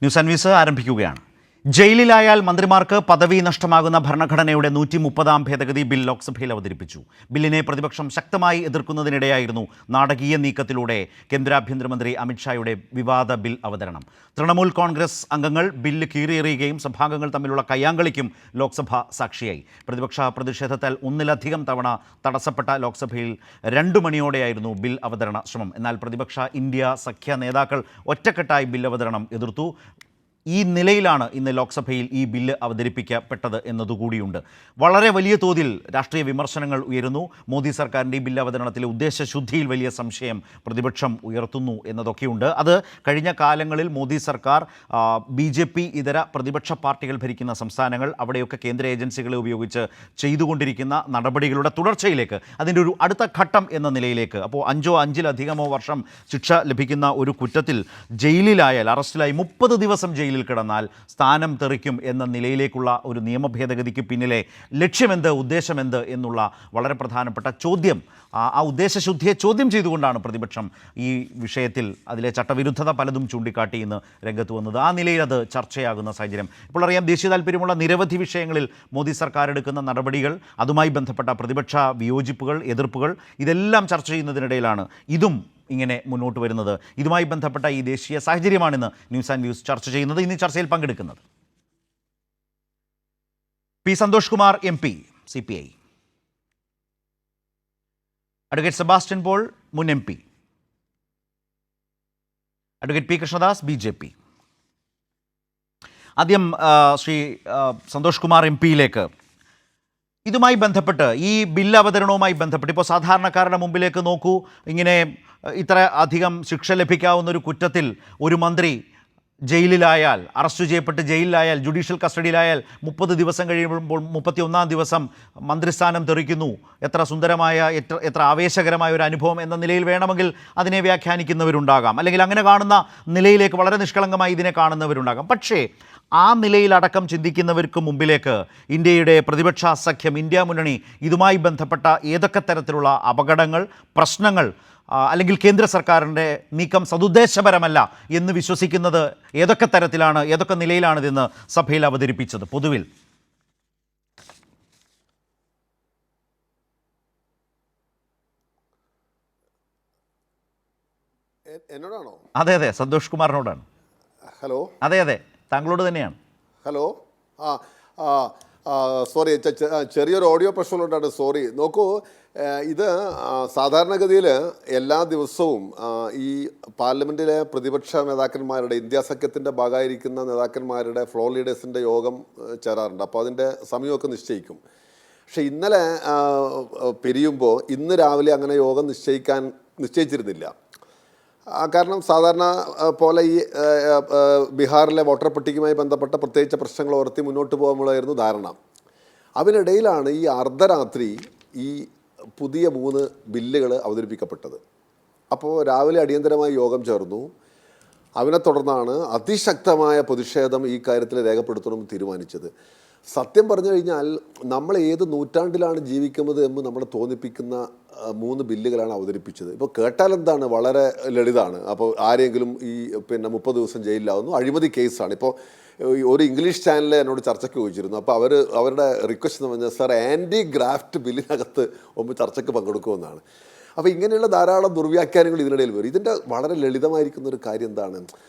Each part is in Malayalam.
ന്യൂസ് അൻവീസ് ആരംഭിക്കുകയാണ്. ജയിലിലായാൽ മന്ത്രിമാർക്ക് പദവി നഷ്ടമാകുന്ന ഭരണഘടനയുടെ 130-ാം ഭേദഗതി ബിൽ ലോക്സഭയിൽ അവതരിപ്പിച്ചു. ബില്ലിനെ പ്രതിപക്ഷം ശക്തമായി എതിർക്കുന്നതിനിടെയായിരുന്നു നാടകീയ നീക്കത്തിലൂടെ കേന്ദ്ര ആഭ്യന്തരമന്ത്രി അമിത്ഷായുടെ വിവാദ ബിൽ അവതരണം. തൃണമൂൽ കോൺഗ്രസ് അംഗങ്ങൾ ബില്ല് കീറിയെറിയുകയും സഭാംഗങ്ങൾ തമ്മിലുള്ള കയ്യാങ്കളിക്കും ലോക്സഭ സാക്ഷിയായി. പ്രതിപക്ഷ പ്രതിഷേധത്താൽ ഒന്നിലധികം തവണ തടസ്സപ്പെട്ട ലോക്സഭയിൽ 2 മണിയോടെയായിരുന്നു ബിൽ അവതരണ ശ്രമം. എന്നാൽ പ്രതിപക്ഷ ഇന്ത്യ സഖ്യ നേതാക്കൾ ഒറ്റക്കെട്ടായി ബിൽ അവതരണം എതിർത്തു. ഈ നിലയിലാണ് ഇന്ന് ലോക്സഭയിൽ ഈ ബില്ല് അവതരിപ്പിക്കപ്പെട്ടത് എന്നതുകൂടിയുണ്ട്. വളരെ വലിയ തോതിൽ രാഷ്ട്രീയ വിമർശനങ്ങൾ ഉയരുന്നു. മോദി സർക്കാരിൻ്റെ ഈ ബില്ല് അവതരണത്തിലെ ഉദ്ദേശശുദ്ധിയിൽ വലിയ സംശയം പ്രതിപക്ഷം ഉയർത്തുന്നു എന്നതൊക്കെയുണ്ട്. അത് കഴിഞ്ഞ കാലങ്ങളിൽ മോദി സർക്കാർ BJP ഇതര പ്രതിപക്ഷ പാർട്ടികൾ ഭരിക്കുന്ന സംസ്ഥാനങ്ങൾ അവിടെയൊക്കെ കേന്ദ്ര ഏജൻസികളെ ഉപയോഗിച്ച് ചെയ്തുകൊണ്ടിരിക്കുന്ന നടപടികളുടെ തുടർച്ചയിലേക്ക്, അതിൻ്റെ ഒരു അടുത്ത ഘട്ടം എന്ന നിലയിലേക്ക്. അപ്പോൾ 5-5-ലധികമോ വർഷം ശിക്ഷ ലഭിക്കുന്ന ഒരു കുറ്റത്തിൽ ജയിലിലായാൽ, അറസ്റ്റിലായി 30 ദിവസം ജയിലിൽ കിടന്നാൽ സ്ഥാനം തെറിക്കും എന്ന നിലയിലേക്കുള്ള ഒരു നിയമ ഭേദഗതിക്ക് പിന്നിലെ ലക്ഷ്യമെന്ത്, ഉദ്ദേശമെന്ത് എന്നുള്ള വളരെ പ്രധാനപ്പെട്ട ചോദ്യം, ആ ഉദ്ദേശശുദ്ധിയെ ചോദ്യം ചെയ്തുകൊണ്ടാണ് പ്രതിപക്ഷം ഈ വിഷയത്തിൽ അതിലെ ചട്ടവിരുദ്ധത പലതും ചൂണ്ടിക്കാട്ടി ഇന്ന് രംഗത്ത് വന്നത്. ആ നിലയിൽ അത് ചർച്ചയാകുന്ന സാഹചര്യം ഇപ്പോൾ അറിയാം. ദേശീയ താല്പര്യമുള്ള നിരവധി വിഷയങ്ങളിൽ മോദി സർക്കാർ എടുക്കുന്ന നടപടികൾ, അതുമായി ബന്ധപ്പെട്ട പ്രതിപക്ഷ വിയോജിപ്പുകൾ, എതിർപ്പുകൾ, ഇതെല്ലാം ചർച്ച ചെയ്യുന്നതിനിടയിലാണ് ഇതും ഇങ്ങനെ മുന്നോട്ട് വരുന്നത്. ഇതുമായി ബന്ധപ്പെട്ട ഈ ദേശീയ സാഹചര്യമാണിന്ന് ന്യൂസ് ആൻഡ് വ്യൂസ് ചർച്ച ചെയ്യുന്നത്. ഇന്ന് ചർച്ചയിൽ പങ്കെടുക്കുന്നത് P Santhosh Kumar MP CPI, advocate Sebastian Paul മുൻ MP, advocate P Krishnadas BJP. ആദ്യം ശ്രീ സന്തോഷ് കുമാർ MPയിലേക്ക്. ഇതുമായി ബന്ധപ്പെട്ട്, ഈ ബില്ല് അവതരണവുമായി ബന്ധപ്പെട്ട് ഇപ്പോൾ സാധാരണക്കാരുടെ മുമ്പിലേക്ക് നോക്കൂ. ഇങ്ങനെ ഇത്ര അധികം ശിക്ഷ ലഭിക്കാവുന്ന ഒരു കുറ്റത്തിൽ ഒരു മന്ത്രി ജയിലിലായാൽ, അറസ്റ്റ് ചെയ്യപ്പെട്ട് ജയിലിലായാൽ, ജുഡീഷ്യൽ കസ്റ്റഡിയിലായാൽ 30 ദിവസം കഴിയുമ്പോൾ 31-ാം ദിവസം മന്ത്രിസ്ഥാനം തെറിക്കുന്നു. എത്ര സുന്ദരമായ, എത്ര ആവേശകരമായ ഒരു അനുഭവം എന്ന നിലയിൽ വേണമെങ്കിൽ അതിനെ വ്യാഖ്യാനിക്കുന്നവരുണ്ടാകാം, അല്ലെങ്കിൽ അങ്ങനെ കാണുന്ന നിലയിലേക്ക് വളരെ നിഷ്കളങ്കമായി ഇതിനെ കാണുന്നവരുണ്ടാകാം. പക്ഷേ ആ നിലയിലടക്കം ചിന്തിക്കുന്നവർക്ക് മുമ്പിലേക്ക് ഇന്ത്യയുടെ പ്രതിപക്ഷ സഖ്യം, ഇന്ത്യ മുന്നണി, ഇതുമായി ബന്ധപ്പെട്ട ഏതൊക്കെ തരത്തിലുള്ള അപകടങ്ങൾ, പ്രശ്നങ്ങൾ, അല്ലെങ്കിൽ കേന്ദ്ര സർക്കാരിൻ്റെ നീക്കം സതുദ്ദേശപരമല്ല എന്ന് വിശ്വസിക്കുന്നത് ഏതൊക്കെ തരത്തിലാണ്, ഏതൊക്കെ നിലയിലാണ് ഇതെന്ന് സഭയിൽ അവതരിപ്പിച്ചത്? പൊതുവിൽ എന്നോടാണോ? അതെ, സന്തോഷ് കുമാറിനോടാണ്. ഹലോ. അതെ, താങ്കളോട് തന്നെയാണ്. ഹലോ. സോറി, ചെറിയൊരു ഓഡിയോ പ്രശ്നമുണ്ടാണ്. സോറി. നോക്കൂ, ഇത് സാധാരണഗതിയിൽ എല്ലാ ദിവസവും ഈ പാർലമെൻറ്റിലെ പ്രതിപക്ഷ നേതാക്കന്മാരുടെ, ഇന്ത്യ സഖ്യത്തിൻ്റെ ഭാഗമായിരിക്കുന്ന നേതാക്കന്മാരുടെ ഫ്ലോർ ലീഡേഴ്സിൻ്റെ യോഗം ചേരാറുണ്ട്. അപ്പോൾ അതിൻ്റെ സമയമൊക്കെ നിശ്ചയിക്കും. പക്ഷേ ഇന്നലെ പിരിയുമ്പോൾ ഇന്ന് രാവിലെ അങ്ങനെ യോഗം നിശ്ചയിച്ചിരുന്നില്ല. കാരണം സാധാരണ പോലെ ഈ ബീഹാറിലെ വോട്ടർ പട്ടികയുമായി ബന്ധപ്പെട്ട പ്രത്യേകിച്ച് പ്രശ്നങ്ങൾ ഉയർത്തി മുന്നോട്ട് പോകുമ്പോഴായിരുന്നു ധാരണ. അതിനിടയിലാണ് ഈ അർദ്ധരാത്രി ഈ പുതിയ 3 ബില്ലുകൾ അവതരിപ്പിക്കപ്പെട്ടത്. അപ്പോൾ രാവിലെ അടിയന്തരമായി യോഗം ചേർന്നു. അതിനെ തുടർന്നാണ് അതിശക്തമായ പ്രതിഷേധം ഈ കാര്യത്തിൽ രേഖപ്പെടുത്തണമെന്ന് തീരുമാനിച്ചത്. സത്യം പറഞ്ഞു കഴിഞ്ഞാൽ നമ്മൾ ഏത് നൂറ്റാണ്ടിലാണ് ജീവിക്കുന്നത് എന്ന് നമ്മളെ തോന്നിപ്പിക്കുന്ന 3 ബില്ലുകളാണ് അവതരിപ്പിച്ചത്. ഇപ്പോൾ കേട്ടാൽ എന്താണ്, വളരെ ലളിതമാണ്. അപ്പോൾ ആരെങ്കിലും ഈ 30 ദിവസം ജയിലിലാവുന്നു, അഴിമതി കേസാണ്. ഇപ്പോൾ ഒരു ഇംഗ്ലീഷ് ചാനൽ എന്നോട് ചർച്ചയ്ക്ക് ചോദിച്ചിരുന്നു. അപ്പോൾ അവരുടെ റിക്വസ്റ്റ് എന്ന് പറഞ്ഞാൽ, സാർ ആൻറ്റി ഗ്രാഫ്റ്റ് ബില്ലിനകത്ത് ചർച്ചയ്ക്ക് പങ്കെടുക്കുമെന്നാണ്. അപ്പോൾ ഇങ്ങനെയുള്ള ധാരാളം ദുർവ്യാഖ്യാനങ്ങൾ ഇതിനിടയിൽ വരും. ഇതിൻ്റെ വളരെ ലളിതമായിരിക്കുന്ന ഒരു കാര്യം എന്താണ്,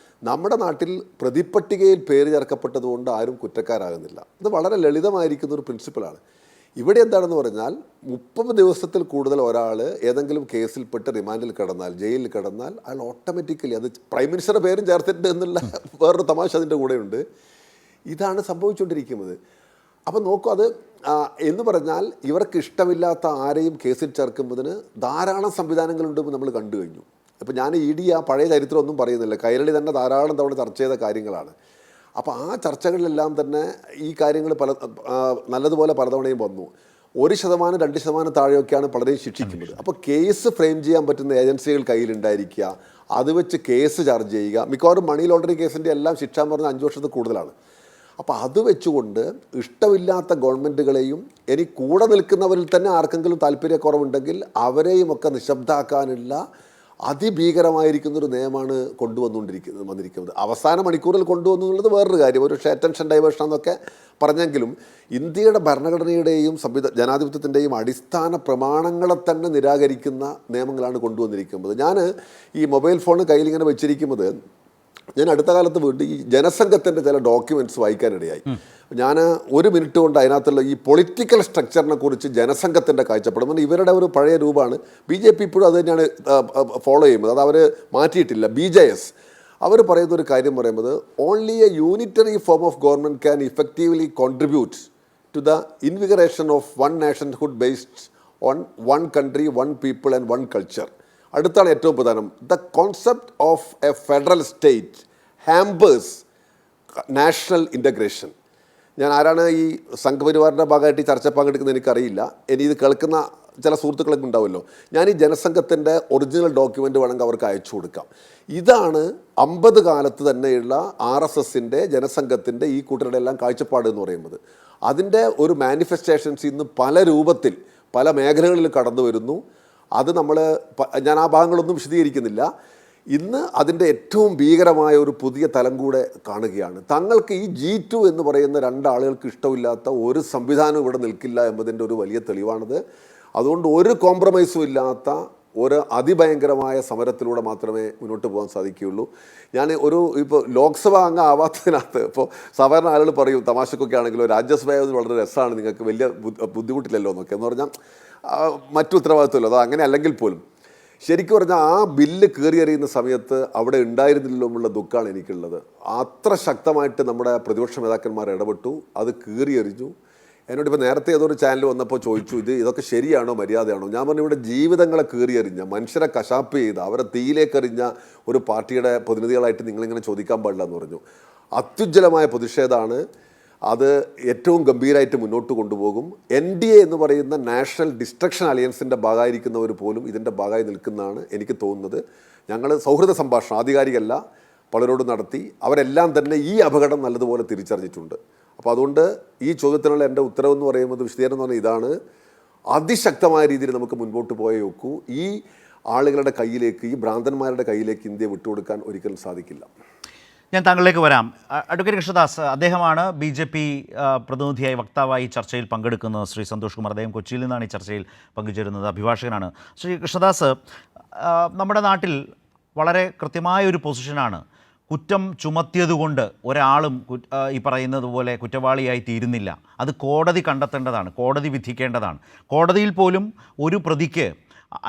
നമ്മുടെ നാട്ടിൽ പ്രതിപട്ടികയിൽ പേര് ചേർക്കപ്പെട്ടതുകൊണ്ട് ആരും കുറ്റക്കാരാകുന്നില്ല. ഇത് വളരെ ലളിതമായിരിക്കുന്ന ഒരു പ്രിൻസിപ്പലാണ്. ഇവിടെ എന്താണെന്ന് പറഞ്ഞാൽ 30 ദിവസത്തിൽ കൂടുതൽ ഒരാൾ ഏതെങ്കിലും കേസിൽപ്പെട്ട് റിമാൻഡിൽ കിടന്നാൽ, ജയിലിൽ കിടന്നാൽ, അയാൾ ഓട്ടോമാറ്റിക്കലി, അത് പ്രൈം മിനിസ്റ്ററുടെ പേരും ചേർത്തിട്ടുണ്ട് എന്നുള്ള വേറൊരു തമാശ അതിൻ്റെ കൂടെയുണ്ട്. ഇതാണ് സംഭവിച്ചുകൊണ്ടിരിക്കുന്നത്. അപ്പോൾ നോക്കൂ, അത് എന്ന് പറഞ്ഞാൽ ഇവർക്ക് ഇഷ്ടമില്ലാത്ത ആരെയും കേസിൽ ചേർക്കുന്നതിന് ധാരാളം സംവിധാനങ്ങളുണ്ടെന്ന് നമ്മൾ കണ്ടു കഴിഞ്ഞു. ഇപ്പോൾ ഞാൻ ED ആ പഴയ ചരിത്രമൊന്നും പറയുന്നില്ല, കൈരളി തന്നെ ധാരാളം തവണ ചർച്ച ചെയ്ത കാര്യങ്ങളാണ്. അപ്പോൾ ആ ചർച്ചകളിലെല്ലാം തന്നെ ഈ കാര്യങ്ങൾ നല്ലതുപോലെ പലതവണയും വന്നു. 1%, 2% താഴെയൊക്കെയാണ് പലരെയും ശിക്ഷിക്കുന്നത്. അപ്പോൾ കേസ് ഫ്രെയിം ചെയ്യാൻ പറ്റുന്ന ഏജൻസികൾ കയ്യിലുണ്ടായിരിക്കുക, അത് വെച്ച് കേസ് ചാർജ് ചെയ്യുക. മിക്കവാറും മണി ലോണ്ടറിങ് കേസിൻ്റെ എല്ലാം ശിക്ഷ എന്ന് പറഞ്ഞാൽ 5 വർഷത്തിൽ കൂടുതലാണ്. അപ്പോൾ അത് വെച്ചുകൊണ്ട് ഇഷ്ടമില്ലാത്ത ഗവൺമെൻറ്റുകളെയും, ഇനി കൂടെ നിൽക്കുന്നവരിൽ തന്നെ ആർക്കെങ്കിലും താല്പര്യക്കുറവുണ്ടെങ്കിൽ അവരെയും ഒക്കെ നിശബ്ദമാക്കാനുള്ള അതിഭീകരമായിരിക്കുന്നൊരു നിയമമാണ് വന്നിരിക്കുന്നത്. അവസാന മണിക്കൂറിൽ കൊണ്ടുവന്നു എന്നുള്ളത് വേറൊരു കാര്യം, ഒരു അറ്റൻഷൻ ഡൈവേർഷൻ എന്നൊക്കെ പറഞ്ഞെങ്കിലും ഇന്ത്യയുടെ ഭരണഘടനയുടെയും ജനാധിപത്യത്തിൻ്റെയും അടിസ്ഥാന പ്രമാണങ്ങളെ തന്നെ നിരാകരിക്കുന്ന നിയമങ്ങളാണ് കൊണ്ടുവന്നിരിക്കുന്നത്. ഞാൻ ഈ മൊബൈൽ ഫോൺ കയ്യിലിങ്ങനെ വെച്ചിരിക്കുന്നത്, ഞാൻ അടുത്ത കാലത്ത് വീണ്ടും ഈ ജനസംഘത്തിൻ്റെ ചില ഡോക്യുമെൻറ്റ്സ് വായിക്കാനിടയായി. ഞാൻ ഒരു മിനിറ്റ് കൊണ്ട് അതിനകത്തുള്ള ഈ പൊളിറ്റിക്കൽ സ്ട്രക്ചറിനെ കുറിച്ച് ജനസംഘത്തിൻ്റെ കാഴ്ചപ്പാട്, ഇവരുടെ ഒരു പഴയ രൂപമാണ്. BJP ഇപ്പോഴും അത് തന്നെയാണ് ഫോളോ ചെയ്യുന്നത്, അത് അവർ മാറ്റിയിട്ടില്ല. BJS അവർ പറയുന്ന ഒരു കാര്യം പറയുന്നത്, only a unitary form of government can effectively contribute to the invigoration of one nationhood based on one country, one people and one culture. അടുത്താണ് ഏറ്റവും പ്രധാനം, the concept of a federal state hampers national integration. ഞാൻ ആരാണ് ഈ സംഘപരിവാറിൻ്റെ ഭാഗമായിട്ട് ഈ ചർച്ച പങ്കെടുക്കുന്നത് എനിക്കറിയില്ല, ഇനി ഇത് കേൾക്കുന്ന ചില സുഹൃത്തുക്കളൊക്കെ ഉണ്ടാവുമല്ലോ. ഞാൻ ഈ ജനസംഘത്തിൻ്റെ ഒറിജിനൽ ഡോക്യുമെൻ്റ് വേണമെങ്കിൽ അവർക്ക് അയച്ചു കൊടുക്കാം. ഇതാണ് 50 കാലത്ത് തന്നെയുള്ള RSSൻ്റെ ജനസംഘത്തിൻ്റെ ഈ കൂട്ടരുടെ എല്ലാം കാഴ്ചപ്പാട് എന്ന് പറയുന്നത്. അതിൻ്റെ ഒരു മാനിഫെസ്റ്റേഷൻസ് ഇന്ന് പല രൂപത്തിൽ പല മേഖലകളിൽ കടന്നു വരുന്നു. അത് ഞാൻ ആ ഭാഗങ്ങളൊന്നും വിശദീകരിക്കുന്നില്ല. ഇന്ന് അതിൻ്റെ ഏറ്റവും ഭീകരമായ ഒരു പുതിയ തലം കൂടെ കാണുകയാണ്. തങ്ങൾക്ക് ഈ G2 എന്ന് പറയുന്ന രണ്ടാളുകൾക്ക് ഇഷ്ടമില്ലാത്ത ഒരു സംവിധാനം ഇവിടെ നിൽക്കില്ല എന്നതിൻ്റെ ഒരു വലിയ തെളിവാണിത്. അതുകൊണ്ട് ഒരു കോംപ്രമൈസും ഇല്ലാത്ത ഒരു അതിഭയങ്കരമായ സമരത്തിലൂടെ മാത്രമേ മുന്നോട്ട് പോകാൻ സാധിക്കുകയുള്ളൂ. ഞാൻ ഇപ്പോൾ ലോക്സഭ അംഗം ആവാത്തതിനകത്ത് ഇപ്പോൾ സാധാരണ ആളുകൾ പറയും, തമാശക്കൊക്കെ ആണെങ്കിലും രാജ്യസഭയായത് വളരെ രസമാണ്, നിങ്ങൾക്ക് വലിയ ബുദ്ധിമുട്ടില്ലല്ലോ എന്നൊക്കെ എന്ന് പറഞ്ഞാൽ മറ്റു ഉത്തരവാദിത്വമല്ലോ. അത് അങ്ങനെ അല്ലെങ്കിൽ പോലും ശരിക്കും പറഞ്ഞാൽ ആ ബില്ല് കയറിയെറിയുന്ന സമയത്ത് അവിടെ ഉണ്ടായിരുന്നില്ലല്ലോ എന്നുള്ള ദുഃഖമാണ് എനിക്കുള്ളത്. അത്ര ശക്തമായിട്ട് നമ്മുടെ പ്രതിപക്ഷ നേതാക്കന്മാർ ഇടപെട്ടു, അത് കയറിയെറിഞ്ഞു. എന്നോട് ഇപ്പോൾ നേരത്തെ ഏതൊരു ചാനൽ വന്നപ്പോൾ ചോദിച്ചു, ഇതൊക്കെ ശരിയാണോ മര്യാദയാണോ? ഞാൻ പറഞ്ഞു, ഇവിടെ ജീവിതങ്ങളെ കയറിയെറിഞ്ഞ, മനുഷ്യരെ കശാപ്പ് ചെയ്ത, അവരെ തീയിലേക്കെറിഞ്ഞ ഒരു പാർട്ടിയുടെ പ്രതിനിധികളായിട്ട് നിങ്ങളിങ്ങനെ ചോദിക്കാൻ പാടില്ല എന്ന് പറഞ്ഞു. അത്യുജ്വലമായ പ്രതിഷേധമാണ്. അത് ഏറ്റവും ഗംഭീരമായിട്ട് മുന്നോട്ട് കൊണ്ടുപോകും. NDA എന്ന് പറയുന്ന നാഷണൽ ഡിസ്ട്രക്ഷൻ അലയൻസിൻ്റെ ഭാഗമായിരിക്കുന്നവർ പോലും ഇതിൻ്റെ ഭാഗമായി നിൽക്കുന്നതാണ് എനിക്ക് തോന്നുന്നത്. ഞങ്ങൾ സൗഹൃദ സംഭാഷണം ആധികാരികമല്ല പലരോടും നടത്തി, അവരെല്ലാം തന്നെ ഈ അപകടം നല്ലതുപോലെ തിരിച്ചറിഞ്ഞിട്ടുണ്ട്. അപ്പോൾ അതുകൊണ്ട് ഈ ചോദ്യത്തിനുള്ള എൻ്റെ ഉത്തരവെന്ന് പറയുന്നത്, വിശദീകരണം എന്ന് പറഞ്ഞാൽ ഇതാണ്, അതിശക്തമായ രീതിയിൽ നമുക്ക് മുൻപോട്ട് പോയേ ഒക്കൂ. ഈ ആളുകളുടെ കയ്യിലേക്ക്, ഈ ഭ്രാന്തന്മാരുടെ കയ്യിലേക്ക് ഇന്ത്യ വിട്ടുകൊടുക്കാൻ ഒരിക്കലും സാധിക്കില്ല. ഞാൻ താങ്കളിലേക്ക് വരാം. അഡ്വക്കേറ്റ് കൃഷ്ണദാസ്, അദ്ദേഹമാണ് BJP പ്രതിനിധിയായി, വക്താവായി ചർച്ചയിൽ പങ്കെടുക്കുന്നത്. ശ്രീ സന്തോഷ് കുമാർ, അദ്ദേഹം കൊച്ചിയിൽ നിന്നാണ് ഈ ചർച്ചയിൽ പങ്കുചേരുന്നത്, അഭിഭാഷകനാണ്. ശ്രീ കൃഷ്ണദാസ്, നമ്മുടെ നാട്ടിൽ വളരെ കൃത്യമായ ഒരു പൊസിഷനാണ്, കുറ്റം ചുമത്തിയതുകൊണ്ട് ഒരാളും ഈ പറയുന്നത് പോലെ കുറ്റവാളിയായി തീരുന്നില്ല. അത് കോടതി കണ്ടെത്തേണ്ടതാണ്, കോടതി വിധിക്കേണ്ടതാണ്. കോടതിയിൽ പോലും ഒരു പ്രതിക്ക്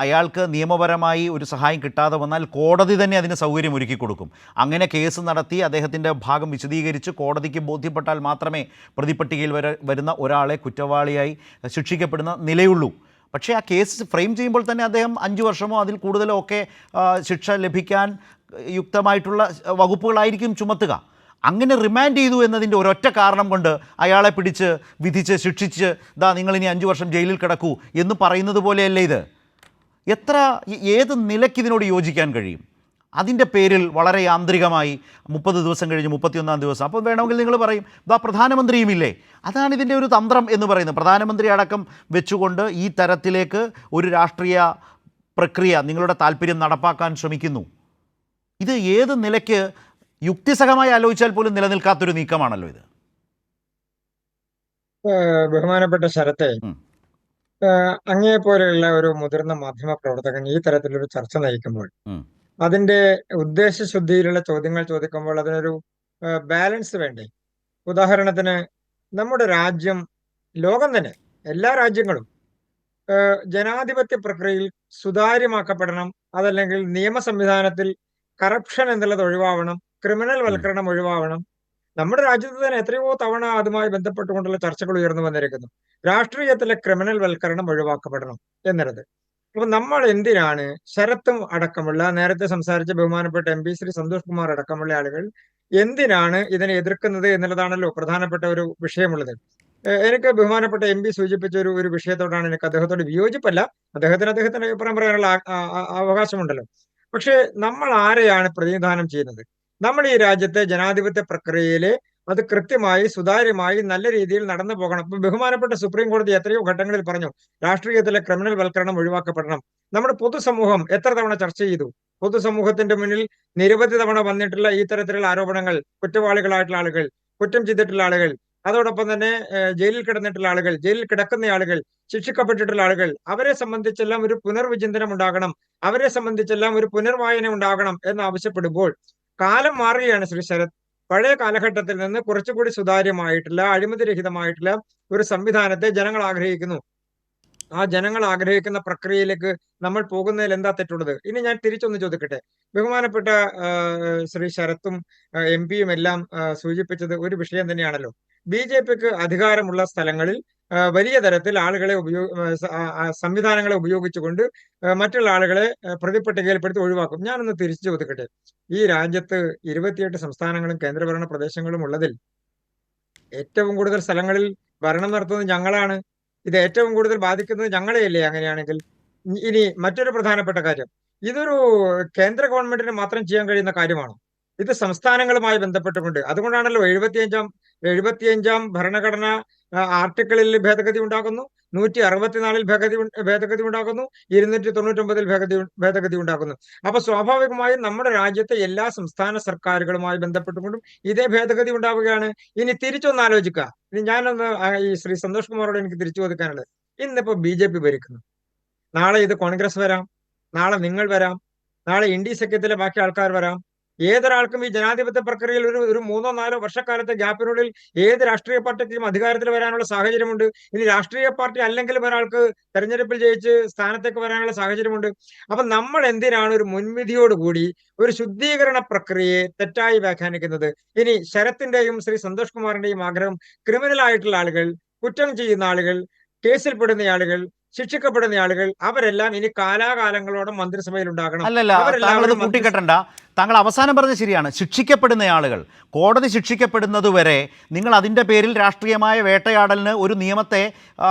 അയാൾക്ക് നിയമപരമായി ഒരു സഹായം കിട്ടാതെ വന്നാൽ കോടതി തന്നെ അതിന് സൗകര്യം ഒരുക്കി കൊടുക്കും. അങ്ങനെ കേസ് നടത്തി അദ്ദേഹത്തിൻ്റെ ഭാഗം വിശദീകരിച്ച് കോടതിക്ക് ബോധ്യപ്പെട്ടാൽ മാത്രമേ പ്രതിപട്ടികയിൽ വരുന്ന ഒരാളെ കുറ്റവാളിയായി ശിക്ഷിക്കപ്പെടുന്ന നിലയുള്ളൂ. പക്ഷേ ആ കേസ് ഫ്രെയിം ചെയ്യുമ്പോൾ തന്നെ അദ്ദേഹം 5 വർഷമോ അതിൽ കൂടുതലോ ഒക്കെ ശിക്ഷ ലഭിക്കാൻ യുക്തമായിട്ടുള്ള വകുപ്പുകളായിരിക്കും ചുമത്തുക. അങ്ങനെ റിമാൻഡ് ചെയ്തു എന്നതിൻ്റെ ഒരൊറ്റ കാരണം കൊണ്ട് അയാളെ പിടിച്ച് വിധിച്ച് ശിക്ഷിച്ച് നിങ്ങളിനി 5 വർഷം ജയിലിൽ കിടക്കൂ എന്ന് പറയുന്നത് പോലെയല്ലേ ഇത്? ഏത് നിലയ്ക്ക് ഇതിനോട് യോജിക്കാൻ കഴിയും? അതിൻ്റെ പേരിൽ വളരെ യാന്ത്രികമായി 30 ദിവസം കഴിഞ്ഞ് 31-ാം ദിവസം, അപ്പോൾ വേണമെങ്കിൽ നിങ്ങൾ പറയും പ്രധാനമന്ത്രിയുമില്ലേ. അതാണ് ഇതിൻ്റെ ഒരു തന്ത്രം എന്ന് പറയുന്നത്. പ്രധാനമന്ത്രി അടക്കം വെച്ചുകൊണ്ട് ഈ തരത്തിലേക്ക് ഒരു രാഷ്ട്രീയ പ്രക്രിയ, നിങ്ങളുടെ താല്പര്യം നടപ്പാക്കാൻ ശ്രമിക്കുന്നു. ഇത് ഏത് നിലയ്ക്ക് യുക്തിസഹമായി ആലോചിച്ചാൽ പോലും നിലനിൽക്കാത്തൊരു നീക്കമാണല്ലോ ഇത്. ബഹുമാനപ്പെട്ട ശരത്തെ, അങ്ങേ പോലെയുള്ള ഒരു മുതിർന്ന മാധ്യമ പ്രവർത്തകൻ ഈ തരത്തിലൊരു ചർച്ച നയിക്കുമ്പോൾ, അതിന്റെ ഉദ്ദേശശുദ്ധിയിലുള്ള ചോദ്യങ്ങൾ ചോദിക്കുമ്പോൾ അതിനൊരു ബാലൻസ് വേണ്ടേ? ഉദാഹരണത്തിന്, നമ്മുടെ രാജ്യം, ലോകം തന്നെ, എല്ലാ രാജ്യങ്ങളും ജനാധിപത്യ പ്രക്രിയയിൽ സുതാര്യമാക്കപ്പെടണം. അതല്ലെങ്കിൽ നിയമ സംവിധാനത്തിൽ കറപ്ഷൻ എന്നുള്ളത് ഒഴിവാവണം, ക്രിമിനൽ വൽക്കരണം ഒഴിവാവണം. നമ്മുടെ രാജ്യത്ത് തന്നെ എത്രയോ തവണ അതുമായി ബന്ധപ്പെട്ടുകൊണ്ടുള്ള ചർച്ചകൾ ഉയർന്നു വന്നിരിക്കുന്നു. രാഷ്ട്രീയത്തിലെ ക്രിമിനൽ വൽക്കരണം ഒഴിവാക്കപ്പെടണം എന്നുള്ളത്. അപ്പൊ നമ്മൾ എന്തിനാണ്, ശരത്തും അടക്കമുള്ള, നേരത്തെ സംസാരിച്ച ബഹുമാനപ്പെട്ട MP ശ്രീ സന്തോഷ് കുമാർ അടക്കമുള്ള ആളുകൾ എന്തിനാണ് ഇതിനെ എതിർക്കുന്നത് എന്നുള്ളതാണല്ലോ പ്രധാനപ്പെട്ട ഒരു വിഷയമുള്ളത്. എനിക്ക് ബഹുമാനപ്പെട്ട MP സൂചിപ്പിച്ച ഒരു വിഷയത്തോടാണ് എനിക്ക് അദ്ദേഹത്തോട് വിയോജിപ്പല്ല. അദ്ദേഹത്തിന്റെ അഭിപ്രായം പറയാനുള്ള അവകാശമുണ്ടല്ലോ. പക്ഷെ നമ്മൾ ആരെയാണ് പ്രതിനിധാനം ചെയ്യുന്നത്? നമ്മൾ ഈ രാജ്യത്തെ ജനാധിപത്യ പ്രക്രിയയിലെ അത് കൃത്യമായി സുതാര്യമായി നല്ല രീതിയിൽ നടന്നു പോകണം. ഇപ്പൊ ബഹുമാനപ്പെട്ട സുപ്രീം കോടതി എത്രയോ ഘട്ടങ്ങളിൽ പറഞ്ഞു രാഷ്ട്രീയത്തിലെ ക്രിമിനൽ വൽക്കരണം ഒഴിവാക്കപ്പെടണം. നമ്മുടെ പൊതുസമൂഹം എത്ര തവണ ചർച്ച ചെയ്തു? പൊതുസമൂഹത്തിന്റെ മുന്നിൽ നിരവധി തവണ വന്നിട്ടുള്ള ഈ തരത്തിലുള്ള ആരോപണങ്ങൾ, കുറ്റവാളികളായിട്ടുള്ള ആളുകൾ, കുറ്റം ചെയ്തിട്ടുള്ള ആളുകൾ, അതോടൊപ്പം തന്നെ ജയിലിൽ കിടന്നിട്ടുള്ള ആളുകൾ, ജയിലിൽ കിടക്കുന്ന ആളുകൾ, ശിക്ഷിക്കപ്പെട്ടിട്ടുള്ള ആളുകൾ, അവരെ സംബന്ധിച്ചെല്ലാം ഒരു പുനർവിചിന്തനം ഉണ്ടാകണം, അവരെ സംബന്ധിച്ചെല്ലാം ഒരു പുനർവായന ഉണ്ടാകണം എന്നാവശ്യപ്പെടുമ്പോൾ കാലം മാറുകയാണ് ശ്രീ ശരത്. പഴയ കാലഘട്ടത്തിൽ നിന്ന് കുറച്ചുകൂടി സുതാര്യമായിട്ടുള്ള അഴിമതിരഹിതമായിട്ടുള്ള ഒരു സംവിധാനത്തെ ജനങ്ങൾ ആഗ്രഹിക്കുന്നു. ആ ജനങ്ങൾ ആഗ്രഹിക്കുന്ന പ്രക്രിയയിലേക്ക് നമ്മൾ പോകുന്നതിൽ എന്താ തെറ്റുള്ളത്? ഇനി ഞാൻ തിരിച്ചൊന്ന് ചോദിക്കട്ടെ. ബഹുമാനപ്പെട്ട ശ്രീ ശരത്തും MP-യും എല്ലാം സൂചിപ്പിച്ചത് ഒരു വിഷയം തന്നെയാണല്ലോ. BJPക്ക് അധികാരമുള്ള സ്ഥലങ്ങളിൽ വലിയ തരത്തിൽ ആളുകളെ സംവിധാനങ്ങളെ ഉപയോഗിച്ചുകൊണ്ട് മറ്റുള്ള ആളുകളെ പ്രതിപട്ടികയിൽപ്പെടുത്തി ഒഴിവാക്കും. ഞാനൊന്ന് തിരിച്ചു ചോദിക്കട്ടെ. ഈ രാജ്യത്ത് 28 സംസ്ഥാനങ്ങളും കേന്ദ്രഭരണ പ്രദേശങ്ങളും ഉള്ളതിൽ ഏറ്റവും കൂടുതൽ സ്ഥലങ്ങളിൽ ഭരണം നടത്തുന്നത് ഞങ്ങളാണ്. ഇത് ഏറ്റവും കൂടുതൽ ബാധിക്കുന്നത് ഞങ്ങളെയല്ലേ? അങ്ങനെയാണെങ്കിൽ ഇനി മറ്റൊരു പ്രധാനപ്പെട്ട കാര്യം, ഇതൊരു കേന്ദ്ര ഗവൺമെന്റിന് മാത്രം ചെയ്യാൻ കഴിയുന്ന കാര്യമാണോ? ഇത് സംസ്ഥാനങ്ങളുമായി ബന്ധപ്പെട്ടുകൊണ്ട്, അതുകൊണ്ടാണല്ലോ 75-ാം ഭരണഘടന ആർട്ടിക്കിളിൽ ഭേദഗതി ഉണ്ടാകുന്നു, 164-ൽ ഭേദഗതി ഉണ്ടാകുന്നു, 299-ൽ ഭേദഗതി ഉണ്ടാകുന്നു. അപ്പൊ സ്വാഭാവികമായും നമ്മുടെ രാജ്യത്തെ എല്ലാ സംസ്ഥാന സർക്കാരുകളുമായി ബന്ധപ്പെട്ടുകൊണ്ടും ഇതേ ഭേദഗതി ഉണ്ടാവുകയാണ്. ഇനി തിരിച്ചൊന്ന് ആലോചിക്കുക. ഇനി ഞാനൊന്ന് ഈ ശ്രീ സന്തോഷ് കുമാറോട് എനിക്ക് തിരിച്ചു ചോദിക്കാനുള്ളത്, ഇന്നിപ്പോ BJP ഭരിക്കുന്നു, നാളെ ഇത് കോൺഗ്രസ് വരാം, നാളെ നിങ്ങൾ വരാം, നാളെ ഇന്ത്യ സഖ്യത്തിലെ ബാക്കി ആൾക്കാർ വരാം. ഏതൊരാൾക്കും ഈ ജനാധിപത്യ പ്രക്രിയയിൽ ഒരു 3-4 വർഷക്കാലത്തെ ഗ്യാപ്പിനുള്ളിൽ ഏത് രാഷ്ട്രീയ പാർട്ടിക്കും അധികാരത്തിൽ വരാനുള്ള സാഹചര്യമുണ്ട്. ഇനി രാഷ്ട്രീയ പാർട്ടി അല്ലെങ്കിലും ഒരാൾക്ക് തെരഞ്ഞെടുപ്പിൽ ജയിച്ച് സ്ഥാനത്തേക്ക് വരാനുള്ള സാഹചര്യമുണ്ട്. അപ്പൊ നമ്മൾ എന്തിനാണ് ഒരു മുൻവിധിയോടുകൂടി ഒരു ശുദ്ധീകരണ പ്രക്രിയയെ തെറ്റായി വ്യാഖ്യാനിക്കുന്നത്? ഇനി ശരത്തിന്റെയും ശ്രീ സന്തോഷ് കുമാറിന്റെയും ആഗ്രഹം ക്രിമിനൽ ആയിട്ടുള്ള ആളുകൾ, കുറ്റം ചെയ്യുന്ന ആളുകൾ, കേസിൽപ്പെടുന്ന ആളുകൾ, ശിക്ഷിക്കപ്പെടുന്ന ആളുകൾ, അവരെല്ലാം ഇനി കാലാകാലങ്ങളോടെ മന്ത്രിസഭയിൽ ഉണ്ടാകണം. അല്ലല്ല, താങ്കളത് കൂട്ടിക്കെട്ടണ്ട. താങ്കൾ അവസാനം പറഞ്ഞ ശരിയാണ്. ശിക്ഷിക്കപ്പെടുന്ന ആളുകൾ, കോടതി ശിക്ഷിക്കപ്പെടുന്നതുവരെ നിങ്ങൾ അതിൻ്റെ പേരിൽ രാഷ്ട്രീയമായ വേട്ടയാടലിന് ഒരു നിയമത്തെ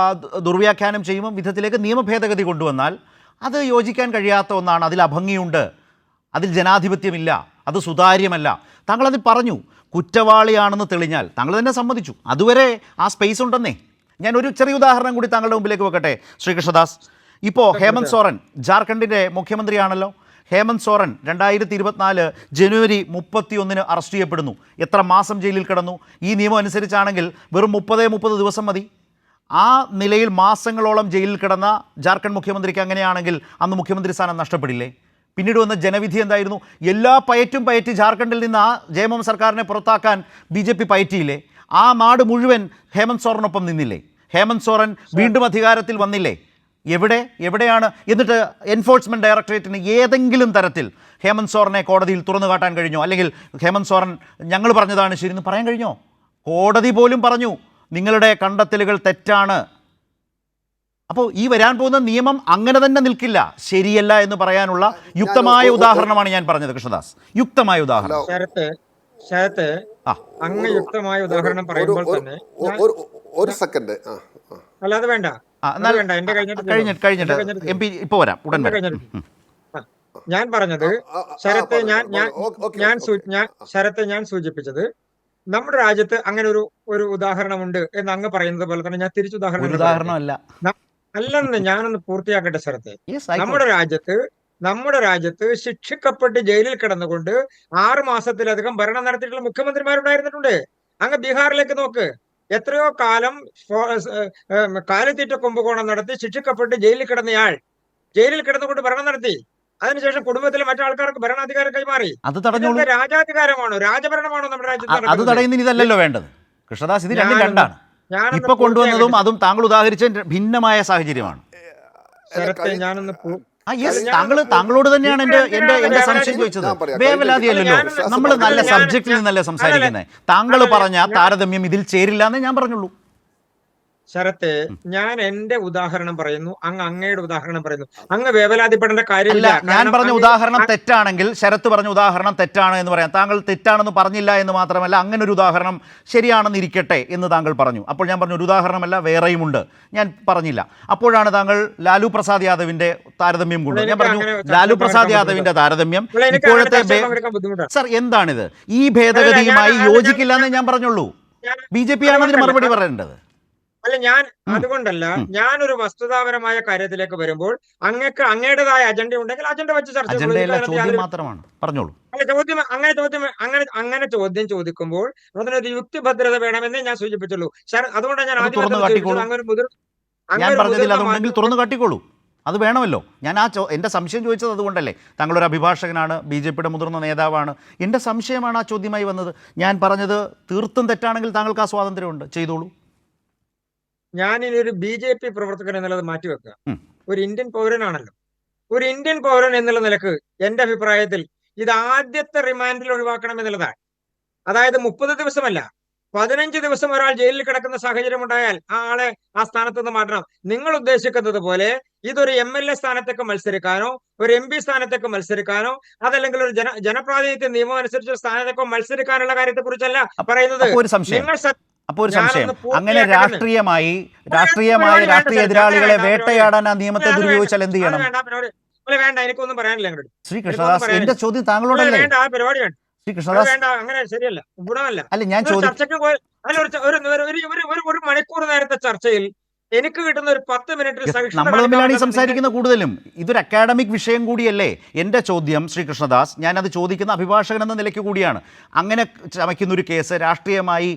ദുർവ്യാഖ്യാനം ചെയ്യുമ്പോൾ വിധത്തിലേക്ക് നിയമ ഭേദഗതി കൊണ്ടുവന്നാൽ അത് യോജിക്കാൻ കഴിയാത്ത ഒന്നാണ്. അതിൽ അഭംഗിയുണ്ട്, അതിൽ ജനാധിപത്യമില്ല, അത് സുതാര്യമല്ല. താങ്കളത് പറഞ്ഞു. കുറ്റവാളിയാണെന്ന് തെളിഞ്ഞാൽ താങ്കൾ തന്നെ സമ്മതിച്ചു, അതുവരെ ആ സ്പേസ് ഉണ്ടെന്നേ. ഞാൻ ഒരു ചെറിയ ഉദാഹരണം കൂടി താങ്കളുടെ മുമ്പിലേക്ക് വെക്കട്ടെ ശ്രീകൃഷ്ണദാസ്. ഇപ്പോൾ ഹേമന്ത് സോറൻ ജാർഖണ്ഡിൻ്റെ മുഖ്യമന്ത്രിയാണല്ലോ. ഹേമന്ത് സോറൻ 2024 ജനുവരി 31 അറസ്റ്റ് ചെയ്യപ്പെടുന്നു. എത്ര മാസം ജയിലിൽ കിടന്നു? ഈ നിയമം അനുസരിച്ചാണെങ്കിൽ വെറും 30 ദിവസം മതി. ആ നിലയിൽ മാസങ്ങളോളം ജയിലിൽ കിടന്ന ജാർഖണ്ഡ് മുഖ്യമന്ത്രിക്ക് അങ്ങനെയാണെങ്കിൽ അന്ന് മുഖ്യമന്ത്രി സ്ഥാനം നഷ്ടപ്പെടില്ലേ? പിന്നീട് വന്ന ജനവിധി എന്തായിരുന്നു? എല്ലാ പയറ്റി ജാർഖണ്ഡിൽ നിന്ന് ആ ജയമോഹൻ സർക്കാരിനെ പുറത്താക്കാൻ BJP പയറ്റിയില്ലേ? ആ നാട് മുഴുവൻ ഹേമന്ത് സോറനൊപ്പം നിന്നില്ലേ? ഹേമന്ത് സോറൻ വീണ്ടും അധികാരത്തിൽ വന്നില്ലേ? എവിടെയാണ്? എന്നിട്ട് എൻഫോഴ്സ്മെൻറ്റ് ഡയറക്ടറേറ്റിന് ഏതെങ്കിലും തരത്തിൽ ഹേമന്ത് സോറനെ കോടതിയിൽ തുറന്നു കാട്ടാൻ കഴിഞ്ഞോ? അല്ലെങ്കിൽ ഹേമന്ത് സോറൻ ഞങ്ങൾ പറഞ്ഞതാണ് ശരിയെന്ന് പറയാൻ കഴിഞ്ഞോ? കോടതി പോലും പറഞ്ഞു നിങ്ങളുടെ കണ്ടെത്തലുകൾ തെറ്റാണ്. അപ്പോൾ ഈ വരാൻ പോകുന്ന നിയമം അങ്ങനെ തന്നെ നിൽക്കില്ല, ശരിയല്ല എന്ന് പറയാനുള്ള യുക്തമായ ഉദാഹരണമാണ് ഞാൻ പറഞ്ഞത് കൃഷ്ണദാസ്. യുക്തമായ ഉദാഹരണം. ശരത്ത് അങ്ങ് യുക്തമായ ഉദാഹരണം പറയുമ്പോൾ തന്നെ ഒരു സെക്കൻഡ്. അല്ലാതെ വേണ്ട, എന്റെ കഴിഞ്ഞിട്ട് MP ഇപ്പോൾ വരാം, ഉടൻ വരാം. ഞാൻ പറഞ്ഞത് ശരത്തെ ഞാൻ സൂചിപ്പിച്ചത് നമ്മുടെ രാജ്യത്ത് അങ്ങനെ ഒരു ഉദാഹരണമുണ്ട് എന്ന് അങ്ങ് പറയുന്നത് പോലെ തന്നെ ഞാൻ തിരിച്ചു ഉദാഹരണമല്ല അല്ലെന്ന് ഞാനൊന്ന് പൂർത്തിയാക്കട്ടെ ശരത്തെ. നമ്മുടെ രാജ്യത്ത് ശിക്ഷിക്കപ്പെട്ട് ജയിലിൽ കിടന്നുകൊണ്ട് 6 മാസത്തിലധികം ഭരണം നടത്തിയിട്ടുള്ള മുഖ്യമന്ത്രിമാരുണ്ടായിരുന്നിട്ടുണ്ട്. അങ്ങ് ബീഹാറിലേക്ക് നോക്ക്. എത്രയോ കാലം കാലിത്തീറ്റ കുംഭകോണം നടത്തി ശിക്ഷിക്കപ്പെട്ട് ജയിലിൽ കിടന്നയാൾ ജയിലിൽ കിടന്നുകൊണ്ട് ഭരണം നടത്തി. അതിനുശേഷം കുടുംബത്തിലെ മറ്റാൾക്കാർക്ക് ഭരണാധികാരം കൈമാറി. അത് രാജാധികാരമാണോ, രാജഭരണമാണോ നമ്മുടെ രാജ്യത്ത്? അത് തടയുന്നതിന് ഇതല്ലല്ലോ വേണ്ടത് കൃഷ്ണദാസ്. ഇത് രണ്ടാണ്. ഇപ്പൊ കൊണ്ടുവന്നതും അതും താങ്കൾ ഉദാഹരിച്ച ഭിന്നമായ സാഹചര്യമാണ്. താങ്കളോട് തന്നെയാണ് എന്റെ സംശയം ചോദിച്ചത്. വേവലാതിയല്ലോ, നമ്മൾ നല്ല സബ്ജക്റ്റിൽ നിന്നല്ലേ സംസാരിക്കുന്നത്. താങ്കൾ പറഞ്ഞ താരതമ്യം ഇതിൽ ചേരില്ല എന്നേ ഞാൻ പറഞ്ഞുള്ളൂ. ശരത്തെ, ഞാൻ എന്റെ ഉദാഹരണം പറയുന്നു, അങ്ങ് അങ്ങയുടെ ഉദാഹരണം പറയുന്നു. അങ്ങ് വേവലാതിപ്പെടേണ്ട കാര്യമില്ല. ഞാൻ പറഞ്ഞ ഉദാഹരണം തെറ്റാണെങ്കിൽ, ശരത്ത് പറഞ്ഞ ഉദാഹരണം തെറ്റാണ് എന്ന് പറയാം. താങ്കൾ തെറ്റാണെന്ന് പറഞ്ഞില്ല എന്ന് മാത്രമല്ല, അങ്ങനെ ഒരു ഉദാഹരണം ശരിയാണെന്ന് ഇരിക്കട്ടെ എന്ന് താങ്കൾ പറഞ്ഞു. അപ്പോൾ ഞാൻ പറഞ്ഞു ഒരു ഉദാഹരണമല്ല, വേറെയുമുണ്ട്, ഞാൻ പറഞ്ഞില്ല. അപ്പോഴാണ് താങ്കൾ ലാലു പ്രസാദ് യാദവിന്റെ താരതമ്യം കൊണ്ടു. ഞാൻ പറഞ്ഞു ലാലു പ്രസാദ് യാദവിന്റെ താരതമ്യം ഇപ്പോഴത്തെ സർ എന്താണിത്? ഈ ഭേദഗതിയുമായി യോജിക്കില്ല എന്ന് ഞാൻ പറഞ്ഞുള്ളൂ. BJP ആണ് അതിന് മറുപടി പറയേണ്ടത്. അല്ല, ഞാൻ അതുകൊണ്ടല്ല, ഞാനൊരു വസ്തുതാപരമായ കാര്യത്തിലേക്ക് വരുമ്പോൾ അങ്ങയുടേതായ അജണ്ട ഉണ്ടെങ്കിൽ അജണ്ട വെച്ച് ചർച്ച ചോദ്യം മാത്രമാണ്, പറഞ്ഞോളൂ. അങ്ങനെ ചോദ്യം ചോദിക്കുമ്പോൾ അതിനൊരു യുക്തിഭദ്രത വേണമെന്നേ ഞാൻ സൂചിപ്പിച്ചുള്ളൂ. അതുകൊണ്ടാണ് ഞാൻ ആദ്യം ഞാൻ പറഞ്ഞതിൽ അതുണ്ടെങ്കിൽ തുറന്നു കാട്ടിക്കോളൂ, അത് വേണമല്ലോ. ഞാൻ എൻ്റെ സംശയം ചോദിച്ചത് അതുകൊണ്ടല്ലേ. താങ്കളൊരു അഭിഭാഷകനാണ്, BJPയുടെ മുതിർന്ന നേതാവാണ്. എൻ്റെ സംശയമാണ് ആ ചോദ്യമായി വന്നത്. ഞാൻ പറഞ്ഞത് തീർത്തും തെറ്റാണെങ്കിൽ താങ്കൾക്ക് ആ സ്വാതന്ത്ര്യമുണ്ട്, ചെയ്തോളൂ. ഞാനിനി ഒരു BJP പ്രവർത്തകൻ എന്നുള്ളത് മാറ്റിവെക്കുക. ഒരു ഇന്ത്യൻ പൗരനാണല്ലോ. ഒരു ഇന്ത്യൻ പൗരൻ എന്നുള്ള നിലക്ക് എന്റെ അഭിപ്രായത്തിൽ ഇത് ആദ്യത്തെ റിമാൻഡിൽ ഒഴിവാക്കണം എന്നുള്ളതാണ്. അതായത് 30 ദിവസമല്ല, 15 ദിവസം ഒരാൾ ജയിലിൽ കിടക്കുന്ന സാഹചര്യം ഉണ്ടായാൽ ആ ആളെ ആ സ്ഥാനത്ത് നിന്ന് മാറ്റണം. നിങ്ങൾ ഉദ്ദേശിക്കുന്നത് പോലെ ഇതൊരു MLA സ്ഥാനത്തേക്ക് മത്സരിക്കാനോ ഒരു MP സ്ഥാനത്തേക്ക് മത്സരിക്കാനോ അതല്ലെങ്കിൽ ഒരു ജനപ്രാതിനിധ്യ നിയമം അനുസരിച്ച് സ്ഥാനത്തേക്കോ മത്സരിക്കാനുള്ള കാര്യത്തെ കുറിച്ചല്ല പറയുന്നത്. അപ്പോൾ ഒരു സംശയം, അങ്ങനെ രാഷ്ട്രീയ എതിരാളികളെ വേട്ടയാടാൻ ആ നിയമത്തെ ദുരുപയോഗിച്ചാൽ എന്ത് ചെയ്യണം? വേണ്ട, എനിക്കൊന്നും പറയാനില്ല. ശ്രീ കൃഷ്ണദാസ്, എന്റെ ചോദ്യം താങ്കളോടല്ലേ? വേണ്ട, ആ പരിപാടി വേണ്ട. ശ്രീ കൃഷ്ണദാസ്, വേണ്ട, അങ്ങനെ ശരിയല്ല, ഗുണമല്ല. അല്ല, ഞാൻ ചർച്ചയ്ക്ക് ഒരു മണിക്കൂർ നേരത്തെ ചർച്ചയിൽ എനിക്ക് കിട്ടുന്ന ഒരു 10 മിനിറ്റ് നമ്മൾ തമ്മിലാണ് ഈ സംസാരിക്കുന്നത് കൂടുതലും. ഇതൊരു അക്കാഡമിക് വിഷയം കൂടിയല്ലേ. എൻ്റെ ചോദ്യം ശ്രീ കൃഷ്ണദാസ്, ഞാനത് ചോദിക്കുന്ന അഭിഭാഷകൻ എന്ന നിലയ്ക്ക് കൂടിയാണ്. അങ്ങനെ ചമയ്ക്കുന്നൊരു കേസ് രാഷ്ട്രീയമായി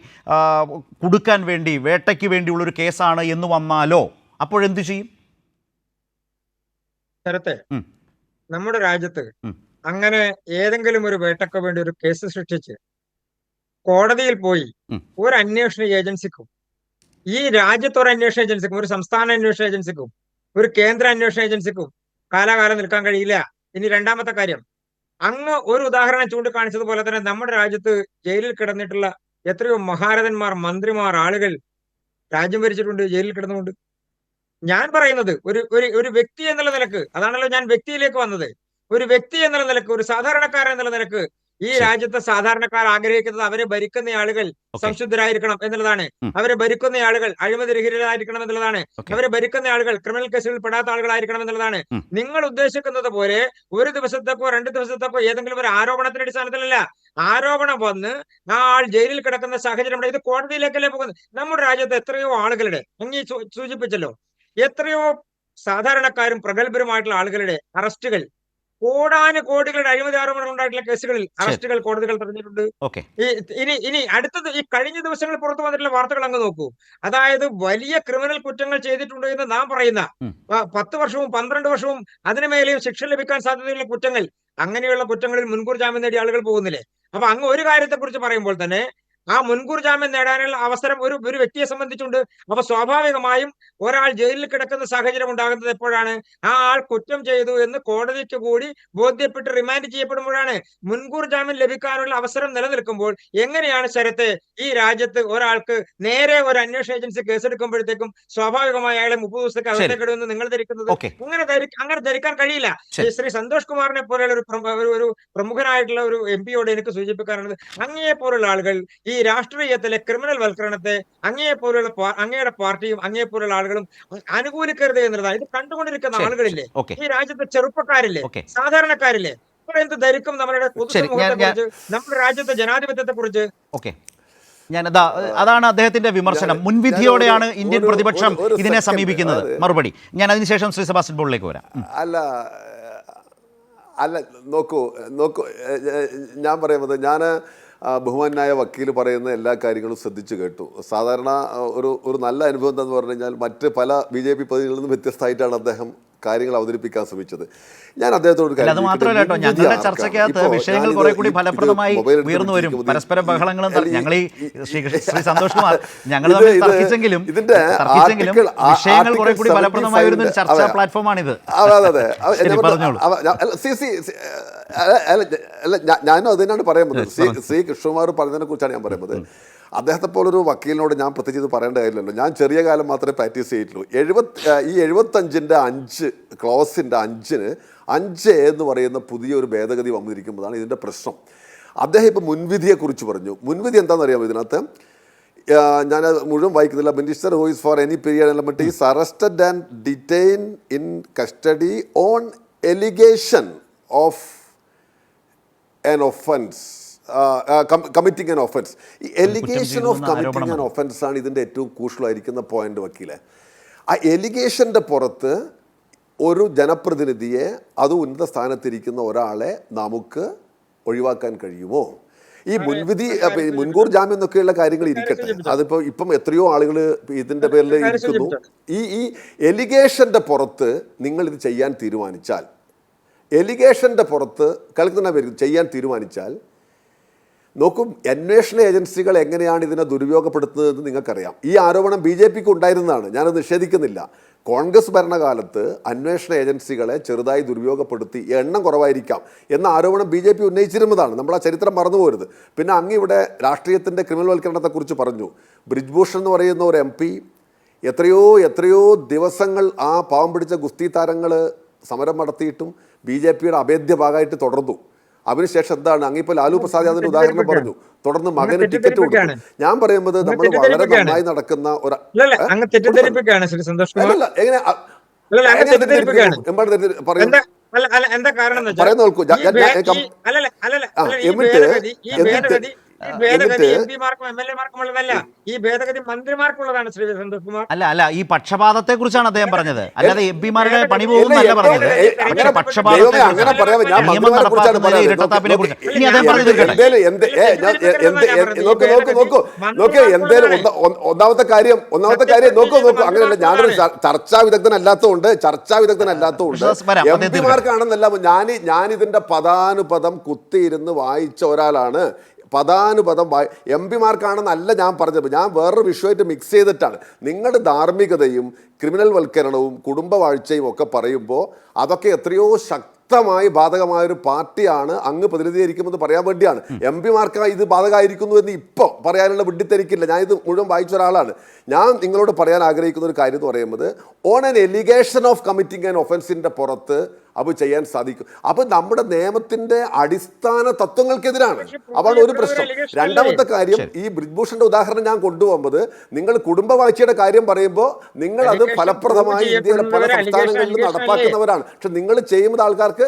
കുടുക്കാൻ വേണ്ടി, വേട്ടയ്ക്ക് വേണ്ടിയുള്ളൊരു കേസാണ് എന്ന് വന്നാലോ അപ്പോഴെന്ത് ചെയ്യും? ശരത്തെ, നമ്മുടെ രാജ്യത്ത് അങ്ങനെ ഏതെങ്കിലും ഒരു വേട്ടയ്ക്ക് വേണ്ടി ഒരു കേസ് സൃഷ്ടിച്ച് കോടതിയിൽ പോയി ഒരു അന്വേഷണ ഏജൻസിക്കും, ഈ രാജ്യത്ത് ഒരു അന്വേഷണ ഏജൻസിക്കും, ഒരു സംസ്ഥാന അന്വേഷണ ഏജൻസിക്കും, ഒരു കേന്ദ്ര അന്വേഷണ ഏജൻസിക്കും കാലാകാലം നിൽക്കാൻ കഴിയില്ല. ഇനി രണ്ടാമത്തെ കാര്യം, അങ്ങ് ഒരു ഉദാഹരണം ചൂണ്ടിക്കാണിച്ചതുപോലെ തന്നെ നമ്മുടെ രാജ്യത്ത് ജയിലിൽ കിടന്നിട്ടുള്ള എത്രയോ മഹാരഥന്മാർ, മന്ത്രിമാർ, ആളുകൾ രാജ്യം ഭരിച്ചിട്ടുണ്ട് ജയിലിൽ കിടന്നുകൊണ്ട്. ഞാൻ പറയുന്നത് ഒരു വ്യക്തി എന്നുള്ള നിലക്ക്, അതാണല്ലോ ഞാൻ വ്യക്തിയിലേക്ക് വന്നത്. ഒരു വ്യക്തി എന്നുള്ള നിലക്ക്, ഒരു സാധാരണക്കാരൻ എന്നുള്ള നിലക്ക് ഈ രാജ്യത്തെ സാധാരണക്കാർ ആഗ്രഹിക്കുന്നത് അവരെ ഭരിക്കുന്ന ആളുകൾ സംശുദ്ധരായിരിക്കണം എന്നുള്ളതാണ്. അവരെ ഭരിക്കുന്ന ആളുകൾ അഴിമതിരഹിതരായിരിക്കണം എന്നുള്ളതാണ്. അവരെ ഭരിക്കുന്ന ആളുകൾ ക്രിമിനൽ കേസുകളിൽ പെടാത്ത ആളുകളായിരിക്കണം എന്നുള്ളതാണ്. നിങ്ങൾ ഉദ്ദേശിക്കുന്നത് പോലെ ഒരു ദിവസത്തേക്കോ 2 ദിവസത്തേക്കോ ഏതെങ്കിലും ഒരു ആരോപണത്തിന്റെ അടിസ്ഥാനത്തിലല്ല. ആരോപണം വന്ന് ആ ആൾ ജയിലിൽ കിടക്കുന്ന സാഹചര്യം ഇത് കോടതിയിലേക്കല്ലേ പോകുന്നത്. നമ്മുടെ രാജ്യത്ത് എത്രയോ ആളുകളുടെ, അങ്ങ് സൂചിപ്പിച്ചല്ലോ, എത്രയോ സാധാരണക്കാരും പ്രഗത്ഭരുമായിട്ടുള്ള ആളുകളുടെ അറസ്റ്റുകൾ, കോടാനുകോടികളുടെ അഴിമതി ആരോപണങ്ങൾ ഉണ്ടായിട്ടുള്ള കേസുകളിൽ അറസ്റ്റുകൾ കോടതികൾ തടഞ്ഞിട്ടുണ്ട്. ഇനി അടുത്തത്, ഈ കഴിഞ്ഞ ദിവസങ്ങളിൽ പുറത്തു വന്നിട്ടുള്ള വാർത്തകൾ അങ്ങ് നോക്കൂ. അതായത് വലിയ ക്രിമിനൽ കുറ്റങ്ങൾ ചെയ്തിട്ടുണ്ട് എന്ന് നാം പറയുന്ന 10 വർഷവും 12 വർഷവും അതിനു മേലെയും ശിക്ഷ ലഭിക്കാൻ സാധ്യതയുള്ള കുറ്റങ്ങൾ, അങ്ങനെയുള്ള കുറ്റങ്ങളിൽ മുൻകൂർ ജാമ്യം നേടിയ ആളുകൾ പോകുന്നില്ലേ? അപ്പൊ അങ്ങ് ഒരു കാര്യത്തെ കുറിച്ച് പറയുമ്പോൾ തന്നെ ആ മുൻകൂർ ജാമ്യം നേടാനുള്ള അവസരം ഒരു വ്യക്തിയെ സംബന്ധിച്ചുണ്ട്. അപ്പൊ സ്വാഭാവികമായും ഒരാൾ ജയിലിൽ കിടക്കുന്ന സാഹചര്യം ഉണ്ടാകുന്നത് എപ്പോഴാണ്? ആ ആൾ കുറ്റം ചെയ്തു എന്ന് കോടതിക്ക് കൂടി ബോധ്യപ്പെട്ട് റിമാൻഡ് ചെയ്യപ്പെടുമ്പോഴാണ്. മുൻകൂർ ജാമ്യം ലഭിക്കാനുള്ള അവസരം നിലനിൽക്കുമ്പോൾ എങ്ങനെയാണ് ശരത്തെ ഈ രാജ്യത്ത് ഒരാൾക്ക് നേരെ ഒരു അന്വേഷണ ഏജൻസി കേസെടുക്കുമ്പോഴത്തേക്കും സ്വാഭാവികമായി അയാളെ 30 ദിവസത്തേക്ക് അകത്തേക്കിടുമെന്ന് നിങ്ങൾ ധരിക്കുന്നത്? അങ്ങനെ ധരിക്കാൻ കഴിയില്ല. ശ്രീ സന്തോഷ് കുമാറിനെ പോലെയുള്ള ഒരു പ്രമുഖനായിട്ടുള്ള ഒരു MP-യോട് എനിക്ക് സൂചിപ്പിക്കാനുള്ളത്, അങ്ങയെ പോലുള്ള ആളുകൾ ഈ രാഷ്ട്രീയത്തിലെ ക്രിമിനൽ വൽക്കരണത്തെ അങ്ങയുടെ പാർട്ടിയും അങ്ങയെപ്പോലുള്ള ആളുകളും അനുകൂലിക്കരുത് എന്നുള്ളതാണ്. ഇത് കണ്ടുകൊണ്ടിരിക്കുന്ന ആളുകളില്ലേ, ഈ രാജ്യത്തെ ചെറുപ്പക്കാരില്ലേ, സാധാരണക്കാരില്ലേ, എന്ത് ധരിക്കും നമ്മുടെ പൊതുസമൂഹത്തെ കുറിച്ച്, നമ്മുടെ രാജ്യത്തെ ജനാധിപത്യത്തെ കുറിച്ച്? അതാണ് അദ്ദേഹത്തിന്റെ വിമർശനം. മുൻവിധിയോടെയാണ് ഇന്ത്യൻ പ്രതിപക്ഷം ഇതിനെ സമീപിക്കുന്നത്. മറുപടി ഞാൻ അതിനുശേഷം ശ്രീ സെബാസ്റ്റ്യൻ പോളിലേക്ക് വരാം. അല്ല നോക്കൂ, ഞാൻ പറയുന്നത്, ഞാൻ ബഹുമാനായ വക്കീൽ പറയുന്ന എല്ലാ കാര്യങ്ങളും ശ്രദ്ധിച്ചു കേട്ടു. സാധാരണ ഒരു നല്ല അനുഭവം എന്താണെന്ന് പറഞ്ഞു കഴിഞ്ഞാൽ, മറ്റ് പല BJP പ്രതിനിധികളിൽ നിന്നും വ്യത്യസ്തമായിട്ടാണ് അദ്ദേഹം കാര്യങ്ങൾ അവതരിപ്പിക്കാൻ ശ്രമിച്ചത്. ഞാൻ അദ്ദേഹത്തോട് ഞങ്ങളുടെ ചർച്ചയ്ക്കകത്ത് വിഷയങ്ങൾ കുറെ കൂടി ഫലപ്രദമായി ഉയർന്നു വരും. പരസ്പര ബഹളങ്ങളും ഞങ്ങൾ ഈ ശ്രീ സന്തോഷ് കുമാർ ഞങ്ങൾ തമ്മിൽ തർക്കിച്ചെങ്കിലും വിഷയങ്ങൾ കുറെ കൂടി ഫലപ്രദമായി വരുന്ന ഒരു ചർച്ചാ പ്ലാറ്റ്ഫോമാണിത്. അതെ, പറഞ്ഞോളൂ. അല്ല അല്ല ഞാനും അതിനാണ് പറയുന്നത്. സി കൃഷ്ണകുമാർ പറഞ്ഞതിനെ കുറിച്ചാണ് ഞാൻ പറയുന്നത്. അദ്ദേഹത്തെ പോലൊരു വക്കീലിനോട് ഞാൻ പ്രത്യേകിച്ച് ഇത് പറയേണ്ട കാര്യമില്ലല്ലോ. ഞാൻ ചെറിയ കാലം മാത്രമേ പ്രാക്ടീസ് ചെയ്തിട്ടുള്ളൂ. ഈ 75-ന്റെ 5 ക്ലോസിൻ്റെ 5 എന്ന് പറയുന്ന പുതിയൊരു ഭേദഗതി വന്നിരിക്കുമ്പോഴാണ് ഇതിൻ്റെ പ്രശ്നം. അദ്ദേഹം ഇപ്പോൾ മുൻവിധിയെക്കുറിച്ച് പറഞ്ഞു. മുൻവിധി എന്താണെന്ന് അറിയാമോ ഇതിനകത്ത്? ഞാൻ മുഴുവൻ വായിക്കുന്നില്ല. Minister who is for any period element is arrested and detain in custody on allegation of an offense, committing an offense. ഈ allegation of committing an offence ആണ് ഇതിൻ്റെ ഏറ്റവും ക്രൂഷ്യലായിരിക്കുന്ന പോയിന്റ് വക്കീലെ. ആ എലിഗേഷൻ്റെ പുറത്ത് ഒരു ജനപ്രതിനിധിയെ, അത് ഉന്നത സ്ഥാനത്തിരിക്കുന്ന ഒരാളെ നമുക്ക് ഒഴിവാക്കാൻ കഴിയുമോ? ഈ മുൻവിധി, മുൻകൂർ ജാമ്യം എന്നൊക്കെയുള്ള കാര്യങ്ങൾ ഇരിക്കട്ടെ, ഇപ്പം എത്രയോ ആളുകൾ ഇതിൻ്റെ പേരിൽ ഇരിക്കുന്നു. ഈ എലിഗേഷൻ്റെ പുറത്ത് നിങ്ങൾ ഇത് ചെയ്യാൻ തീരുമാനിച്ചാൽ, എലിഗേഷൻ്റെ പുറത്ത് ചെയ്യാൻ തീരുമാനിച്ചാൽ, നോക്കും അന്വേഷണ ഏജൻസികൾ എങ്ങനെയാണ് ഇതിനെ ദുരുപയോഗപ്പെടുത്തുന്നതെന്ന് നിങ്ങൾക്കറിയാം. ഈ ആരോപണം BJPക്ക് ഉണ്ടായിരുന്നതാണ്, ഞാനത് നിഷേധിക്കുന്നില്ല. കോൺഗ്രസ് ഭരണകാലത്ത് അന്വേഷണ ഏജൻസികളെ ചെറുതായി ദുരുപയോഗപ്പെടുത്തി, എണ്ണം കുറവായിരിക്കാം എന്ന ആരോപണം BJP ഉന്നയിച്ചിരുന്നതാണ്. നമ്മൾ ആ ചരിത്രം മറന്നുപോകരുത്. പിന്നെ അങ്ങിവിടെ രാഷ്ട്രീയത്തിൻ്റെ ക്രിമിനൽവൽക്കരണത്തെക്കുറിച്ച് പറഞ്ഞു. ബ്രിജ്ഭൂഷൺ എന്ന് പറയുന്ന ഒരു MP എത്രയോ ദിവസങ്ങൾ ആ പാവം പിടിച്ച ഗുസ്തി താരങ്ങൾ സമരം നടത്തിയിട്ടും BJPയുടെ അഭേദ്യ ഭാഗമായിട്ട് തുടർന്നു. അതിനുശേഷം എന്താണ്, അങ്ങിപ്പോൾ ലാലു പ്രസാദ് യാദവിന്റെ ഉദാഹരണം പറഞ്ഞു, തുടർന്ന് മകന് ടിക്കറ്റ് കൊടുത്തു. ഞാൻ പറയുന്നത് നമ്മൾ വളരെ നന്നായി നടക്കുന്ന ഈ ഭേദഗതി മന്ത്രിമാർക്കുള്ളതാണ് ശ്രീ സന്തോഷ് കുമാർ. അല്ല ഈ പക്ഷപാതത്തെ കുറിച്ചാണ് അദ്ദേഹം പറഞ്ഞത്, അല്ലാതെ MP-മാരുടെ പണി പോകുന്നല്ല പറഞ്ഞത്. ഇരട്ടത്താപ്പിനെ കുറിച്ച് ഇനി അദ്ദേഹം പറഞ്ഞു തീർക്കട്ടെ. ഒന്നാമത്തെ കാര്യം നോക്കൂ, അങ്ങനെയല്ല. ഞാനൊരു ചർച്ചാ വിദഗ്ധനല്ലാത്തതുകൊണ്ട് MP-മാർക്കാണെന്നല്ല, ഞാനിതിന്റെ പദാനുപദം കുത്തിയിരുന്ന് വായിച്ച ഒരാളാണ്. പദാനുപദം MP-മാർക്കാണെന്നല്ല ഞാൻ പറഞ്ഞത്. ഞാൻ വേറൊരു വിഷയമായിട്ട് മിക്സ് ചെയ്തിട്ടാണ്. നിങ്ങൾ ധാർമ്മികതയും ക്രിമിനൽ വൽക്കരണവും കുടുംബവാഴ്ചയും ഒക്കെ പറയുമ്പോൾ അതൊക്കെ എത്രയോ ശക്തമായി ബാധകമായൊരു പാർട്ടിയാണ് അങ്ങ് പ്രതിനിധീകരിക്കുമെന്ന് പറയാൻ വേണ്ടിയാണ്. MP-മാർക്ക് ഇത് ബാധകമായിരിക്കുന്നു എന്ന് ഇപ്പോൾ പറയാനുള്ള വിഡ്ഢിത്തരിക്കില്ല. ഞാൻ ഇത് മുഴുവൻ വായിച്ച ഒരാളാണ്. ഞാൻ നിങ്ങളോട് പറയാൻ ആഗ്രഹിക്കുന്ന ഒരു കാര്യം എന്ന് പറയുന്നത്, on an allegation of committing an ഒഫൻസിൻ്റെ പുറത്ത് അത് ചെയ്യാൻ സാധിക്കും. അപ്പോൾ നമ്മുടെ നിയമത്തിന്റെ അടിസ്ഥാന തത്വങ്ങൾക്കെതിരാണ്. അതാണ് ഒരു പ്രശ്നം. രണ്ടാമത്തെ കാര്യം, ഈ ബ്രിജ്ഭൂഷന്റെ ഉദാഹരണം ഞാൻ കൊണ്ടുപോകുന്നത്, നിങ്ങൾ കുടുംബവാഴ്ചയുടെ കാര്യം പറയുമ്പോൾ നിങ്ങൾ അത് ഫലപ്രദമായി ഇന്ത്യയിലെ പല സംസ്ഥാനങ്ങളിലും നടപ്പാക്കുന്നവരാണ്. പക്ഷെ നിങ്ങൾ ചെയ്യുന്ന ആൾക്കാർക്ക്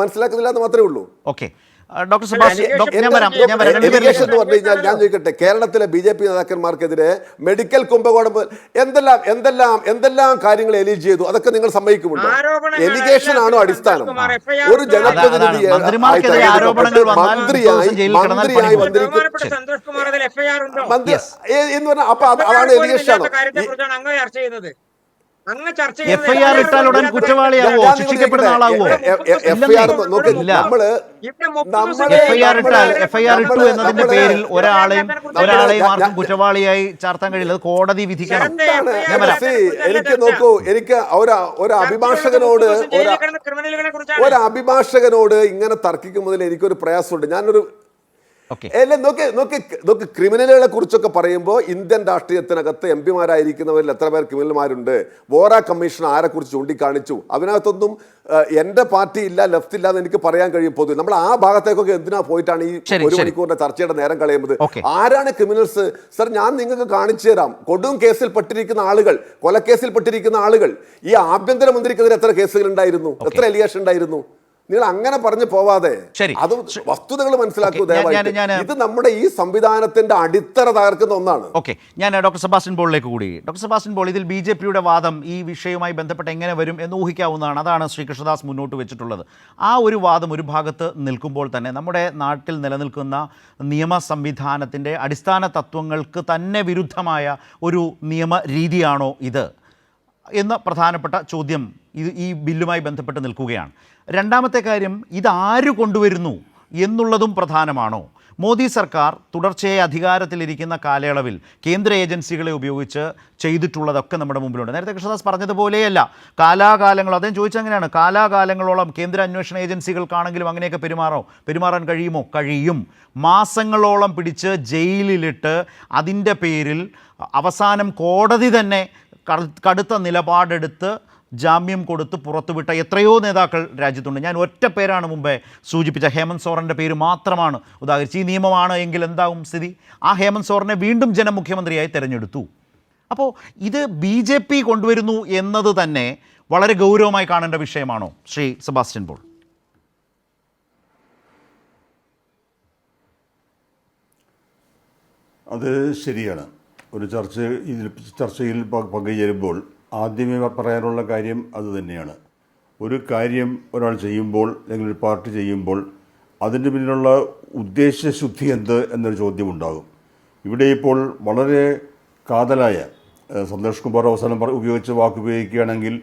മനസ്സിലാക്കുന്നില്ല എന്ന് മാത്രമേ ഉള്ളൂ. ഓക്കെ, ഡോക്ടർ സുഭാഷ്, എലിഗേഷൻ എന്ന് പറഞ്ഞു കഴിഞ്ഞാൽ ഞാൻ ചോദിക്കട്ടെ, കേരളത്തിലെ BJP നേതാക്കന്മാർക്കെതിരെ മെഡിക്കൽ കുംഭകോണം എന്തെല്ലാം കാര്യങ്ങൾ എലീജ് ചെയ്തു, അതൊക്കെ നിങ്ങൾ സമ്മതിക്കുമുണ്ടോ? എലിഗേഷൻ ആണോ അടിസ്ഥാനം? ഒരു ജനപ്രതിനിധിയെ മന്ത്രിയായി മന്ത്രി എന്ന് പറഞ്ഞാൽ അപ്പൊ അതാണ് എലിഗേഷൻ ആണോ? FIR ഇട്ടാൽ ഉടൻ കുറ്റവാളിയാവോ, ശിക്ഷിക്കപ്പെടുന്ന ആളാവോ? FIR ഇട്ടു എന്നതിന്റെ പേരിൽ ഒരാളെയും ആർക്കും കുറ്റവാളിയായി ചാർത്താൻ കഴിയില്ല. അത് കോടതി വിധിക്കണം. എനിക്ക് ഒരു അഭിഭാഷകനോട് ഇങ്ങനെ തർക്കിക്കുന്നതിൽ എനിക്കൊരു പ്രയാസമുണ്ട്. ഞാനൊരു നോക്ക് ക്രിമിനലുകളെ കുറിച്ചൊക്കെ പറയുമ്പോൾ ഇന്ത്യൻ രാഷ്ട്രീയത്തിനകത്ത് MP-മാരായിരിക്കുന്നവരിൽ എത്ര പേർ ക്രിമിനൽമാരുണ്ട്? വോറ കമ്മീഷൻ ആരെക്കുറിച്ച് ചൂണ്ടിക്കാണിച്ചു? അതിനകത്തൊന്നും എൻ്റെ പാർട്ടി ഇല്ല, ലെഫ്റ്റ് ഇല്ല എന്ന് എനിക്ക് പറയാൻ കഴിയും. പൊതുവെ നമ്മൾ ആ ഭാഗത്തേക്കൊക്കെ എന്തിനാ പോയിട്ടാണ് ഈ 1 മണിക്കൂറിന്റെ ചർച്ചയുടെ നേരം കളയുന്നത്? ആരാണ് ക്രിമിനൽസ്? സർ, ഞാൻ നിങ്ങൾക്ക് കാണിച്ചു തരാം. കൊടും കേസിൽ പെട്ടിരിക്കുന്ന ആളുകൾ, കൊലക്കേസിൽ പെട്ടിരിക്കുന്ന ആളുകൾ. ഈ ആഭ്യന്തരമന്ത്രിക്കെതിരെ എത്ര കേസുകൾ ഉണ്ടായിരുന്നു? എത്ര എലിഗേഷൻ ഉണ്ടായിരുന്നു? നിങ്ങൾ അങ്ങനെ പറഞ്ഞു പോവാതെ അത് വസ്തുതകൾ മനസ്സിലാക്കൂ ദയവായിട്ട്. ഇത് നമ്മുടെ ഈ സംവിധാനത്തിന്റെ അടിത്തറ തകർക്കുന്ന ഒന്നാണ്. ഓക്കെ, ഞാൻ ഡോക്ടർ സെബാസ്റ്റ്യൻ പോളിലേക്ക് കൂടി. ഡോക്ടർ സെബാസ്റ്റ്യൻ പോൾ, ഇതിൽ BJPയുടെ വാദം ഈ വിഷയവുമായി ബന്ധപ്പെട്ട് എങ്ങനെ വരും എന്ന് ഊഹിക്കാവുന്നതാണ്. അതാണ് ശ്രീ കൃഷ്ണദാസ് മുന്നോട്ട് വെച്ചിട്ടുള്ളത്. ആ ഒരു വാദം ഒരു ഭാഗത്ത് നിൽക്കുമ്പോൾ തന്നെ നമ്മുടെ നാട്ടിൽ നിലനിൽക്കുന്ന നിയമ സംവിധാനത്തിൻ്റെ അടിസ്ഥാന തത്വങ്ങൾക്ക് തന്നെ വിരുദ്ധമായ ഒരു നിയമ രീതിയാണോ ഇത് എന്ന പ്രധാനപ്പെട്ട ചോദ്യം ഈ ബില്ലുമായി ബന്ധപ്പെട്ട് നിൽക്കുകയാണ്. രണ്ടാമത്തെ കാര്യം, ഇതാര് കൊണ്ടുവരുന്നു എന്നുള്ളതും പ്രധാനമാണോ? മോദി സർക്കാർ തുടർച്ചയായി അധികാരത്തിലിരിക്കുന്ന കാലയളവിൽ കേന്ദ്ര ഏജൻസികളെ ഉപയോഗിച്ച് ചെയ്തിട്ടുള്ളതൊക്കെ നമ്മുടെ മുമ്പിലുണ്ട്. നേരത്തെ കൃഷ്ണദാസ് പറഞ്ഞതുപോലെയല്ല, കാലാകാലങ്ങൾ അദ്ദേഹം ചോദിച്ചങ്ങനെയാണ്, കാലാകാലങ്ങളോളം കേന്ദ്ര അന്വേഷണ ഏജൻസികൾക്കാണെങ്കിലും അങ്ങനെയൊക്കെ പെരുമാറാൻ കഴിയുമോ? കഴിയും. മാസങ്ങളോളം പിടിച്ച് ജയിലിലിട്ട് അതിൻ്റെ പേരിൽ അവസാനം കോടതി തന്നെ കടുത്ത നിലപാടെടുത്ത് ജാമ്യം കൊടുത്ത് പുറത്തുവിട്ട എത്രയോ നേതാക്കൾ രാജ്യത്തുണ്ട്. ഞാൻ ഒറ്റ പേരാണ് മുമ്പേ സൂചിപ്പിച്ച ഹേമന്ത് സോറൻ്റെ പേര് മാത്രമാണ് ഉദാഹരിച്ച്. ഈ നിയമമാണ് എങ്കിൽ എന്താകും സ്ഥിതി? ആ ഹേമന്ത് സോറനെ വീണ്ടും ജനം മുഖ്യമന്ത്രിയായി തിരഞ്ഞെടുത്തു. അപ്പോൾ ഇത് BJP കൊണ്ടുവരുന്നു എന്നത് തന്നെ വളരെ ഗൗരവമായി കാണേണ്ട വിഷയമാണോ ശ്രീ സെബാസ്റ്റ്യൻ പോൾ? അത് ശരിയാണ്. ഒരു ചർച്ചയിൽ പങ്കുചേരുമ്പോൾ ആദ്യമേ പറയാനുള്ള കാര്യം അതുതന്നെയാണ്. ഒരു കാര്യം ഒരാൾ ചെയ്യുമ്പോൾ അല്ലെങ്കിൽ ഒരു പാർട്ടി ചെയ്യുമ്പോൾ അതിൻ്റെ പിന്നിലുള്ള ഉദ്ദേശശുദ്ധി എന്ത് എന്നൊരു ചോദ്യമുണ്ടാകും. ഇവിടെ ഇപ്പോൾ വളരെ കാതലായ സന്തോഷ് കുമാർ അവസാനം ഉപയോഗിച്ച വാക്കുപയോഗിക്കുകയാണെങ്കിൽ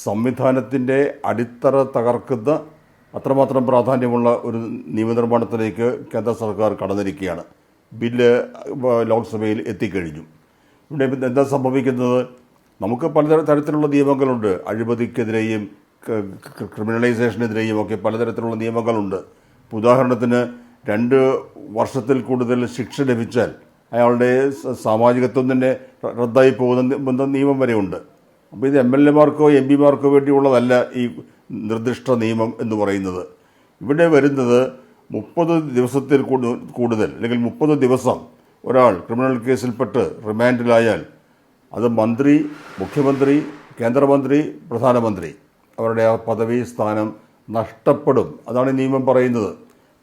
സംവിധാനത്തിൻ്റെ അടിത്തറ തകർക്കുന്ന അത്രമാത്രം പ്രാധാന്യമുള്ള ഒരു നിയമനിർമ്മാണത്തിലേക്ക് കേന്ദ്ര സർക്കാർ കടന്നിരിക്കുകയാണ്. ബില്ല് ലോക്സഭയിൽ എത്തിക്കഴിഞ്ഞു. ഇവിടെ എന്താ സംഭവിക്കുന്നത്? നമുക്ക് പലതരത്തിലുള്ള നിയമങ്ങളുണ്ട്. അഴിമതിക്കെതിരെയും ക്രിമിനലൈസേഷനെതിരെയും ഒക്കെ പലതരത്തിലുള്ള നിയമങ്ങളുണ്ട്. ഉദാഹരണത്തിന് 2 വർഷത്തിൽ കൂടുതൽ ശിക്ഷ ലഭിച്ചാൽ അയാളുടെ സാമാജികത്വം തന്നെ റദ്ദായി പോകുന്ന നിയമം വരെയുണ്ട്. അപ്പോൾ ഇത് MLA-മാർക്കോ MP-മാർക്കോ വേണ്ടിയുള്ളതല്ല ഈ നിർദ്ദിഷ്ട നിയമം എന്ന് പറയുന്നത്. ഇവിടെ വരുന്നത് 30 ദിവസത്തിൽ കൂടുതൽ അല്ലെങ്കിൽ 30 ദിവസം ഒരാൾ ക്രിമിനൽ കേസിൽപ്പെട്ട് റിമാൻഡിലായാൽ അത് മന്ത്രി, മുഖ്യമന്ത്രി, കേന്ദ്രമന്ത്രി, പ്രധാനമന്ത്രി അവരുടെ ആ പദവി സ്ഥാനം നഷ്ടപ്പെടും. അതാണ് ഈ നിയമം പറയുന്നത്.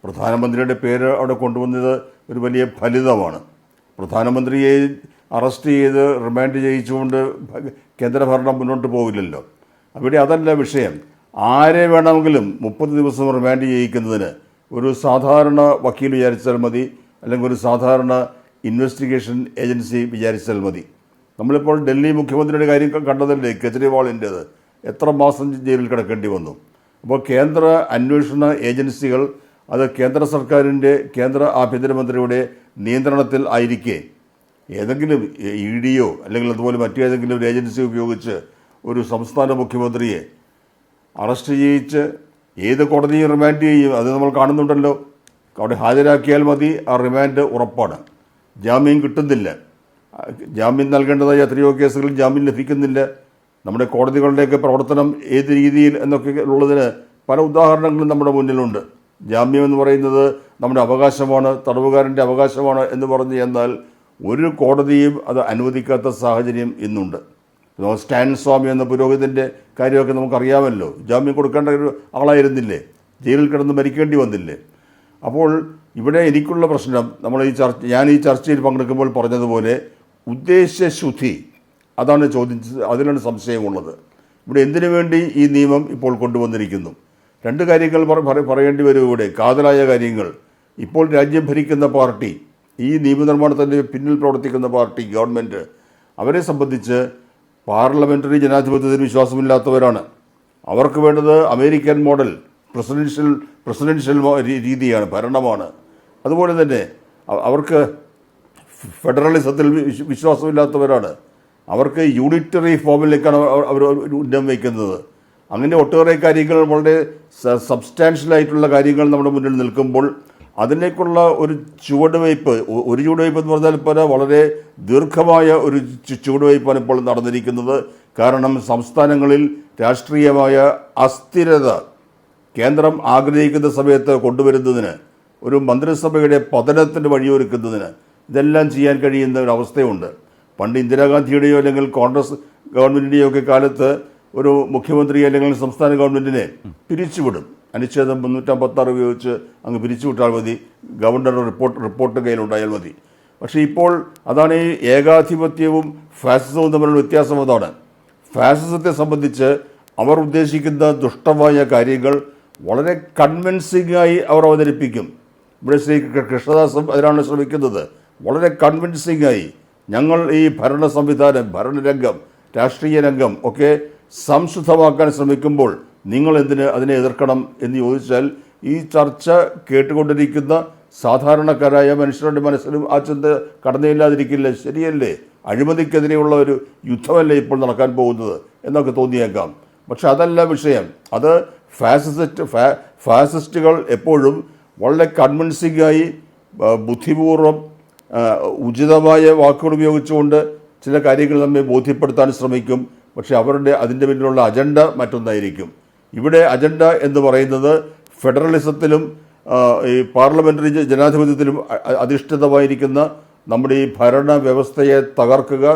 പ്രധാനമന്ത്രിയുടെ പേര് അവിടെ കൊണ്ടുവന്നത് ഒരു വലിയ ഫലിതമാണ്. പ്രധാനമന്ത്രിയെ അറസ്റ്റ് ചെയ്ത് റിമാൻഡ് ചെയ്യിച്ചുകൊണ്ട് കേന്ദ്രഭരണം മുന്നോട്ട് പോവില്ലല്ലോ. അവിടെ അതല്ല വിഷയം. ആരെ വേണമെങ്കിലും 30 ദിവസം റിമാൻഡ് ചെയ്യിക്കുന്നതിന് ഒരു സാധാരണ വക്കീൽ വിചാരിച്ചാൽ മതി, അല്ലെങ്കിൽ ഒരു സാധാരണ ഇൻവെസ്റ്റിഗേഷൻ ഏജൻസി വിചാരിച്ചാൽ മതി. നമ്മളിപ്പോൾ ഡൽഹി മുഖ്യമന്ത്രിയുടെ കാര്യം കണ്ടതല്ലേ, കെജ്രിവാളിൻ്റേത്. എത്ര മാസം ജയിലിൽ കിടക്കേണ്ടി വന്നു. അപ്പോൾ കേന്ദ്ര അന്വേഷണ ഏജൻസികൾ അത് കേന്ദ്ര സർക്കാരിൻ്റെ, കേന്ദ്ര ആഭ്യന്തരമന്ത്രിയുടെ നിയന്ത്രണത്തിൽ ആയിരിക്കെ ഏതെങ്കിലും ED-യോ അല്ലെങ്കിൽ അതുപോലെ മറ്റേതെങ്കിലും ഒരു ഏജൻസി ഉപയോഗിച്ച് ഒരു സംസ്ഥാന മുഖ്യമന്ത്രിയെ അറസ്റ്റ് ചെയ്യിച്ച് ഏത് കോടതിയും റിമാൻഡ് ചെയ്യും. അത് നമ്മൾ കാണുന്നുണ്ടല്ലോ. അവിടെ ഹാജരാക്കിയാൽ മതി, ആ റിമാൻഡ് ഉറപ്പാണ്. ജാമ്യം കിട്ടുന്നില്ല. ജാമ്യം നൽകേണ്ടതായ എത്രയോ കേസുകളിൽ ജാമ്യം ലഭിക്കുന്നില്ല. നമ്മുടെ കോടതികളുടെയൊക്കെ പ്രവർത്തനം ഏത് രീതിയിൽ എന്നൊക്കെ ഉള്ളതിന് പല ഉദാഹരണങ്ങളും നമ്മുടെ മുന്നിലുണ്ട്. ജാമ്യം എന്ന് പറയുന്നത് നമ്മുടെ അവകാശമാണ്, തടവുകാരൻ്റെ അവകാശമാണ് എന്ന് പറഞ്ഞു എന്നാൽ ഒരു കോടതിയും അത് അനുവദിക്കാത്ത സാഹചര്യം ഇന്നുണ്ട്. സ്റ്റാൻ സ്വാമി എന്ന പുരോഹിതൻ്റെ കാര്യമൊക്കെ നമുക്കറിയാമല്ലോ. ജാമ്യം കൊടുക്കേണ്ട ഒരു ആളായിരുന്നില്ലേ, ജയിലിൽ കിടന്ന് മരിക്കേണ്ടി വന്നില്ലേ. അപ്പോൾ ഇവിടെ എനിക്കുള്ള പ്രശ്നം, ഞാൻ ഈ ചർച്ചയിൽ പങ്കെടുക്കുമ്പോൾ പറഞ്ഞതുപോലെ ഉദ്ദേശശുദ്ധി അതാണ് ചോദിച്ചത്, അതിലാണ് സംശയമുള്ളത്. ഇവിടെ എന്തിനു വേണ്ടി ഈ നിയമം ഇപ്പോൾ കൊണ്ടുവന്നിരിക്കുന്നു? 2 കാര്യങ്ങൾ പറയേണ്ടി വരും. ഇവിടെ കാതലായ കാര്യങ്ങൾ. ഇപ്പോൾ രാജ്യം ഭരിക്കുന്ന പാർട്ടി, ഈ നിയമനിർമ്മാണത്തിൻ്റെ പിന്നിൽ പ്രവർത്തിക്കുന്ന പാർട്ടി, ഗവൺമെൻറ്, അവരെ സംബന്ധിച്ച് പാർലമെൻ്ററി ജനാധിപത്യത്തിന് വിശ്വാസമില്ലാത്തവരാണ്. അവർക്ക് വേണ്ടത് അമേരിക്കൻ മോഡൽ പ്രസിഡൻഷ്യൽ രീതിയാണ്, ഭരണമാണ്. അതുപോലെ തന്നെ അവർക്ക് ഫെഡറലിസത്തിൽ വിശ്വാസമില്ലാത്തവരാണ്. അവർക്ക് യൂണിറ്ററി ഫോമിലേക്കാണ് അവർ ഉന്നം വയ്ക്കുന്നത്. അങ്ങനെ ഒട്ടേറെ കാര്യങ്ങൾ, വളരെ സബ്സ്റ്റാൻഷ്യലായിട്ടുള്ള കാര്യങ്ങൾ നമ്മുടെ മുന്നിൽ നിൽക്കുമ്പോൾ അതിലേക്കുള്ള ഒരു ചുവടുവയ്പ് എന്ന് പറഞ്ഞാൽ പോലെ വളരെ ദീർഘമായ ഒരു ചുവടുവയ്പ്പാണ് ഇപ്പോൾ നടന്നിരിക്കുന്നത്. കാരണം സംസ്ഥാനങ്ങളിൽ രാഷ്ട്രീയമായ അസ്ഥിരത കേന്ദ്രം ആഗ്രഹിക്കുന്ന സമയത്ത് കൊണ്ടുവരുന്നതിന്, ഒരു മന്ത്രിസഭയുടെ പതനത്തിന് വഴിയൊരുക്കുന്നതിന് ഇതെല്ലാം ചെയ്യാൻ കഴിയുന്ന ഒരു അവസ്ഥയുണ്ട്. പണ്ട് ഇന്ദിരാഗാന്ധിയുടെയോ അല്ലെങ്കിൽ കോൺഗ്രസ് ഗവൺമെൻറ്റിൻ്റെയോ ഒക്കെ കാലത്ത് ഒരു മുഖ്യമന്ത്രി അല്ലെങ്കിൽ സംസ്ഥാന ഗവൺമെൻറ്റിനെ പിരിച്ചുവിടും. അനുച്ഛേദം 356 ഉപയോഗിച്ച് അങ്ങ് പിരിച്ചുവിട്ടാൽ മതി, ഗവർണറുടെ റിപ്പോർട്ട് കയ്യിലുണ്ടായാൽ മതി. പക്ഷേ ഇപ്പോൾ അതാണ് ഈ ഏകാധിപത്യവും ഫാസിസവും തമ്മിലുള്ള വ്യത്യാസം. അതാണ് ഫാസിസത്തെ സംബന്ധിച്ച് അവർ ഉദ്ദേശിക്കുന്ന ദുഷ്ടമായ കാര്യങ്ങൾ വളരെ കൺവിൻസിംഗായി അവർ അവതരിപ്പിക്കും. ഇവിടെ ശ്രീ കൃഷ്ണദാസും അതിനാണ് ശ്രമിക്കുന്നത്. വളരെ കൺവിൻസിംഗായി ഞങ്ങൾ ഈ ഭരണ സംവിധാനം, ഭരണരംഗം, രാഷ്ട്രീയ രംഗം ഒക്കെ സംശുദ്ധമാക്കാൻ ശ്രമിക്കുമ്പോൾ നിങ്ങൾ എന്തിന് അതിനെ എതിർക്കണം എന്ന് ചോദിച്ചാൽ ഈ ചർച്ച കേട്ടുകൊണ്ടിരിക്കുന്ന സാധാരണക്കാരായ മനുഷ്യരുടെ മനസ്സിലും ആ ചിന്ത കടന്നില്ലാതിരിക്കില്ല. ശരിയല്ലേ? അഴിമതിക്കെതിരെയുള്ള ഒരു യുദ്ധമല്ലേ ഇപ്പോൾ നടക്കാൻ പോകുന്നത് എന്നൊക്കെ തോന്നിയേക്കാം. പക്ഷെ അതല്ല വിഷയം. അത് ഫാസിസ്റ്റുകൾ എപ്പോഴും വളരെ കൺവിൻസിംഗായി ബുദ്ധിപൂർവ്വം ഉചിതമായ വാക്കുകൾ ഉപയോഗിച്ചുകൊണ്ട് ചില കാര്യങ്ങൾ നമ്മെ ബോധ്യപ്പെടുത്താൻ ശ്രമിക്കും. പക്ഷെ അതിൻ്റെ പിന്നിലുള്ള അജണ്ട മറ്റൊന്നായിരിക്കും. ഇവിടെ അജണ്ട എന്ന് പറയുന്നത് ഫെഡറലിസത്തിലും ഈ പാർലമെൻ്ററി ജനാധിപത്യത്തിലും അധിഷ്ഠിതമായിരിക്കുന്ന നമ്മുടെ ഈ ഭരണ വ്യവസ്ഥയെ തകർക്കുക,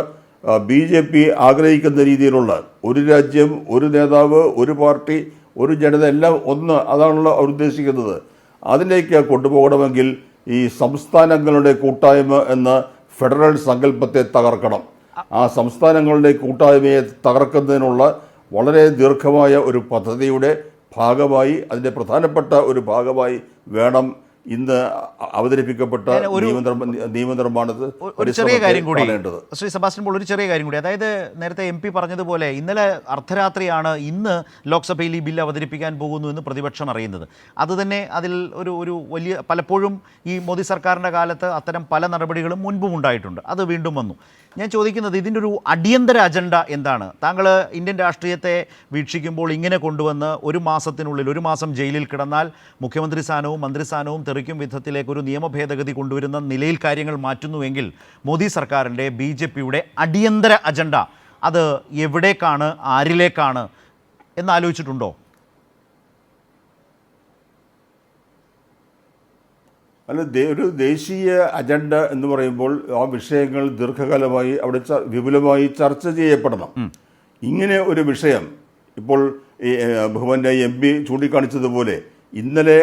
BJP ആഗ്രഹിക്കുന്ന രീതിയിലുള്ള ഒരു രാജ്യം, ഒരു നേതാവ്, ഒരു പാർട്ടി, ഒരു ജനത എല്ലാം ഒന്ന്, അതാണല്ലോ അവർ ഉദ്ദേശിക്കുന്നത്. അതിലേക്ക് കൊണ്ടുപോകണമെങ്കിൽ ഈ സംസ്ഥാനങ്ങളുടെ കൂട്ടായ്മ എന്ന ഫെഡറൽ സങ്കല്പത്തെ തകർക്കണം. ആ സംസ്ഥാനങ്ങളുടെ കൂട്ടായ്മയെ തകർക്കുന്നതിനുള്ള വളരെ ദീർഘമായ ഒരു പദ്ധതിയുടെ ഭാഗമായി, അതിൻ്റെ പ്രധാനപ്പെട്ട ഒരു ഭാഗമായി വേണം ഇന്ന് അവതരിപ്പിക്കപ്പെട്ട നിയമനിർമ്മാണത്തിൽ ഒരു ചെറിയ കാര്യം കൂടി ശ്രീ സെബാസ്റ്റ്യൻ പോൾ, ഒരു ചെറിയ കാര്യം കൂടി. അതായത് നേരത്തെ MP പറഞ്ഞതുപോലെ ഇന്നലെ അർദ്ധരാത്രിയാണ് ഇന്ന് ലോക്സഭയിൽ ഈ ബില്ല് അവതരിപ്പിക്കാൻ പോകുന്നു എന്ന് പ്രതിപക്ഷം അറിയുന്നത്. അതുതന്നെ അതിൽ ഒരു വലിയ, പലപ്പോഴും ഈ മോദി സർക്കാരിൻ്റെ കാലത്ത് അത്തരം പല നടപടികളും മുൻപും ഉണ്ടായിട്ടുണ്ട്. അത് വീണ്ടും വന്നു. ഞാൻ ചോദിക്കുന്നത്, ഇതിൻ്റെ ഒരു അടിയന്തര അജണ്ട എന്താണ്? താങ്കൾ ഇന്ത്യൻ രാഷ്ട്രീയത്തെ വീക്ഷിക്കുമ്പോൾ ഇങ്ങനെ കൊണ്ടുവന്ന് ഒരു മാസത്തിനുള്ളിൽ, ഒരു മാസം ജയിലിൽ കിടന്നാൽ മുഖ്യമന്ത്രി സ്ഥാനവും മന്ത്രിസ്ഥാനവും തെറിക്കും വിധത്തിലേക്ക് ഒരു നിയമ ഭേദഗതി കൊണ്ടുവരുന്ന നിലയിൽ കാര്യങ്ങൾ മാറ്റുന്നുവെങ്കിൽ മോദി സർക്കാരിൻ്റെ BJPയുടെ അടിയന്തര അജണ്ട അത് എവിടേക്കാണ്, ആരിലേക്കാണ് എന്നാലോചിച്ചിട്ടുണ്ടോ? അല്ല, ഒരു ദേശീയ അജണ്ട എന്ന് പറയുമ്പോൾ ആ വിഷയങ്ങൾ ദീർഘകാലമായി അവിടെ വിപുലമായി ചർച്ച ചെയ്യപ്പെടണം. ഇങ്ങനെ ഒരു വിഷയം ഇപ്പോൾ ഈ ബഹുമാന്യ MP ചൂണ്ടിക്കാണിച്ചതുപോലെ ഇന്നലെ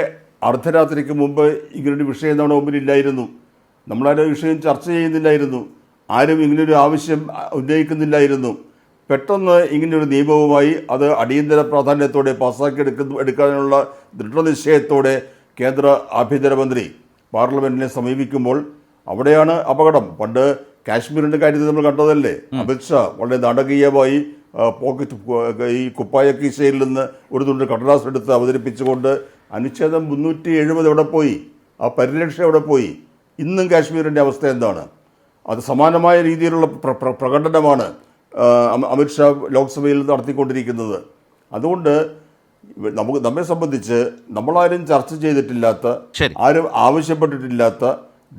അർദ്ധരാത്രിക്ക് മുമ്പ് ഇങ്ങനൊരു വിഷയം നമ്മുടെ മുമ്പിലില്ലായിരുന്നു. നമ്മളാരും വിഷയം ചർച്ച ചെയ്യുന്നില്ലായിരുന്നു. ആരും ഇങ്ങനൊരു ആവശ്യം ഉന്നയിക്കുന്നില്ലായിരുന്നു. പെട്ടെന്ന് ഇങ്ങനെയൊരു നിയമവുമായി അത് അടിയന്തര പ്രാധാന്യത്തോടെ പാസ്സാക്കി എടുക്കാനുള്ള ദൃഢനിശ്ചയത്തോടെ കേന്ദ്ര ആഭ്യന്തരമന്ത്രി പാർലമെന്റിനെ സമീപിക്കുമ്പോൾ അവിടെയാണ് അപകടം. പണ്ട് കാശ്മീരിൻ്റെ കാര്യത്തിൽ നമ്മൾ കണ്ടതല്ലേ? അമിത്ഷാ വളരെ നാടകീയമായി ഈ കുപ്പായ കീശയിൽ നിന്ന് ഒരു തുണ്ട് കടലാസ് എടുത്ത് അവതരിപ്പിച്ചുകൊണ്ട് അനുച്ഛേദം 370 എവിടെ പോയി? ആ പരിരക്ഷ എവിടെ പോയി? ഇന്നും കാശ്മീരിൻ്റെ അവസ്ഥ എന്താണ്? അത് സമാനമായ രീതിയിലുള്ള പ്രകടനമാണ് അമിത്ഷാ ലോക്സഭയിൽ നടത്തിക്കൊണ്ടിരിക്കുന്നത്. അതുകൊണ്ട് നമ്മെ സംബന്ധിച്ച് നമ്മളാരും ചർച്ച ചെയ്തിട്ടില്ലാത്ത, ആരും ആവശ്യപ്പെട്ടിട്ടില്ലാത്ത,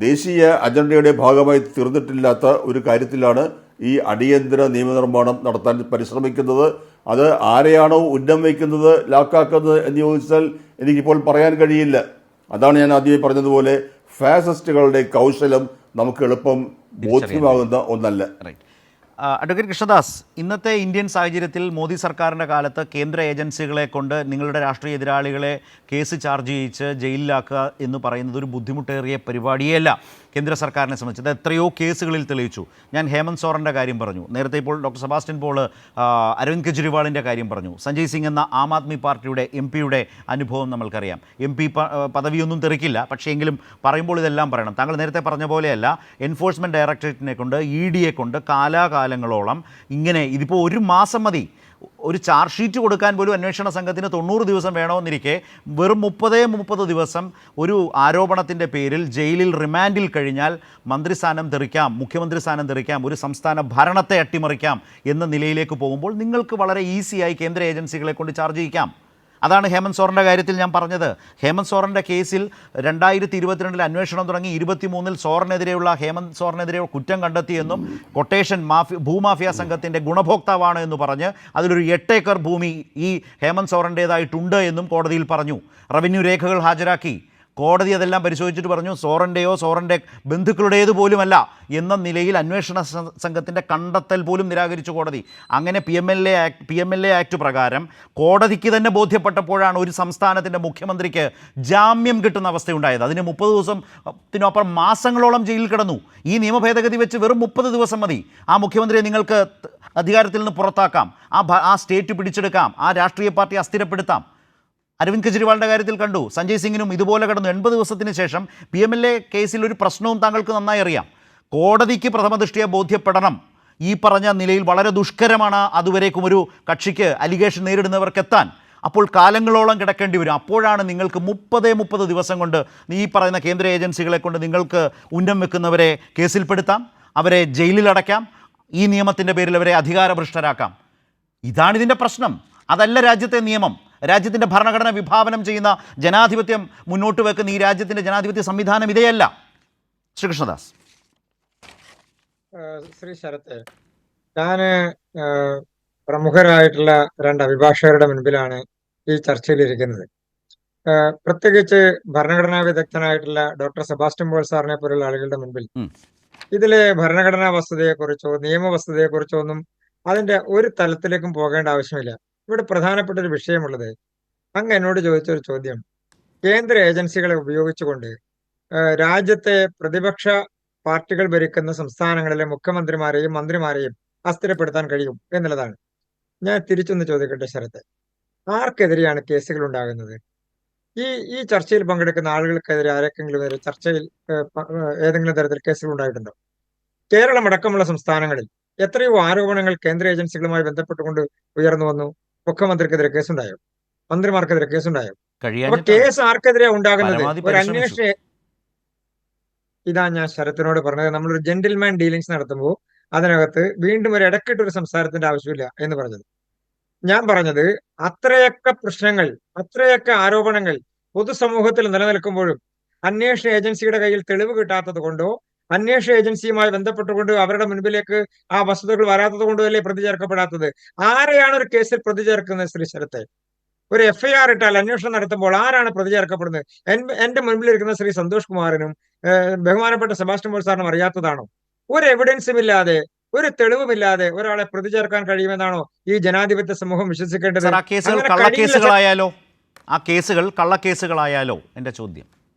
ദേശീയ അജണ്ടയുടെ ഭാഗമായി തീർന്നിട്ടില്ലാത്ത ഒരു കാര്യത്തിലാണ് ഈ അടിയന്തര നിയമനിർമ്മാണം നടത്താൻ പരിശ്രമിക്കുന്നത്. അത് ആരെയാണോ ഉന്നം വയ്ക്കുന്നത്, ലാക്കാക്കുന്നത് എന്ന് ചോദിച്ചാൽ എനിക്കിപ്പോൾ പറയാൻ കഴിയില്ല. അതാണ് ഞാൻ ആദ്യമേ പറഞ്ഞതുപോലെ ഫാസിസ്റ്റുകളുടെ കൗശലം നമുക്ക് എളുപ്പം ബോധ്യമാകുന്ന ഒന്നല്ല. അഡ്വക്കേറ്റ് കൃഷ്ണദാസ്, ഇന്നത്തെ ഇന്ത്യൻ സാഹചര്യത്തിൽ മോദി സർക്കാരിൻ്റെ കാലത്ത് കേന്ദ്ര ഏജൻസികളെ കൊണ്ട് നിങ്ങളുടെ രാഷ്ട്രീയ എതിരാളികളെ കേസ് ചാർജ് ചെയ്യിച്ച് ജയിലിലാക്കുക എന്ന് പറയുന്നത് ഒരു ബുദ്ധിമുട്ടേറിയ പരിപാടിയല്ല കേന്ദ്ര സർക്കാരിനെ സംബന്ധിച്ച്. അത് എത്രയോ കേസുകളിൽ തെളിയിച്ചു. ഞാൻ ഹേമന്ത് സോറൻ്റെ കാര്യം പറഞ്ഞു, നേരത്തെ ഇപ്പോൾ ഡോക്ടർ സെബാസ്റ്റ്യൻ പോൾ അരവിന്ദ് കെജ്രിവാളിൻ്റെ കാര്യം പറഞ്ഞു, സഞ്ജയ് സിംഗ് എന്ന ആം ആദ്മി പാർട്ടിയുടെ MP-യുടെ അനുഭവം നമ്മൾക്കറിയാം. MP പദവിയൊന്നും തെറിക്കില്ല, പക്ഷേ എങ്കിലും പറയുമ്പോൾ ഇതെല്ലാം പറയണം. താങ്കൾ നേരത്തെ പറഞ്ഞ പോലെയല്ല, എൻഫോഴ്സ്മെൻറ്റ് ഡയറക്ടറേറ്റിനെ കൊണ്ട്, ED-യെ കൊണ്ട് കാലാകാലങ്ങളോളം ഇങ്ങനെ, ഇതിപ്പോൾ ഒരു മാസം മതി, ഒരു ചാർജ് ഷീറ്റ് കൊടുക്കാൻ പോലും അന്വേഷണ സംഘത്തിന് 90 ദിവസം വേണമെന്നിരിക്കെ വെറും 30 ദിവസം ഒരു ആരോപണത്തിൻ്റെ പേരിൽ ജയിലിൽ റിമാൻഡിൽ കഴിഞ്ഞാൽ മന്ത്രിസ്ഥാനം തെറിക്കാം, മുഖ്യമന്ത്രി സ്ഥാനം തെറിക്കാം, ഒരു സംസ്ഥാന ഭരണത്തെ അട്ടിമറിക്കാം എന്ന നിലയിലേക്ക് പോകുമ്പോൾ നിങ്ങൾക്ക് വളരെ ഈസിയായി കേന്ദ്ര ഏജൻസികളെ കൊണ്ട് ചാർജ് ചെയ്യിക്കാം. അതാണ് ഹേമന്ത് സോറൻ്റെ കാര്യത്തിൽ ഞാൻ പറഞ്ഞത്. ഹേമന്ത് സോറൻ്റെ കേസിൽ 2022 അന്വേഷണം തുടങ്ങി, 2023 ഹേമന്ത് സോറനെതിരെ കുറ്റം കണ്ടെത്തിയെന്നും കൊട്ടേഷൻ ഭൂമാഫിയ സംഘത്തിൻ്റെ ഗുണഭോക്താവാണ് എന്ന് പറഞ്ഞ് അതിലൊരു 8 ഏക്കർ ഭൂമി ഈ ഹേമന്ത് സോറൻ്റേതായിട്ടുണ്ട് എന്നും കോടതിയിൽ പറഞ്ഞു. റവന്യൂ രേഖകൾ ഹാജരാക്കി. കോടതി അതെല്ലാം പരിശോധിച്ചിട്ട് പറഞ്ഞു സോറൻ്റെയോ സോറൻ്റെ ബന്ധുക്കളുടേത് പോലുമല്ല എന്ന നിലയിൽ അന്വേഷണ സംഘത്തിൻ്റെ കണ്ടെത്തൽ പോലും നിരാകരിച്ചു കോടതി. അങ്ങനെ PMLA ആക്ട് പ്രകാരം കോടതിക്ക് തന്നെ ബോധ്യപ്പെട്ടപ്പോഴാണ് ഒരു സംസ്ഥാനത്തിൻ്റെ മുഖ്യമന്ത്രിക്ക് ജാമ്യം കിട്ടുന്ന അവസ്ഥയുണ്ടായത്. അതിന് 30 ദിവസത്തിനപ്പുറം മാസങ്ങളോളം ജയിലിൽ കിടന്നു. ഈ നിയമ ഭേദഗതി വെച്ച് വെറും 30 ദിവസം മതി. ആ മുഖ്യമന്ത്രിയെ നിങ്ങൾക്ക് അധികാരത്തിൽ നിന്ന് പുറത്താക്കാം, ആ സ്റ്റേറ്റ് പിടിച്ചെടുക്കാം, ആ രാഷ്ട്രീയ പാർട്ടി അസ്ഥിരപ്പെടുത്താം. അരവിന്ദ് കെജ്രിവാളിൻ്റെ കാര്യത്തിൽ കണ്ടു, സഞ്ജയ് സിംഗിനും ഇതുപോലെ കടന്നു. 80 ദിവസത്തിന് ശേഷം PMLA കേസിൽ ഒരു പ്രശ്നവും താങ്കൾക്ക് നന്നായി അറിയാം. കോടതിക്ക് പ്രഥമ ദൃഷ്ടിയെ ബോധ്യപ്പെടണം, ഈ പറഞ്ഞ നിലയിൽ വളരെ ദുഷ്കരമാണ് അതുവരേക്കും ഒരു കക്ഷിക്ക്, അലിഗേഷൻ നേരിടുന്നവർക്കെത്താൻ. അപ്പോൾ കാലങ്ങളോളം കിടക്കേണ്ടി വരും. അപ്പോഴാണ് നിങ്ങൾക്ക് 30 ദിവസം കൊണ്ട് ഈ പറയുന്ന കേന്ദ്ര ഏജൻസികളെ കൊണ്ട് നിങ്ങൾക്ക് ഉന്നം വെക്കുന്നവരെ കേസിൽപ്പെടുത്താം, അവരെ ജയിലിലടയ്ക്കാം, ഈ നിയമത്തിൻ്റെ പേരിൽ അവരെ അധികാരഭ്രഷ്ടരാക്കാം. ഇതാണ് ഇതിൻ്റെ പ്രശ്നം. അതല്ല രാജ്യത്തെ നിയമം. രാജ്യത്തിൻ്റെ ഭരണഘടന വിഭാവനം ചെയ്യുന്ന, ജനാധിപത്യം മുന്നോട്ട് വെക്കുന്ന ഈ രാജ്യത്തിൻ്റെ ജനാധിപത്യ സംവിധാനം ഇതേയല്ല. ശ്രീകൃഷ്ണദാസ്. ശ്രീ ശരത്ത്, ഞാൻ പ്രമുഖരായിട്ടുള്ള 2 അഭിഭാഷകരുടെ മുൻപിലാണ് ഈ ചർച്ചയിലിരിക്കുന്നത്. പ്രത്യേകിച്ച് ഭരണഘടനാ വിദഗ്ധനായിട്ടുള്ള ഡോക്ടർ സെബാസ്റ്റ്യൻ പോൾ സാറിനെ പോലുള്ള ആളുകളുടെ മുൻപിൽ ഇതിലെ ഭരണഘടനാ വസ്തുതയെക്കുറിച്ചോ നിയമവസ്തുതയെക്കുറിച്ചോ ഒന്നും അതിന്റെ ഒരു തലത്തിലേക്കും പോകേണ്ട ആവശ്യമില്ല. ഇവിടെ പ്രധാനപ്പെട്ട ഒരു വിഷയമുള്ളത്, അങ്ങ് എന്നോട് ചോദിച്ച ഒരു ചോദ്യം, കേന്ദ്ര ഏജൻസികളെ ഉപയോഗിച്ചുകൊണ്ട് രാജ്യത്തെ പ്രതിപക്ഷ പാർട്ടികൾ ഭരിക്കുന്ന സംസ്ഥാനങ്ങളിലെ മുഖ്യമന്ത്രിമാരെയും മന്ത്രിമാരെയും അസ്ഥിരപ്പെടുത്താൻ കഴിയും എന്നുള്ളതാണ്. ഞാൻ തിരിച്ചൊന്ന് ചോദിക്കട്ടെ ശരത്ത്, ആർക്കെതിരെയാണ് കേസുകൾ ഉണ്ടാകുന്നത്? ഈ ചർച്ചയിൽ പങ്കെടുക്കുന്ന ആളുകൾക്കെതിരെ ആരെങ്കിലും ചർച്ചയിൽ ഏതെങ്കിലും തരത്തിൽ കേസുകൾ ഉണ്ടായിട്ടുണ്ടോ? കേരളം അടക്കമുള്ള സംസ്ഥാനങ്ങളിൽ എത്രയോ ആരോപണങ്ങൾ കേന്ദ്ര ഏജൻസികളുമായി ബന്ധപ്പെട്ടുകൊണ്ട് ഉയർന്നു വന്നു. മുഖ്യമന്ത്രിക്കെതിരെ കേസുണ്ടായോ? മന്ത്രിമാർക്കെതിരെ കേസുണ്ടായോ? അപ്പൊ കേസ് ആർക്കെതിരെ ഉണ്ടാകുന്നത്? ഒരു അന്വേഷണ ഇതാ ഞാൻ ശരത്തിനോട് പറഞ്ഞത്, നമ്മളൊരു ജെന്റിൽമാൻ ഡീലിങ്സ് നടത്തുമ്പോൾ അതിനകത്ത് വീണ്ടും ഒരു ഇടക്കിട്ടൊരു സംസാരത്തിന്റെ ആവശ്യമില്ല എന്ന് പറഞ്ഞത്. ഞാൻ പറഞ്ഞത്, അത്രയൊക്കെ പ്രശ്നങ്ങൾ, അത്രയൊക്കെ ആരോപണങ്ങൾ പൊതുസമൂഹത്തിൽ നിലനിൽക്കുമ്പോഴും അന്വേഷണ ഏജൻസിയുടെ കയ്യിൽ തെളിവ് കിട്ടാത്തത് കൊണ്ടോ അന്വേഷണ ഏജൻസിയുമായി ബന്ധപ്പെട്ടുകൊണ്ട് അവരുടെ മുൻപിലേക്ക് ആ വസ്തുതകൾ വരാത്തത് കൊണ്ടോ അല്ലേ പ്രതി ചേർക്കപ്പെടാത്തത്? ആരെയാണ് ഒരു കേസിൽ പ്രതി ചേർക്കുന്നത്? ശ്രീ ശരത്തെ, ഒരു FIR ഇട്ടാൽ അന്വേഷണം നടത്തുമ്പോൾ ആരാണ് പ്രതി ചേർക്കപ്പെടുന്നത്? എന്റെ മുൻപിലിരിക്കുന്ന ശ്രീ സന്തോഷ് കുമാറിനും ബഹുമാനപ്പെട്ട സെബാസ്റ്റ്യൻ പോൾ സാറിനും അറിയാത്തതാണോ? ഒരു എവിഡൻസും ഇല്ലാതെ, ഒരു തെളിവുമില്ലാതെ ഒരാളെ പ്രതി ചേർക്കാൻ കഴിയുമെന്നാണോ ഈ ജനാധിപത്യ സമൂഹം വിശ്വസിക്കേണ്ടത്? ആ കേസുകൾ കള്ളക്കേസുകളായാലോ? എന്റെ ചോദ്യം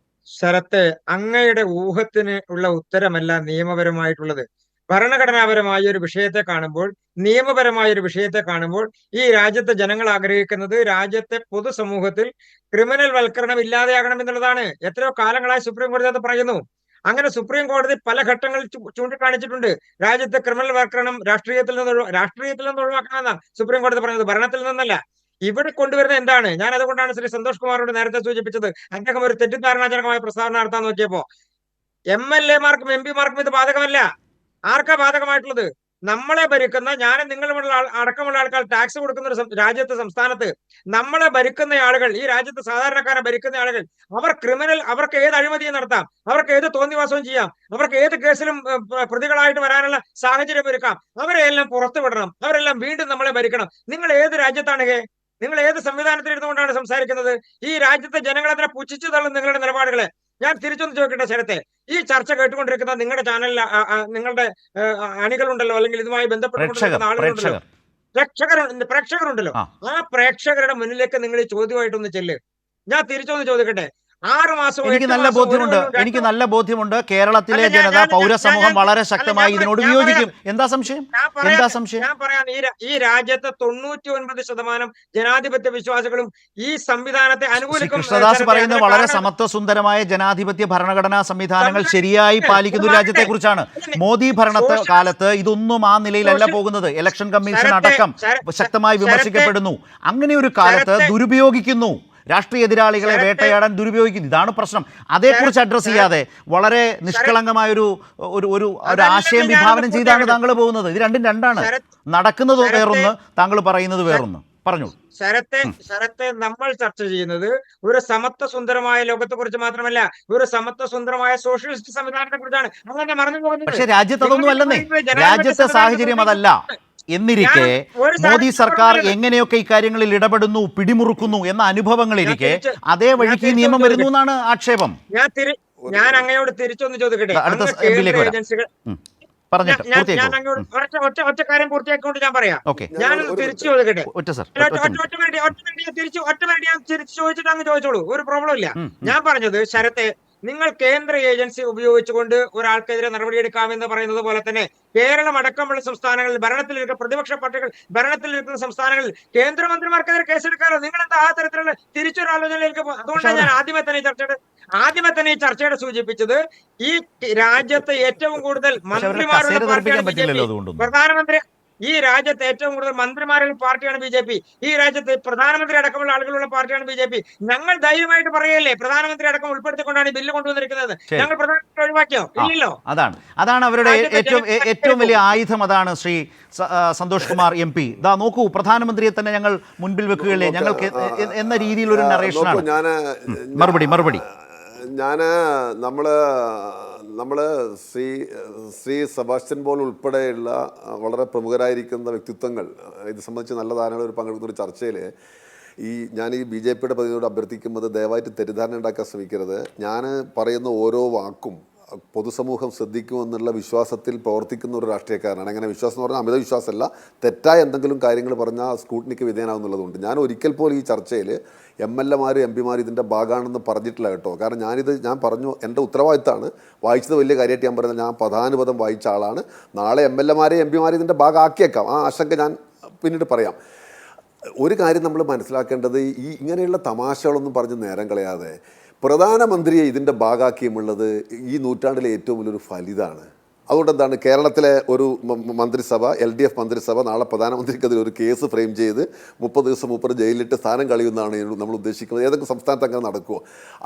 ശരത്തെ, അങ്ങയുടെ ഊഹത്തിന് ഉള്ള ഉത്തരമല്ല നിയമപരമായിട്ടുള്ളത്. ഭരണഘടനാപരമായ ഒരു വിഷയത്തെ കാണുമ്പോൾ, നിയമപരമായ ഒരു വിഷയത്തെ കാണുമ്പോൾ ഈ രാജ്യത്തെ ജനങ്ങൾ ആഗ്രഹിക്കുന്നത് രാജ്യത്തെ പൊതുസമൂഹത്തിൽ ക്രിമിനൽ വൽക്കരണം ഇല്ലാതെയാകണം എന്നുള്ളതാണ്. എത്രയോ കാലങ്ങളായി സുപ്രീം കോടതി അത് പറയുന്നു. അങ്ങനെ സുപ്രീം കോടതി പല ഘട്ടങ്ങളിൽ ചൂണ്ടിക്കാണിച്ചിട്ടുണ്ട്. രാജ്യത്തെ ക്രിമിനൽ വൽക്കരണം രാഷ്ട്രീയത്തിൽ നിന്ന് ഒഴിവാക്കണമെന്നാണ് സുപ്രീം കോടതി പറഞ്ഞത്, ഭരണത്തിൽ നിന്നല്ല. ഇവിടെ കൊണ്ടുവരുന്ന എന്താണ്? ഞാൻ അതുകൊണ്ടാണ് ശ്രീ സന്തോഷ് കുമാറിനോട് നേരത്തെ സൂചിപ്പിച്ചത്, അദ്ദേഹം ഒരു തെറ്റിദ്ധാരണാജനകമായ പ്രസ്താവന നടത്താൻ നോക്കിയപ്പോ MLA മാർക്കും MP മാർക്കും ഇത് ബാധകമല്ല. ആർക്കാ ബാധകമായിട്ടുള്ളത്? നമ്മളെ ഭരിക്കുന്ന, ഞാനും നിങ്ങളുമുള്ള അടക്കമുള്ള ആൾക്കാർ ടാക്സ് കൊടുക്കുന്ന ഒരു രാജ്യത്തെ, സംസ്ഥാനത്ത് നമ്മളെ ഭരിക്കുന്ന ആളുകൾ, ഈ രാജ്യത്തെ സാധാരണക്കാരെ ഭരിക്കുന്ന ആളുകൾ, അവർക്ക് ഏത് അഴിമതിയും നടത്താം, അവർക്ക് ഏത് തോന്നിവാസവും ചെയ്യാം, അവർക്ക് ഏത് കേസിലും പ്രതികളായിട്ട് വരാനുള്ള സാഹചര്യം ഒരുക്കാം. അവരെല്ലാം പുറത്തു വിടണം, അവരെല്ലാം വീണ്ടും നമ്മളെ ഭരിക്കണം. നിങ്ങൾ ഏത് രാജ്യത്താണ്? നിങ്ങൾ ഏത് സംവിധാനത്തിൽ ഇരുന്നുകൊണ്ടാണ് സംസാരിക്കുന്നത്? ഈ രാജ്യത്തെ ജനങ്ങൾ അതിനെ പുച്ഛിച്ചു തള്ളും നിങ്ങളുടെ നിലപാടുകളെ. ഞാൻ തിരിച്ചൊന്ന് ചോദിക്കട്ടെ ശരത്തെ, ഈ ചർച്ച കേട്ടുകൊണ്ടിരിക്കുന്ന നിങ്ങളുടെ ചാനലിൽ നിങ്ങളുടെ അണികളുണ്ടല്ലോ, അല്ലെങ്കിൽ ഇതുമായി ബന്ധപ്പെട്ടുകൊണ്ടിരിക്കുന്ന ആളുകളുണ്ടല്ലോ, പ്രേക്ഷകരുണ്ടല്ലോ, ആ പ്രേക്ഷകരുടെ മുന്നിലേക്ക് നിങ്ങൾ ഈ ചോദ്യമായിട്ടൊന്ന് ചെല്ല്. ഞാൻ തിരിച്ചൊന്ന് ചോദിക്കട്ടെ, 6 മാസം എനിക്ക് നല്ല ബോധ്യമുണ്ട്. കേരളത്തിലെ ജനത, പൗരസമൂഹം വളരെ ശക്തമായി ഇതിനോട് വിയോജിക്കും. എന്താ സംശയം? ഞാൻ പറയാം, ഈ രാജ്യത്തെ 99% ജനാധിപത്യ വിശ്വാസികളും ഈ സംവിധാനത്തെ അനുകൂലിക്കും. കൃഷ്ണദാസ് പറയുന്നത് വളരെ സമത്വസുന്ദരമായ ജനാധിപത്യ ഭരണഘടനാ സംവിധാനങ്ങൾ ശരിയായി പാലിക്കുന്ന രാജ്യത്തെ കുറിച്ചാണ്. മോദി കാലത്ത് ഇതൊന്നും ആ നിലയിലല്ല പോകുന്നത്. ഇലക്ഷൻ കമ്മീഷൻ അടക്കം ശക്തമായി വിമർശിക്കപ്പെടുന്നു. അങ്ങനെ ഒരു കാലത്ത് ദുരുപയോഗിക്കുന്നു, രാഷ്ട്രീയ എതിരാളികളെ വേട്ടയാടാൻ ദുരുപയോഗിക്കുന്നു. ഇതാണ് പ്രശ്നം. അതേക്കുറിച്ച് അഡ്രസ് ചെയ്യാതെ വളരെ നിഷ്കളങ്കമായ ഒരു ആശയം വിഭാവനം ചെയ്താണ് താങ്കൾ പോകുന്നത്. ഇത് രണ്ടാണ്. നടക്കുന്നത് വേറൊന്ന്, താങ്കൾ പറയുന്നത് വേറൊന്ന്. പറഞ്ഞു ശരത്തെ, നമ്മൾ ചർച്ച ചെയ്യുന്നത് ഒരു സമത്വ സുന്ദരമായ ലോകത്തെ കുറിച്ച് മാത്രമല്ല, ഒരു സമത്വ സുന്ദരമായ സോഷ്യലിസ്റ്റ് സംവിധാനത്തെ കുറിച്ചാണ്. അങ്ങനെ മറന്നു പോകുന്നത്. പക്ഷെ രാജ്യത്ത് അതൊന്നും അല്ലെന്നേ. രാജ്യത്തെ സാഹചര്യം അതല്ല. എന്നിരിക്കെ മോദി സർക്കാർ എങ്ങനെയൊക്കെ ഇക്കാര്യങ്ങളിൽ ഇടപെടുന്നു, പിടിമുറുക്കുന്നു എന്ന അനുഭവങ്ങളിരിക്കെ അതേ വഴിക്ക് നിയമം വരുന്നു എന്നാണ് ആക്ഷേപം. ഞാൻ അങ്ങയോട് തിരിച്ചൊന്ന് ചോദിക്കട്ടെ, ഒറ്റ കാര്യം പൂർത്തിയാക്കിക്കൊണ്ട് ഞാൻ പറയാം. ഞാനൊന്ന് തിരിച്ചു ചോദിക്കട്ടെ, തിരിച്ചു ചോദിച്ചിട്ട് അങ്ങ് ചോദിച്ചോളൂ, ഒരു പ്രോബ്ലം ഇല്ല. ഞാൻ പറഞ്ഞത്, ശരത്തെ, നിങ്ങൾ കേന്ദ്ര ഏജൻസി ഉപയോഗിച്ചുകൊണ്ട് ഒരാൾക്കെതിരെ നടപടിയെടുക്കാമെന്ന് പറയുന്നത് പോലെ തന്നെ കേരളം അടക്കമുള്ള സംസ്ഥാനങ്ങളിൽ ഭരണത്തിലിരിക്കുന്ന പ്രതിപക്ഷ പാർട്ടികൾ ഭരണത്തിലിരിക്കുന്ന സംസ്ഥാനങ്ങളിൽ കേന്ദ്രമന്ത്രിമാർക്കെതിരെ കേസെടുക്കാറോ? നിങ്ങൾ എന്താ ആ തരത്തിലുള്ള തിരിച്ചൊരാലോചനയിലേക്ക് പോകും? അതുകൊണ്ടാണ് ഞാൻ ആദ്യമേ തന്നെ ഈ ചർച്ചയുടെ സൂചിപ്പിച്ചത്, ഈ രാജ്യത്തെ ഏറ്റവും കൂടുതൽ മന്ത്രിമാരുടെ പാർട്ടിയാണ് BJP. ഈ രാജ്യത്ത് ഏറ്റവും കൂടുതൽ മന്ത്രിമാരുള്ള പാർട്ടിയാണ് ബി. ഈ രാജ്യത്ത് പ്രധാനമന്ത്രി അടക്കമുള്ള ആളുകളുള്ള പാർട്ടിയാണ് ബി. ഞങ്ങൾ ധൈര്യമായിട്ട് പറയല്ലേ, പ്രധാനമന്ത്രി അടക്കം ഉൾപ്പെടുത്തിക്കൊണ്ടാണ് ഈ ബില്ല് കൊണ്ടുവന്നിരിക്കുന്നത്. ശരി. ഞങ്ങൾ പ്രധാനമന്ത്രി ഒഴിവാക്കിയോ? ഇല്ലല്ലോ. അതാണ് അവരുടെ ഏറ്റവും വലിയ ആയുധം. അതാണ് ശ്രീ സന്തോഷ് കുമാർ MP. ദാ നോക്കൂ, പ്രധാനമന്ത്രിയെ തന്നെ ഞങ്ങൾ മുൻപിൽ വെക്കുകയല്ലേ ഞങ്ങൾക്ക് എന്ന രീതിയിൽ ഒരു നറേഷനാണ്. മറുപടി നമ്മൾ ശ്രീ സെബാസ്റ്റ്യൻ പോൾ ഉൾപ്പെടെയുള്ള വളരെ പ്രമുഖരായിരിക്കുന്ന വ്യക്തിത്വങ്ങൾ ഇത് സംബന്ധിച്ച് നല്ല ധാരണകൾ പങ്കെടുക്കുന്ന ഒരു ചർച്ചയിൽ ഞാൻ ഈ BJPയുടെ പ്രതിനിധിയോട് അഭ്യർത്ഥിക്കുന്നത് ദയവായിട്ട് തെറ്റിദ്ധാരണ ഉണ്ടാക്കാൻ ശ്രമിക്കരുത്. ഞാൻ പറയുന്ന ഓരോ വാക്കും പൊതുസമൂഹം ശ്രദ്ധിക്കുമെന്നുള്ള വിശ്വാസത്തിൽ പ്രവർത്തിക്കുന്ന ഒരു രാഷ്ട്രീയക്കാരനാണ്. അങ്ങനെ വിശ്വാസം എന്ന് പറഞ്ഞാൽ അമിത വിശ്വാസമല്ല, തെറ്റായ എന്തെങ്കിലും കാര്യങ്ങൾ പറഞ്ഞാൽ സ്ക്രൂട്ടിനിക്ക് വിധേയനാകുന്നുള്ളതുകൊണ്ട് ഞാൻ ഒരിക്കൽ പോലും ഈ ചർച്ചയിൽ MLA-മാരും MP-മാരും ഇതിൻ്റെ ഭാഗമാണെന്ന് പറഞ്ഞിട്ടില്ല കേട്ടോ. കാരണം ഞാൻ പറഞ്ഞു, എൻ്റെ ഉത്തരവാദിത്തമാണ്. വായിച്ചത് വലിയ കാര്യമായിട്ട് ഞാൻ പറയുന്നത്, ഞാൻ പ്രധാനപദം വായിച്ച ആളാണ്. നാളെ MLA-മാരെയും MP-മാരെയും ഇതിൻ്റെ ഭാഗമാക്കിയേക്കാം. ആ ആശങ്ക ഞാൻ പിന്നീട് പറയാം. ഒരു കാര്യം നമ്മൾ മനസ്സിലാക്കേണ്ടത്, ഇങ്ങനെയുള്ള തമാശകളൊന്നും പറഞ്ഞ് നേരം കളയാതെ പ്രധാനമന്ത്രിയെ ഇതിൻ്റെ ഭാഗമാക്കിയുമുള്ളത് ഈ നൂറ്റാണ്ടിലെ ഏറ്റവും വലിയൊരു ഫലിതമാണ്. അതുകൊണ്ട് എന്താണ്, കേരളത്തിലെ ഒരു മന്ത്രിസഭ, LDF മന്ത്രിസഭ നാളെ പ്രധാനമന്ത്രിക്കെതിരെ ഒരു കേസ് ഫ്രെയിം ചെയ്ത് 30 ദിവസം മൂപ്പർ ജയിലിലിട്ട് സ്ഥാനം കളയുന്നതാണ് നമ്മൾ ഉദ്ദേശിക്കുന്നത്. ഏതൊക്കെ സംസ്ഥാനത്ത് അങ്ങനെ നടക്കുമോ?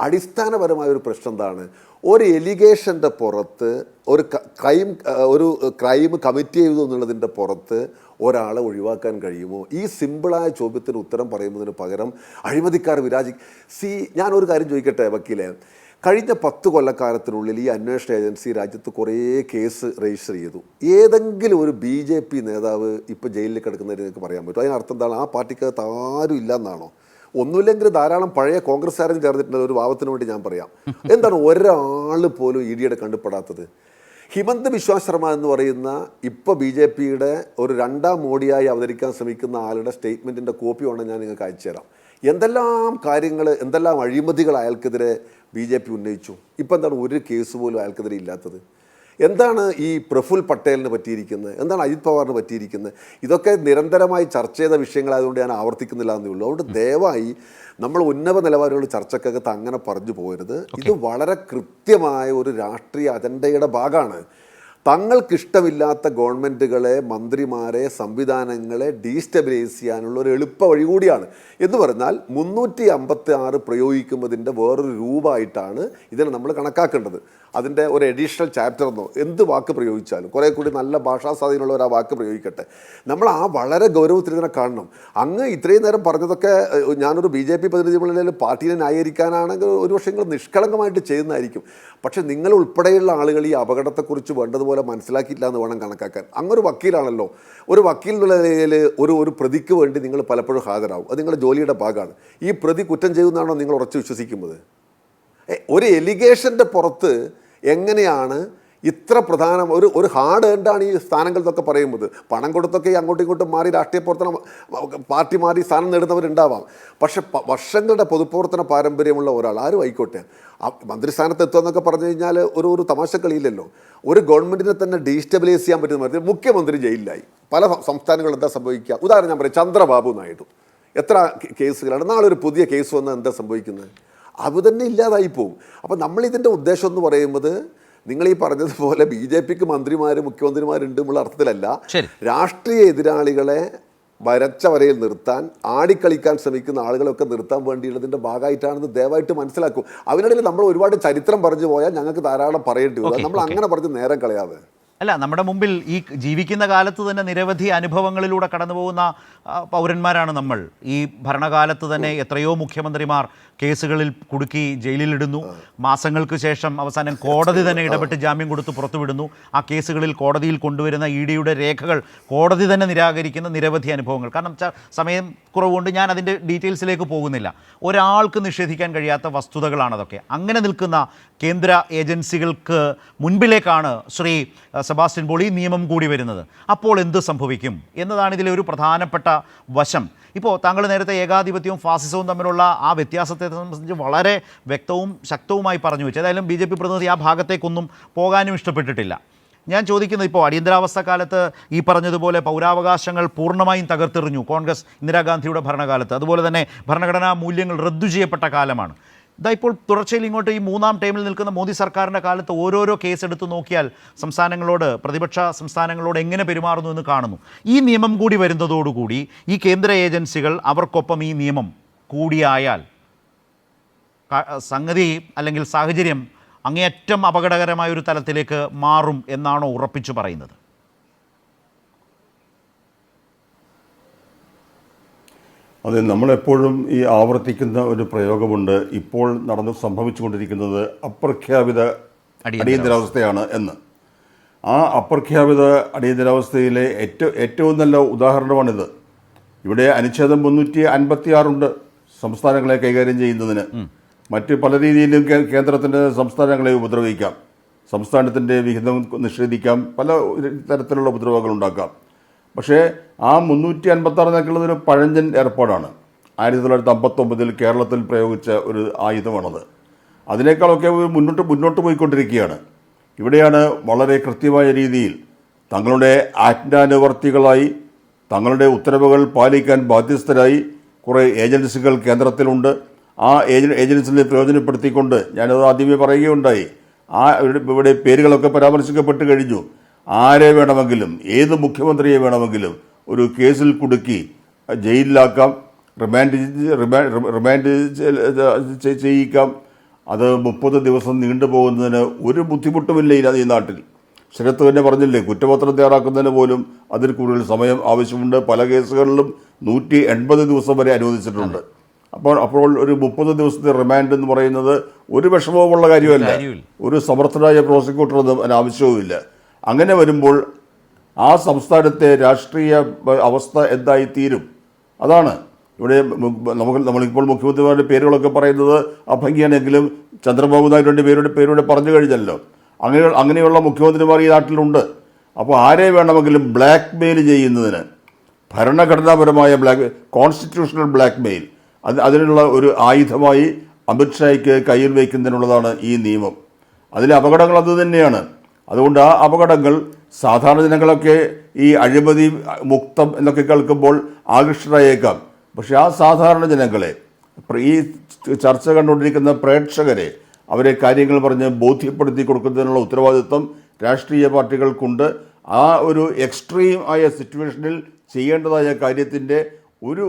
അടിസ്ഥാനപരമായ ഒരു പ്രശ്നം എന്താണ്, ഒരു എലിഗേഷൻ്റെ പുറത്ത് ഒരു ക്രൈം കമ്മിറ്റ് ചെയ്തു എന്നുള്ളതിൻ്റെ പുറത്ത് ഒരാളെ ഒഴിവാക്കാൻ കഴിയുമോ? ഈ സിമ്പിളായ ചോദ്യത്തിന് ഉത്തരം പറയുന്നതിന് പകരം അഴിമതിക്കാർ ഞാനൊരു കാര്യം ചോദിക്കട്ടെ വക്കീലെ, കഴിഞ്ഞ 10 കൊല്ലക്കാലത്തിനുള്ളിൽ ഈ അന്വേഷണ ഏജൻസി രാജ്യത്ത് കുറേ കേസ് രജിസ്റ്റർ ചെയ്തു. ഏതെങ്കിലും ഒരു BJP നേതാവ് ഇപ്പോൾ ജയിലിൽ കിടക്കുന്നതിന് നിങ്ങൾക്ക് പറയാൻ പറ്റും? അതിനർത്ഥം എന്താണ്? ആ പാർട്ടിക്കകത്ത് ആരും ഇല്ല എന്നാണോ? ഒന്നുമില്ലെങ്കിൽ ധാരാളം പഴയ കോൺഗ്രസ്സുകാരും ചേർന്നിട്ടുണ്ട്. ഒരു ഭാവത്തിന് വേണ്ടി ഞാൻ പറയാം, എന്താണ് ഒരാൾ പോലും EDയുടെ കണ്ടുപെടാത്തത്? ഹിമന്ത് ബിശ്വ ശർമ്മ എന്ന് പറയുന്ന ഇപ്പോൾ BJPയുടെ ഒരു 2ാം മോഡിയായി അവതരിക്കാൻ ശ്രമിക്കുന്ന ആളുടെ സ്റ്റേറ്റ്മെൻറ്റിൻ്റെ കോപ്പി വേണം ഞാൻ നിങ്ങൾക്ക് അയച്ചു തരാം. എന്തെല്ലാം അഴിമതികൾ അയാൾക്കെതിരെ BJP ഉന്നയിച്ചു. ഇപ്പം എന്താണ് ഒരു കേസ് പോലും അയാൾക്കെതിരെ ഇല്ലാത്തത്? എന്താണ് ഈ പ്രഫുൽ പട്ടേലിന് പറ്റിയിരിക്കുന്നത്? എന്താണ് അജിത് പവാറിന് പറ്റിയിരിക്കുന്നത്? ഇതൊക്കെ നിരന്തരമായി ചർച്ച ചെയ്ത വിഷയങ്ങളായതുകൊണ്ട് ഞാൻ ആവർത്തിക്കുന്നില്ല എന്നേ ഉള്ളൂ. അതുകൊണ്ട് ദയവായി നമ്മൾ ഉന്നത നിലവാരമുള്ള ചർച്ചക്കകത്ത് അങ്ങനെ പറഞ്ഞു പോകരുത്. ഇത് വളരെ കൃത്യമായ ഒരു രാഷ്ട്രീയ അജണ്ടയുടെ ഭാഗമാണ്. തങ്ങൾക്കിഷ്ടമില്ലാത്ത ഗവൺമെൻറ്റുകളെ, മന്ത്രിമാരെ, സംവിധാനങ്ങളെ ഡീസ്റ്റബിലൈസ് ചെയ്യാനുള്ള ഒരു എളുപ്പ വഴി കൂടിയാണ്. എന്ന് പറഞ്ഞാൽ 356 പ്രയോഗിക്കുന്നതിൻ്റെ വേറൊരു രൂപമായിട്ടാണ് ഇതിനെ നമ്മൾ കണക്കാക്കേണ്ടത്. അതിൻ്റെ ഒരു അഡീഷണൽ ചാപ്റ്റർ എന്നോ എന്ത് വാക്ക് പ്രയോഗിച്ചാലും കുറേ കൂടി നല്ല ഭാഷാ സ്വാധീനമുള്ളവർ ആ വാക്ക് പ്രയോഗിക്കട്ടെ. നമ്മൾ ആ വളരെ ഗൗരവത്തിൽ ഇതിനെ കാണണം. അങ്ങ് ഇത്രയും നേരം പറഞ്ഞതൊക്കെ ഞാനൊരു BJP പ്രതിനിധികളിൽ പാർട്ടിയെ ന്യായീകരിക്കാനാണെങ്കിൽ ഒരു പക്ഷേ നിങ്ങൾ നിഷ്കളങ്കമായിട്ട് ചെയ്യുന്നതായിരിക്കും. പക്ഷേ നിങ്ങൾ ഉൾപ്പെടെയുള്ള ആളുകൾ ഈ അപകടത്തെക്കുറിച്ച് വേണ്ടതുപോലെ മനസ്സിലാക്കിയില്ല എന്ന് വേണം കണക്കാക്കാൻ. അങ്ങൊരു വക്കീലാണല്ലോ. ഒരു വക്കീൽ എന്നുള്ള നിലയിൽ ഒരു പ്രതിക്ക് വേണ്ടി നിങ്ങൾ പലപ്പോഴും ഹാജരാകും. അത് നിങ്ങളുടെ ജോലിയുടെ ഭാഗമാണ്. ഈ പ്രതി കുറ്റം ചെയ്യുന്നതാണോ നിങ്ങൾ ഉറച്ചു വിശ്വസിക്കുന്നത്? ഒരു എലിഗേഷൻ്റെ പുറത്ത് എങ്ങനെയാണ് ഇത്ര പ്രധാനം ഒരു ഹാർഡ് ഏണ്ടാണ് ഈ സ്ഥാനങ്ങൾ എന്നൊക്കെ പറയുന്നത്? പണം കൊടുത്തൊക്കെ അങ്ങോട്ടും ഇങ്ങോട്ടും മാറി രാഷ്ട്രീയ പ്രവർത്തനം പാർട്ടി മാറി സ്ഥാനം നേടുന്നവരുണ്ടാവാം. പക്ഷെ വർഷങ്ങളുടെ പൊതുപ്രവർത്തന പാരമ്പര്യമുള്ള ഒരാൾ ആരും ആയിക്കോട്ടെ മന്ത്രിസ്ഥാനത്ത് എത്തുമെന്നൊക്കെ പറഞ്ഞു കഴിഞ്ഞാൽ ഒരു തമാശ കളിയില്ലല്ലോ. ഒരു ഗവൺമെൻറ്റിനെ തന്നെ ഡീസ്റ്റബിലൈസ് ചെയ്യാൻ പറ്റുന്ന മറിച്ച് മുഖ്യമന്ത്രി ജയിലിലായി. പല സംസ്ഥാനങ്ങളിൽ എന്താ സംഭവിക്കുക? ഉദാഹരണം ഞാൻ പറയാം, ചന്ദ്രബാബു നായിഡു എത്ര കേസുകളാണ്. നാളെ ഒരു പുതിയ കേസ് വന്നാൽ എന്താ സംഭവിക്കുന്നത്? അത് തന്നെ ഇല്ലാതായി പോവും. അപ്പം നമ്മളിതിൻ്റെ ഉദ്ദേശം എന്ന് പറയുന്നത് നിങ്ങൾ ഈ പറഞ്ഞതുപോലെ BJPക്ക് മന്ത്രിമാരും മുഖ്യമന്ത്രിമാരുണ്ടെന്നുള്ള അർത്ഥത്തിലല്ല, രാഷ്ട്രീയ എതിരാളികളെ വരച്ച വരയിൽ നിർത്താൻ, ആടിക്കളിക്കാൻ ശ്രമിക്കുന്ന ആളുകളൊക്കെ നിർത്താൻ വേണ്ടിയുള്ളതിൻ്റെ ഭാഗമായിട്ടാണെന്ന് ദയവായിട്ട് മനസ്സിലാക്കും. അതിനിടയിൽ നമ്മൾ ഒരുപാട് ചരിത്രം പറഞ്ഞു പോയാൽ ഞങ്ങൾക്ക് ധാരാളം പറയേണ്ടി വരും. നമ്മൾ അങ്ങനെ പറഞ്ഞ് നേരം കളയാതെ. അല്ല, നമ്മുടെ മുമ്പിൽ ഈ ജീവിക്കുന്ന കാലത്ത് തന്നെ നിരവധി അനുഭവങ്ങളിലൂടെ കടന്നു പോകുന്ന പൗരന്മാരാണ് നമ്മൾ. ഈ ഭരണകാലത്ത് തന്നെ എത്രയോ മുഖ്യമന്ത്രിമാർ കേസുകളിൽ കുടുക്കി ജയിലിലിടുന്നു. മാസങ്ങൾക്ക് ശേഷം അവസാനം കോടതി തന്നെ ഇടപെട്ട് ജാമ്യം കൊടുത്ത് പുറത്തുവിടുന്നു. ആ കേസുകളിൽ കോടതിയിൽ കൊണ്ടുവരുന്ന EDയുടെ രേഖകൾ കോടതി തന്നെ നിരാകരിക്കുന്ന നിരവധി അനുഭവങ്ങൾ. കാരണം സമയം കുറവുകൊണ്ട് ഞാൻ അതിൻ്റെ ഡീറ്റെയിൽസിലേക്ക് പോകുന്നില്ല. ഒരാൾക്ക് നിഷേധിക്കാൻ കഴിയാത്ത വസ്തുതകളാണ് അതൊക്കെ. അങ്ങനെ നിൽക്കുന്ന കേന്ദ്ര ഏജൻസികൾക്ക് മുൻപിലേക്കാണ് ശ്രീ സെബാസ്റ്റ്യൻ പോൾ ഈ നിയമം കൂടി വരുന്നത്. അപ്പോൾ എന്ത് സംഭവിക്കും എന്നതാണ് ഇതിലെ ഒരു പ്രധാനപ്പെട്ട വശം. ഇപ്പോൾ താങ്കൾ നേരത്തെ ഏകാധിപത്യവും ഫാസിസവും തമ്മിലുള്ള ആ വ്യത്യാസത്തെ സംബന്ധിച്ച് വളരെ വ്യക്തവും ശക്തവുമായി പറഞ്ഞു വെച്ചു. ഏതായാലും BJP പ്രതിനിധി ആ ഭാഗത്തേക്കൊന്നും പോകാനും ഇഷ്ടപ്പെട്ടിട്ടില്ല. ഞാൻ ചോദിക്കുന്നത്, ഇപ്പോൾ അടിയന്തരാവസ്ഥ കാലത്ത് ഈ പറഞ്ഞതുപോലെ പൗരാവകാശങ്ങൾ പൂർണ്ണമായും തകർത്തെറിഞ്ഞു കോൺഗ്രസ് ഇന്ദിരാഗാന്ധിയുടെ ഭരണകാലത്ത്. അതുപോലെ തന്നെ ഭരണഘടനാ മൂല്യങ്ങൾ റദ്ദു ചെയ്യപ്പെട്ട കാലമാണ്. ഇതാ ഇപ്പോൾ തുടർച്ചയിൽ ഇങ്ങോട്ട് ഈ മൂന്നാം ടൈമിൽ നിൽക്കുന്ന മോദി സർക്കാരിൻ്റെ കാലത്ത് ഓരോരോ കേസ് എടുത്ത് നോക്കിയാൽ സംസ്ഥാനങ്ങളോട്, പ്രതിപക്ഷ സംസ്ഥാനങ്ങളോട് എങ്ങനെ പെരുമാറുന്നു എന്ന് കാണുന്നു. ഈ നിയമം കൂടി വരുന്നതോടുകൂടി ഈ കേന്ദ്ര ഏജൻസികൾ അവർക്കൊപ്പം ഈ നിയമം കൂടിയായാൽ സംഗതി അല്ലെങ്കിൽ സാഹചര്യം അങ്ങേയറ്റം അപകടകരമായ ഒരു തലത്തിലേക്ക് മാറും എന്നാണോ ഉറപ്പിച്ചു പറയുന്നത്? അതെ, നമ്മളെപ്പോഴും ഈ ആവർത്തിക്കുന്ന ഒരു പ്രയോഗമുണ്ട്, ഇപ്പോൾ സംഭവിച്ചുകൊണ്ടിരിക്കുന്നത് അപ്രഖ്യാപിത അടിയന്തരാവസ്ഥയാണ് എന്ന്. ആ അപ്രഖ്യാപിത അടിയന്തരാവസ്ഥയിലെ ഏറ്റവും നല്ല ഉദാഹരണമാണിത്. ഇവിടെ അനുച്ഛേദം 356 സംസ്ഥാനങ്ങളെ കൈകാര്യം ചെയ്യുന്നതിന്. മറ്റ് പല രീതിയിലും കേന്ദ്രത്തിൻ്റെ സംസ്ഥാനങ്ങളെ ഉപദ്രവിക്കാം, സംസ്ഥാനത്തിൻ്റെ വിഹിതം നിഷേധിക്കാം, പല തരത്തിലുള്ള ഉപദ്രവങ്ങൾ ഉണ്ടാക്കാം. പക്ഷേ ആ 356 എന്നൊക്കെയുള്ളതൊരു പഴഞ്ചൻ ഏർപ്പാടാണ്. 1959 കേരളത്തിൽ പ്രയോഗിച്ച ഒരു ആയുധമാണത്. അതിനേക്കാളൊക്കെ മുന്നോട്ട് പോയിക്കൊണ്ടിരിക്കുകയാണ്. ഇവിടെയാണ് വളരെ കൃത്യമായ രീതിയിൽ തങ്ങളുടെ ആജ്ഞാനുവർത്തികളായി, തങ്ങളുടെ ഉത്തരവുകൾ പാലിക്കാൻ ബാധ്യസ്ഥരായി കുറേ ഏജൻസികൾ കേന്ദ്രത്തിലുണ്ട്. ആ ഏജൻസിനെ പ്രയോജനപ്പെടുത്തിക്കൊണ്ട്, ഞാനത് ആദ്യമേ പറയുകയുണ്ടായി, ഇവിടെ പേരുകളൊക്കെ പരാമർശിക്കപ്പെട്ട് കഴിഞ്ഞു. ആരെ വേണമെങ്കിലും, ഏത് മുഖ്യമന്ത്രിയെ വേണമെങ്കിലും ഒരു കേസിൽ കുടുക്കി ജയിലിലാക്കാം, റിമാൻഡ് ചെയ്യിക്കാം. അത് 30 ദിവസം നീണ്ടുപോകുന്നതിന് ഒരു ബുദ്ധിമുട്ടുമില്ല ഈ നാട്ടിൽ. ശരത്ത് തന്നെ പറഞ്ഞില്ലേ, കുറ്റപത്രം തയ്യാറാക്കുന്നതിന് പോലും അതിൽ കൂടുതൽ സമയം ആവശ്യമുണ്ട്. പല കേസുകളിലും 180 ദിവസം വരെ അനുവദിച്ചിട്ടുണ്ട്. അപ്പോൾ ഒരു 30 ദിവസത്തെ റിമാൻഡ് എന്ന് പറയുന്നത് ഒരു വിഷമവുമുള്ള കാര്യമല്ല. ഒരു സമർത്ഥനായ പ്രോസിക്യൂട്ടറൊന്നും അതിന് ആവശ്യവുമില്ല. അങ്ങനെ വരുമ്പോൾ ആ സംസ്ഥാനത്തെ രാഷ്ട്രീയ അവസ്ഥ എന്തായി തീരും? അതാണ് ഇവിടെ നമ്മളിപ്പോൾ മുഖ്യമന്ത്രിമാരുടെ പേരുകളൊക്കെ പറയുന്നത് അഭംഗിയാണെങ്കിലും ചന്ദ്രബാബു നായിഡുവിൻ്റെ പേരുടെ പറഞ്ഞു കഴിഞ്ഞല്ലോ. അങ്ങനെയുള്ള മുഖ്യമന്ത്രിമാർ ഈ നാട്ടിലുണ്ട്. അപ്പോൾ ആരെ വേണമെങ്കിലും ബ്ലാക്ക് മെയിൽ ചെയ്യുന്നതിന്, ഭരണഘടനാപരമായ കോൺസ്റ്റിറ്റ്യൂഷണൽ ബ്ലാക്ക് മെയിൽ, അതിനുള്ള ഒരു ആയുധമായി അമിത്ഷായ്ക്ക് കയ്യിൽ വയ്ക്കുന്നതിനുള്ളതാണ് ഈ നിയമം. അതിലെ അപകടങ്ങൾ അത് തന്നെയാണ്. അതുകൊണ്ട് ആ അപകടങ്ങൾ സാധാരണ ജനങ്ങളൊക്കെ ഈ അഴിമതി മുക്തം എന്നൊക്കെ കേൾക്കുമ്പോൾ ആകൃഷ്ടരായേക്കാം. പക്ഷെ ആ സാധാരണ ജനങ്ങളെ, ഈ ചർച്ച കണ്ടുകൊണ്ടിരിക്കുന്ന പ്രേക്ഷകരെ, അവരെ കാര്യങ്ങൾ പറഞ്ഞ് ബോധ്യപ്പെടുത്തി കൊടുക്കുന്നതിനുള്ള ഉത്തരവാദിത്വം രാഷ്ട്രീയ പാർട്ടികൾക്കുണ്ട്. ആ ഒരു എക്സ്ട്രീം ആയ സിറ്റുവേഷനിൽ ചെയ്യേണ്ടതായ കാര്യത്തിൻ്റെ ഒരു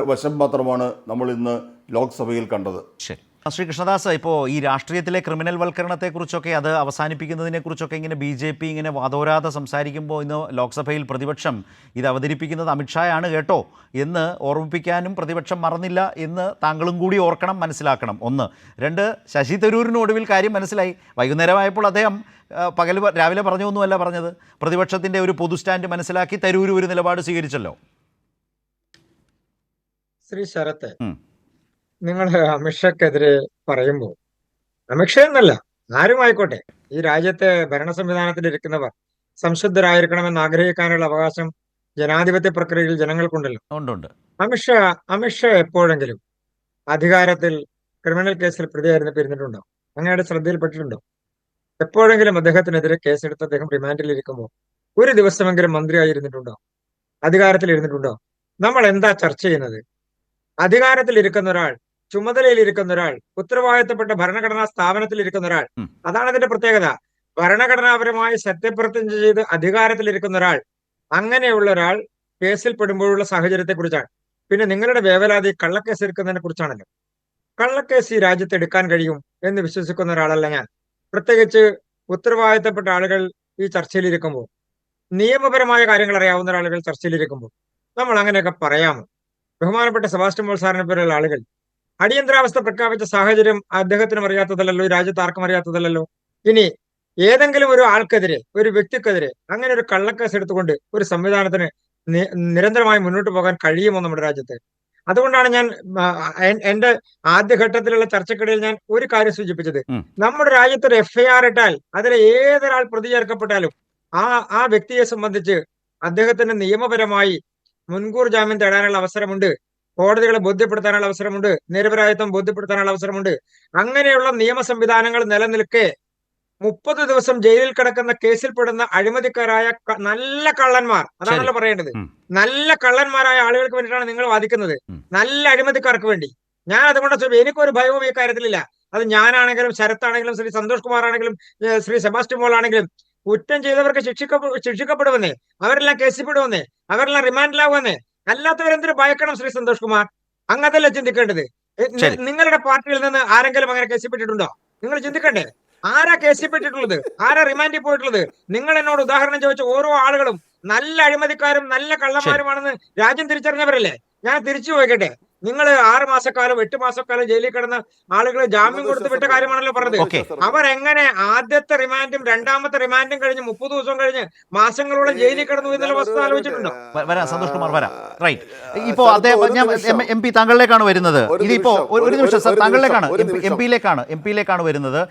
വശം മാത്രമാണ് നമ്മൾ ഇന്ന് ലോക്സഭയിൽ കണ്ടത്. ശരി, ശ്രീ കൃഷ്ണദാസ്, ഇപ്പോൾ ഈ രാഷ്ട്രീയത്തിലെ ക്രിമിനൽ വൽക്കരണത്തെക്കുറിച്ചൊക്കെ, അത് അവസാനിപ്പിക്കുന്നതിനെക്കുറിച്ചൊക്കെ ഇങ്ങനെ BJP ഇങ്ങനെ വാദോരാതെ സംസാരിക്കുമ്പോൾ ഇന്ന് ലോക്സഭയിൽ പ്രതിപക്ഷം ഇത് അവതരിപ്പിക്കുന്നത് അമിത്ഷായാണ് കേട്ടോ എന്ന് ഓർമ്മിപ്പിക്കാനും പ്രതിപക്ഷം മറന്നില്ല എന്ന് താങ്കളും കൂടി ഓർക്കണം, മനസ്സിലാക്കണം. 1. 2, ശശി തരൂരിന് ഒടുവിൽ കാര്യം മനസ്സിലായി. വൈകുന്നേരമായപ്പോൾ അദ്ദേഹം രാവിലെ പറഞ്ഞൊന്നുമല്ല പറഞ്ഞത്, പ്രതിപക്ഷത്തിൻ്റെ ഒരു പൊതു സ്റ്റാൻഡ് മനസ്സിലാക്കി തരൂർ ഒരു നിലപാട് സ്വീകരിച്ചല്ലോ. ശ്രീ ശരത്ത്, നിങ്ങൾ അമിത്ഷാക്കെതിരെ പറയുമ്പോൾ, അമിത്ഷാ എന്നല്ല, ആരുമായിക്കോട്ടെ, ഈ രാജ്യത്തെ ഭരണ സംവിധാനത്തിൽ ഇരിക്കുന്നവർ സംശുദ്ധരായിരിക്കണമെന്ന് ആഗ്രഹിക്കാനുള്ള അവകാശം ജനാധിപത്യ പ്രക്രിയയിൽ ജനങ്ങൾക്കുണ്ടല്ലോ. അമിത്ഷാ എപ്പോഴെങ്കിലും അധികാരത്തിൽ ക്രിമിനൽ കേസിൽ പ്രതിയായിരുന്നപ്പോൾ ഇരുന്നിട്ടുണ്ടോ? അങ്ങയുടെ ശ്രദ്ധയിൽപ്പെട്ടിട്ടുണ്ടോ? എപ്പോഴെങ്കിലും അദ്ദേഹത്തിനെതിരെ കേസെടുത്ത് അദ്ദേഹം റിമാൻഡിൽ ഇരിക്കുമ്പോൾ ഒരു ദിവസമെങ്കിലും മന്ത്രിയായിരുന്നിട്ടുണ്ടോ? അധികാരത്തിൽ ഇരുന്നിട്ടുണ്ടോ? നമ്മൾ എന്താ ചർച്ച ചെയ്യുന്നത്? അധികാരത്തിൽ ഇരിക്കുന്ന ഒരാൾ, ചുമതലയിൽ ഇരിക്കുന്ന ഒരാൾ, ഉത്തരവാദിത്തപ്പെട്ട ഭരണഘടനാ സ്ഥാപനത്തിൽ ഇരിക്കുന്ന ഒരാൾ, അതാണ് അതിന്റെ പ്രത്യേകത. ഭരണഘടനാപരമായി സത്യപ്രതിജ്ഞ ചെയ്ത് അധികാരത്തിലിരിക്കുന്ന ഒരാൾ, അങ്ങനെയുള്ള ഒരാൾ കേസിൽ പെടുമ്പോഴുള്ള സാഹചര്യത്തെ കുറിച്ചാണ്. പിന്നെ നിങ്ങളുടെ വേവലാതി കള്ളക്കേസ് എടുക്കുന്നതിനെ കുറിച്ചാണല്ലോ. കള്ളക്കേസ് ഈ രാജ്യത്ത് എടുക്കാൻ കഴിയും എന്ന് വിശ്വസിക്കുന്ന ഒരാളല്ല ഞാൻ. പ്രത്യേകിച്ച് ഉത്തരവാദിത്തപ്പെട്ട ആളുകൾ ഈ ചർച്ചയിലിരിക്കുമ്പോൾ, നിയമപരമായ കാര്യങ്ങൾ അറിയാവുന്ന ആളുകൾ ചർച്ചയിലിരിക്കുമ്പോൾ നമ്മൾ അങ്ങനെയൊക്കെ പറയാമോ? ബഹുമാനപ്പെട്ട സെബാസ്റ്റ്യൻ പോൾ സാറിനെ പോലെയുള്ള ആളുകൾ അടിയന്തരാവസ്ഥ പ്രഖ്യാപിച്ച സാഹചര്യം അദ്ദേഹത്തിനും അറിയാത്തതല്ലോ, ഈ രാജ്യത്ത് ആർക്കും അറിയാത്തതല്ലോ. ഇനി ഏതെങ്കിലും ഒരു ആൾക്കെതിരെ, ഒരു വ്യക്തിക്കെതിരെ അങ്ങനെ ഒരു കള്ളക്കേസ് എടുത്തുകൊണ്ട് ഒരു സംവിധാനത്തിന് നിരന്തരമായി മുന്നോട്ട് പോകാൻ കഴിയുമോ നമ്മുടെ രാജ്യത്ത്? അതുകൊണ്ടാണ് ഞാൻ എന്റെ ആദ്യഘട്ടത്തിലുള്ള ചർച്ചക്കിടയിൽ ഞാൻ ഒരു കാര്യം സൂചിപ്പിച്ചത്. നമ്മുടെ രാജ്യത്ത് ഒരു FIR ഇട്ടാൽ അതിലെ ഏതൊരാൾ പ്രതി ചേർക്കപ്പെട്ടാലും ആ വ്യക്തിയെ സംബന്ധിച്ച് അദ്ദേഹത്തിന് നിയമപരമായി മുൻകൂർ ജാമ്യം തേടാനുള്ള അവസരമുണ്ട്, കോടതികളെ ബോധ്യപ്പെടുത്താനുള്ള അവസരമുണ്ട്, നിരപരാധിത്വം ബോധ്യപ്പെടുത്താനുള്ള അവസരമുണ്ട്. അങ്ങനെയുള്ള നിയമ സംവിധാനങ്ങൾ നിലനിൽക്കെ 30 ദിവസം ജയിലിൽ കിടക്കുന്ന കേസിൽപ്പെടുന്ന അഴിമതിക്കാരായ നല്ല കള്ളന്മാർ, അതാണല്ലോ പറയേണ്ടത്, നല്ല കള്ളന്മാരായ ആളുകൾക്ക് വേണ്ടിയിട്ടാണ് നിങ്ങൾ വാദിക്കുന്നത്, നല്ല അഴിമതിക്കാർക്ക് വേണ്ടി. ഞാൻ അതുകൊണ്ട് എനിക്കൊരു ഭയവും ഈ കാര്യത്തിലില്ല. അത് ഞാനാണെങ്കിലും ശരത്താണെങ്കിലും ശ്രീ സന്തോഷ് കുമാർ ആണെങ്കിലും ശ്രീ സെബാസ്റ്റ്യൻ പോൾ ആണെങ്കിലും കുറ്റം ചെയ്തവർക്ക് ശിക്ഷിക്കപ്പെടുവന്നേ, അവരെല്ലാം കേസിൽപ്പെടുവന്നേ, അവരെല്ലാം റിമാൻഡിലാവുന്നേ. അല്ലാത്തവരെന്തിനു ഭയക്കണം ശ്രീ സന്തോഷ് കുമാർ? അങ്ങനല്ല ചിന്തിക്കേണ്ടത്. ശരി. നിങ്ങളുടെ പാർട്ടിയിൽ നിന്ന് ആരെങ്കിലും അങ്ങനെ കേസിൽപ്പെട്ടിട്ടുണ്ടോ? നിങ്ങൾ ചിന്തിക്കണ്ടേ? ആരാ കേസിൽപ്പെട്ടിട്ടുള്ളത്? ആരാ റിമാൻഡിൽ പോയിട്ടുള്ളത്? നിങ്ങൾ എന്നോട് ഉദാഹരണം ചോദിച്ച ഓരോ ആളുകളും നല്ല അഴിമതിക്കാരും നല്ല കള്ളന്മാരുമാണെന്ന് രാജ്യം തിരിച്ചറിഞ്ഞവരല്ലേ? ഞാൻ തിരിച്ചു ചോദിക്കട്ടെ, നിങ്ങൾ 6 മാസക്കാലം 8 മാസക്കാലം ജയിലിൽ കിടന്ന ആളുകളെ ജാമ്യം കൊടുത്ത് വിട്ട കാര്യമാണല്ലോ പറഞ്ഞത്. ഓക്കെ. അവരെങ്ങനെ ആദ്യത്തെ റിമാൻഡും രണ്ടാമത്തെ റിമാൻഡും കഴിഞ്ഞ് 30 ദിവസം കഴിഞ്ഞ് മാസങ്ങളോളം ജയിലിൽ കിടന്നു എന്നുള്ള വസ്തുത ആലോചിച്ചിട്ടുണ്ടോ? വരാം സന്തോഷ് കുമാർ, വരാം. റൈറ്റ്. ഇപ്പോ അദ്ദേഹം ഞാൻ എം പി താങ്കളിലേക്കാണ് വരുന്നത്. ഇതിപ്പോ ഒരു നിമിഷം സർ, താങ്കളിലേക്കാണ്, എം പിയിലേക്കാണ് വരുന്നത്.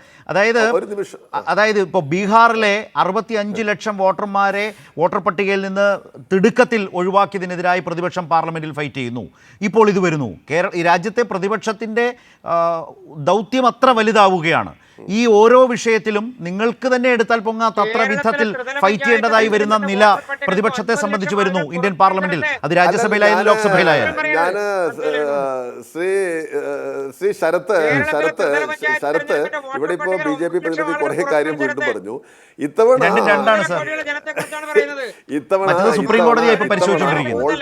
അതായത് ഇപ്പോൾ ബീഹാറിലെ 65 ലക്ഷം വോട്ടർമാരെ വോട്ടർ പട്ടികയിൽ നിന്ന് തിടുക്കത്തിൽ ഒഴിവാക്കിയതിനെതിരായി പ്രതിപക്ഷം പാർലമെന്റിൽ ഫൈറ്റ് ചെയ്യുന്നു. ഇപ്പോൾ ഇത് വരുന്നു. ഈ രാജ്യത്തെ പ്രതിപക്ഷത്തിൻ്റെ ദൗത്യം അത്ര വലുതാവുകയാണ്. ഈ ഓരോ വിഷയത്തിലും നിങ്ങൾക്ക് തന്നെ എടുത്താൽ പൊങ്ങാത്ത അത്ര വിധത്തിൽ ഫൈറ്റ് ചെയ്യേണ്ടതായി വരുന്ന നില പ്രതിപക്ഷത്തെ സംബന്ധിച്ച് വരുന്നു ഇന്ത്യൻ പാർലമെന്റിൽ, അത് രാജ്യസഭയിലായാലും ലോക്സഭയിലായാലും. ഞാൻ ശ്രീ ശരത്ത് ഇവിടെ ഇപ്പോ BJP പ്രതിനിധി കുറെ കാര്യം വീണ്ടും പറഞ്ഞു. ഇത്തവണ സുപ്രീം കോടതിയെ ഇപ്പൊ പരിശോധിച്ചുകൊണ്ടിരിക്കുന്നത്.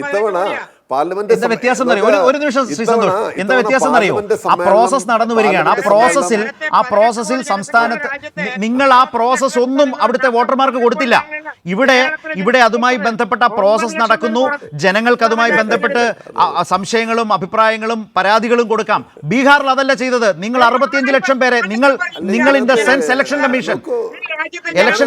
ഇത്തവണ പാർലമെന്റ് എന്താ വ്യത്യാസം എന്നറിയോ? ഒരു നിമിഷം ശ്രീ സന്തോഷ്, എന്താ വ്യത്യാസം എന്നറിയോ? ആ പ്രോസസ് നടന്നു വരികയാണ്. ആ പ്രോസസ്സിൽ സംസ്ഥാനത്ത് നിങ്ങൾ ആ പ്രോസസ് ഒന്നും അവിടുത്തെ വോട്ടർമാർക്ക് കൊടുത്തില്ല. ഇവിടെ അതുമായി ബന്ധപ്പെട്ട പ്രോസസ് നടക്കുന്നു. ജനങ്ങൾക്ക് അതുമായി ബന്ധപ്പെട്ട് സംശയങ്ങളും അഭിപ്രായങ്ങളും പരാതികളും കൊടുക്കാം. ബീഹാറിൽ അതല്ല ചെയ്തത്. നിങ്ങൾ 65 ലക്ഷം പേരെ നിങ്ങൾ in the sense election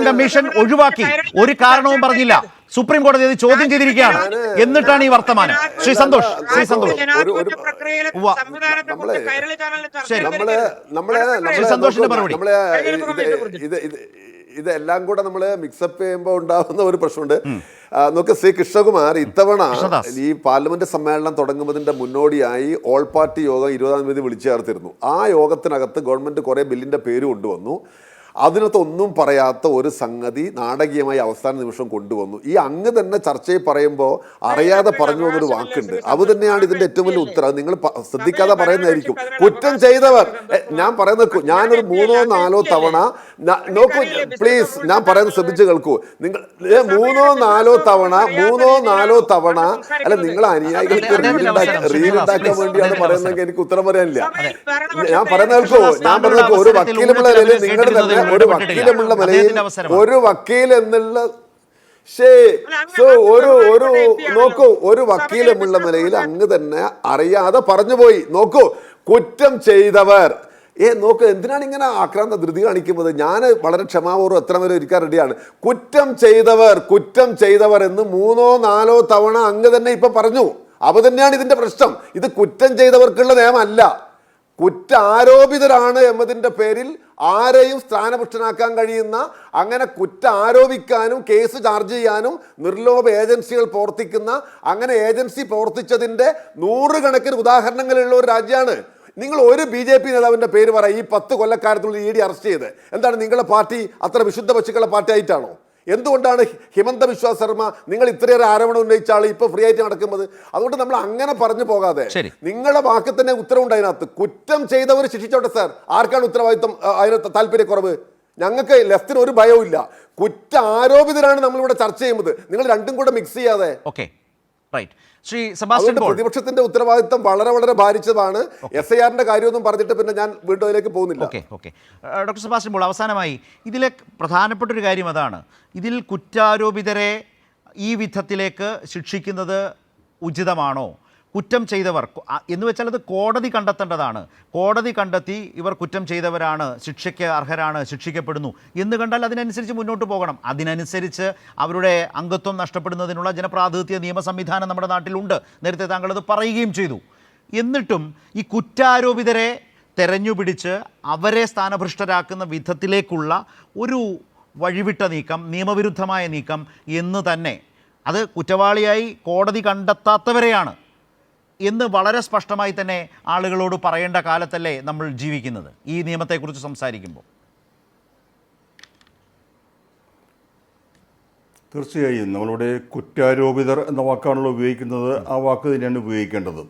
commission ഒഴിവാക്കി. ഒരു കാരണവും പറഞ്ഞില്ല. സുപ്രീം കോടതി അത് ചോദ്യം ചെയ്തിരിക്കുകയാണ്. എന്നിട്ടാണ് ഈ വർത്തമാനം. ശ്രീ സന്തോഷ് സന്തോഷിന്റെ മറുപടി. ഇതെല്ലാം കൂടെ നമ്മൾ മിക്സപ്പ് ചെയ്യുമ്പോൾ ഉണ്ടാകുന്ന ഒരു പ്രശ്നമുണ്ട്. നോക്ക് ശ്രീ കൃഷ്ണകുമാർ, ഇത്തവണ ഈ പാർലമെന്റ് സമ്മേളനം തുടങ്ങുന്നതിന്റെ മുന്നോടിയായി ഓൾ പാർട്ടി യോഗം 20-ാം തീയതി വിളിച്ചു ചേർത്തിരുന്നു. ആ യോഗത്തിനകത്ത് ഗവൺമെന്റ് കുറെ ബില്ലിന്റെ പേര് കൊണ്ടുവന്നു. അതിനകത്ത് ഒന്നും പറയാത്ത ഒരു സംഗതി നാടകീയമായി അവസാന നിമിഷം കൊണ്ടുവന്നു. ഈ അങ്ങ് തന്നെ ചർച്ചയിൽ പറയുമ്പോൾ അറിയാതെ പറഞ്ഞു വന്നൊരു വാക്കുണ്ട്. അത് തന്നെയാണ് ഇതിന്റെ ഏറ്റവും വലിയ ഉത്തരം. നിങ്ങൾ ശ്രദ്ധിക്കാതെ പറയുന്നതായിരിക്കും. കുറ്റം ചെയ്തവർ, ഞാൻ പറയുന്നത്, ഞാനൊരു 3-4 തവണ നോക്കൂ പ്ലീസ്, ഞാൻ പറയുന്നത് ശ്രദ്ധിച്ച് കേൾക്കൂ. നിങ്ങൾ 3-4 തവണ അല്ല, നിങ്ങൾ അനുയായികൾക്ക് റീൽ ഉണ്ടാക്കാൻ വേണ്ടിയാണ് പറയുന്നതെങ്കിൽ എനിക്ക് ഉത്തരം പറയാനില്ല. ഞാൻ പറയുന്ന കേൾക്കൂ, ഒരു വക്കീലുള്ള നിങ്ങളുടെ തന്നെ ഒരു വക്കീലെന്നുള്ള നിലയിൽ ഒരു വക്കീൽ എന്നുള്ള ഒരു വക്കീലെന്നുള്ള നിലയിൽ അങ്ങ് തന്നെ അറിയാതെ പറഞ്ഞുപോയി. നോക്കൂ, കുറ്റം ചെയ്തവർ നോക്ക്, എന്തിനാണ് ഇങ്ങനെ ആക്രാന്ത ധൃതി കാണിക്കുന്നത്? ഞാൻ വളരെ ക്ഷമാപൂർവ്വം എത്ര വരെ ഇരിക്കാൻ റെഡിയാണ്. കുറ്റം ചെയ്തവർ എന്ന് 3-4 തവണ അങ്ങ് തന്നെ ഇപ്പൊ പറഞ്ഞു. അവ തന്നെയാണ് ഇതിന്റെ പ്രശ്നം. ഇത് കുറ്റം ചെയ്തവർക്കുള്ള നിയമമല്ല. കുറ്റാരോപിതരാണ് എന്നതിൻ്റെ പേരിൽ ആരെയും സ്ഥാനഭ്രഷ്ടനാക്കാൻ കഴിയുന്ന, അങ്ങനെ ആരോപിക്കാനും കേസ് ചാർജ് ചെയ്യാനും നിർലോഭ ഏജൻസികൾ പ്രവർത്തിക്കുന്ന, അങ്ങനെ ഏജൻസി പ്രവർത്തിച്ചതിൻ്റെ 100 കണക്കിന് ഉദാഹരണങ്ങളുള്ള ഒരു രാജ്യമാണ്. നിങ്ങൾ ഒരു BJP നേതാവിൻ്റെ പേര് പറയും ഈ 10 കൊല്ലക്കാലത്തുള്ളിൽ ED അറസ്റ്റ് ചെയ്ത്. എന്താണ് നിങ്ങളുടെ പാർട്ടി അത്ര വിശുദ്ധ പശുക്കളുടെ പാർട്ടി ആയിട്ടാണോ? എന്തുകൊണ്ടാണ് ഹിമന്ത ബിശ്വ ശർമ്മ നിങ്ങൾ ഇത്രയേറെ ആരോപണം ഉന്നയിച്ച ആൾ ഇപ്പൊ ഫ്രീ ആയിട്ട് നടക്കുന്നത്? അതുകൊണ്ട് നമ്മൾ അങ്ങനെ പറഞ്ഞു പോകാതെ നിങ്ങളുടെ വാക്ക് തന്നെ ഉത്തരവുണ്ട് അതിനകത്ത്. കുറ്റം ചെയ്തവർ ശിക്ഷിച്ചോട്ടെ സാർ. ആർക്കാണ് ഉത്തരവാദിത്വം? അതിന് താല്പര്യക്കുറവ്? ഞങ്ങൾക്ക് ലെഫ്റ്റിന് ഒരു ഭയവും ഇല്ല. ആരോപിതരാണ് നമ്മളിവിടെ ചർച്ച ചെയ്യുന്നത്. നിങ്ങൾ രണ്ടും കൂടെ മിക്സ് ചെയ്യാതെ. പ്രതിപക്ഷത്തിന്റെ ഉത്തരവാദിത്തം വളരെ വളരെ ഭാരിച്ചതാണ്. SIR-ന്റെ കാര്യമൊന്നും പറഞ്ഞിട്ട് പിന്നെ ഞാൻ വീണ്ടും അതിലേക്ക് പോകുന്നില്ല. ഡോക്ടർ സെബാസ്റ്റ്യൻ പോൾ, അവസാനമായി ഇതിലെ പ്രധാനപ്പെട്ട ഒരു കാര്യം അതാണ്. ഇതിൽ കുറ്റാരോപിതരെ ഈ വിധത്തിലേക്ക് ശിക്ഷിക്കുന്നത് ഉചിതമാണോ? കുറ്റം ചെയ്തവർ എന്ന് വെച്ചാൽ അത് കോടതി കണ്ടെത്തേണ്ടതാണ്. കോടതി കണ്ടെത്തി ഇവർ കുറ്റം ചെയ്തവരാണ്, ശിക്ഷയ്ക്ക് അർഹരാണ്, ശിക്ഷിക്കപ്പെടുന്നു എന്ന് കണ്ടാൽ അതിനനുസരിച്ച് മുന്നോട്ട് പോകണം. അതിനനുസരിച്ച് അവരുടെ അംഗത്വം നഷ്ടപ്പെടുന്നതിനുള്ള ജനപ്രാതിനിധ്യ നിയമ സംവിധാനം നമ്മുടെ നാട്ടിലുണ്ട്. നേരത്തെ താങ്കളത് പറയുകയും ചെയ്തു. എന്നിട്ടും ഈ കുറ്റാരോപിതരെ തെരഞ്ഞുപിടിച്ച് അവരെ സ്ഥാനഭ്രഷ്ടരാക്കുന്ന വിധത്തിലേക്കുള്ള ഒരു വഴിവിട്ട നീക്കം, നിയമവിരുദ്ധമായ നീക്കം എന്ന് തന്നെ, അത് കുറ്റവാളിയായി കോടതി കണ്ടെത്താത്തവരെയാണ് എന്ന് വളരെ സ്പഷ്ടമായി തന്നെ ആളുകളോട് പറയേണ്ട കാലത്തല്ലേ നമ്മൾ ജീവിക്കുന്നത് ഈ നിയമത്തെക്കുറിച്ച് സംസാരിക്കുമ്പോൾ? തീർച്ചയായും നമ്മളുടെ കുറ്റാരോപിതർ എന്ന വാക്കാണല്ലോ ഉപയോഗിക്കുന്നത്. ആ വാക്ക് തന്നെയാണ് ഉപയോഗിക്കേണ്ടത്.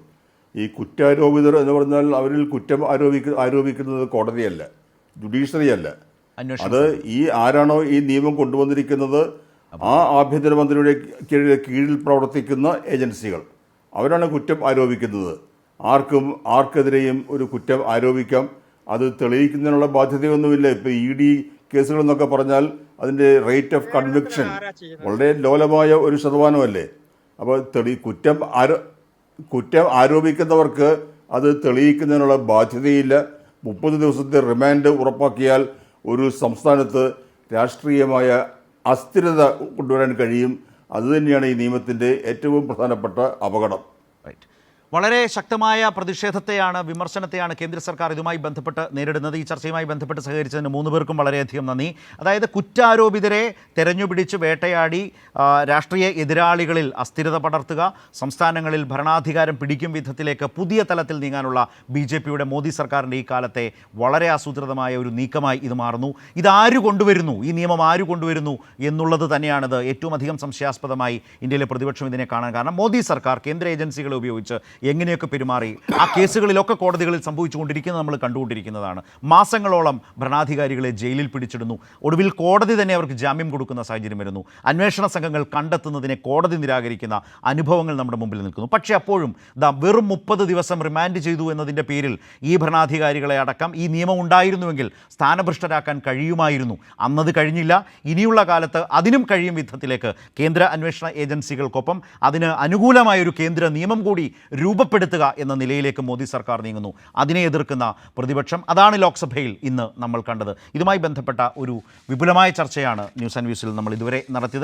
ഈ കുറ്റാരോപിതർ എന്ന് പറഞ്ഞാൽ അവരിൽ കുറ്റം ആരോപിക്കുന്നത് കോടതിയല്ല, ജുഡീഷ്യറി അല്ല. അത് ഈ ആരാണോ ഈ നിയമം കൊണ്ടുവന്നിരിക്കുന്നത് ആ ആഭ്യന്തരമന്ത്രിയുടെ കീഴിൽ പ്രവർത്തിക്കുന്ന ഏജൻസികൾ, അവരാണ് കുറ്റം ആരോപിക്കുന്നത്. ആർക്കെതിരെയും ഒരു കുറ്റം ആരോപിക്കാം. അത് തെളിയിക്കുന്നതിനുള്ള ബാധ്യതയൊന്നുമില്ല. ഇപ്പോൾ ED കേസുകൾ എന്നൊക്കെ പറഞ്ഞാൽ അതിൻ്റെ റേറ്റ് ഓഫ് കൺവിക്ഷൻ വളരെ ലോലമായ ഒരു ശതമാനമല്ലേ. അപ്പോൾ കുറ്റം ആരോപിക്കുന്നവർക്ക് അത് തെളിയിക്കുന്നതിനുള്ള ബാധ്യതയില്ല. 30 ദിവസത്തെ റിമാൻഡ് ഉറപ്പാക്കിയാൽ ഒരു സംസ്ഥാനത്ത് രാഷ്ട്രീയമായ അസ്ഥിരത കൊണ്ടുവരാൻ കഴിയും. അതുതന്നെയാണ് ഈ നിയമത്തിൻ്റെ ഏറ്റവും പ്രധാനപ്പെട്ട അപകടം. റൈറ്റ്. വളരെ ശക്തമായ പ്രതിഷേധത്തെയാണ്, വിമർശനത്തെയാണ് കേന്ദ്ര സർക്കാർ ഇതുമായി ബന്ധപ്പെട്ട് നേരിടുന്നത്. ഈ ചർച്ചയുമായി ബന്ധപ്പെട്ട് സഹകരിച്ചതിന് 3 പേർക്കും വളരെയധികം നന്ദി. അതായത് കുറ്റാരോപിതരെ തെരഞ്ഞുപിടിച്ച് വേട്ടയാടി രാഷ്ട്രീയ എതിരാളികളിൽ അസ്ഥിരത പടർത്തുക, സംസ്ഥാനങ്ങളിൽ ഭരണാധികാരം പിടിക്കും വിധത്തിലേക്ക് പുതിയ തലത്തിൽ നീങ്ങാനുള്ള BJPയുടെ മോദി സർക്കാരിൻ്റെ ഈ കാലത്തെ വളരെ ആസൂത്രിതമായ ഒരു നീക്കമായി ഇത് മാറുന്നു. ഇതാരു കൊണ്ടുവരുന്നു, ഈ നിയമം ആര് കൊണ്ടുവരുന്നു എന്നുള്ളത് തന്നെയാണിത് ഏറ്റവും അധികം സംശയാസ്പദമായി ഇന്ത്യയിലെ പ്രതിപക്ഷം ഇതിനെ കാണാൻ കാരണം. മോദി സർക്കാർ കേന്ദ്ര ഏജൻസികളെ ഉപയോഗിച്ച് എങ്ങനെയൊക്കെ പെരുമാറി ആ കേസുകളിലൊക്കെ കോടതികളിൽ സംഭവിച്ചുകൊണ്ടിരിക്കുന്നത് നമ്മൾ കണ്ടുകൊണ്ടിരിക്കുന്നതാണ്. മാസങ്ങളോളം ഭരണാധികാരികളെ ജയിലിൽ പിടിച്ചിടുന്നു. ഒടുവിൽ കോടതി തന്നെ അവർക്ക് ജാമ്യം കൊടുക്കുന്ന സാഹചര്യം വരുന്നു. അന്വേഷണ സംഘങ്ങൾ കണ്ടെത്തുന്നതിനെ കോടതി നിരാകരിക്കുന്ന അനുഭവങ്ങൾ നമ്മുടെ മുമ്പിൽ നിൽക്കുന്നു. പക്ഷേ അപ്പോഴും വെറും 30 ദിവസം റിമാൻഡ് ചെയ്തു എന്നതിൻ്റെ പേരിൽ ഈ ഭരണാധികാരികളെ അടക്കം ഈ നിയമം ഉണ്ടായിരുന്നുവെങ്കിൽ സ്ഥാനഭ്രഷ്ടരാക്കാൻ കഴിയുമായിരുന്നു. അന്നത് കഴിഞ്ഞില്ല. ഇനിയുള്ള കാലത്ത് അതിനും കഴിയും വിധത്തിലേക്ക് കേന്ദ്ര അന്വേഷണ ഏജൻസികൾക്കൊപ്പം അതിന് അനുകൂലമായൊരു കേന്ദ്ര നിയമം കൂടി രൂപപ്പെടുത്തുക എന്ന നിലയിലേക്ക് മോദി സർക്കാർ നീങ്ങുന്നു. അതിനെ എതിർക്കുന്ന പ്രതിപക്ഷം, അതാണ് ലോക്സഭയിൽ ഇന്ന് നമ്മൾ കണ്ടത്. ഇതുമായി ബന്ധപ്പെട്ട ഒരു വിപുലമായ ചർച്ചയാണ് ന്യൂസ് ആൻഡ് വ്യൂസിൽ നമ്മൾ ഇതുവരെ നടത്തിയത്.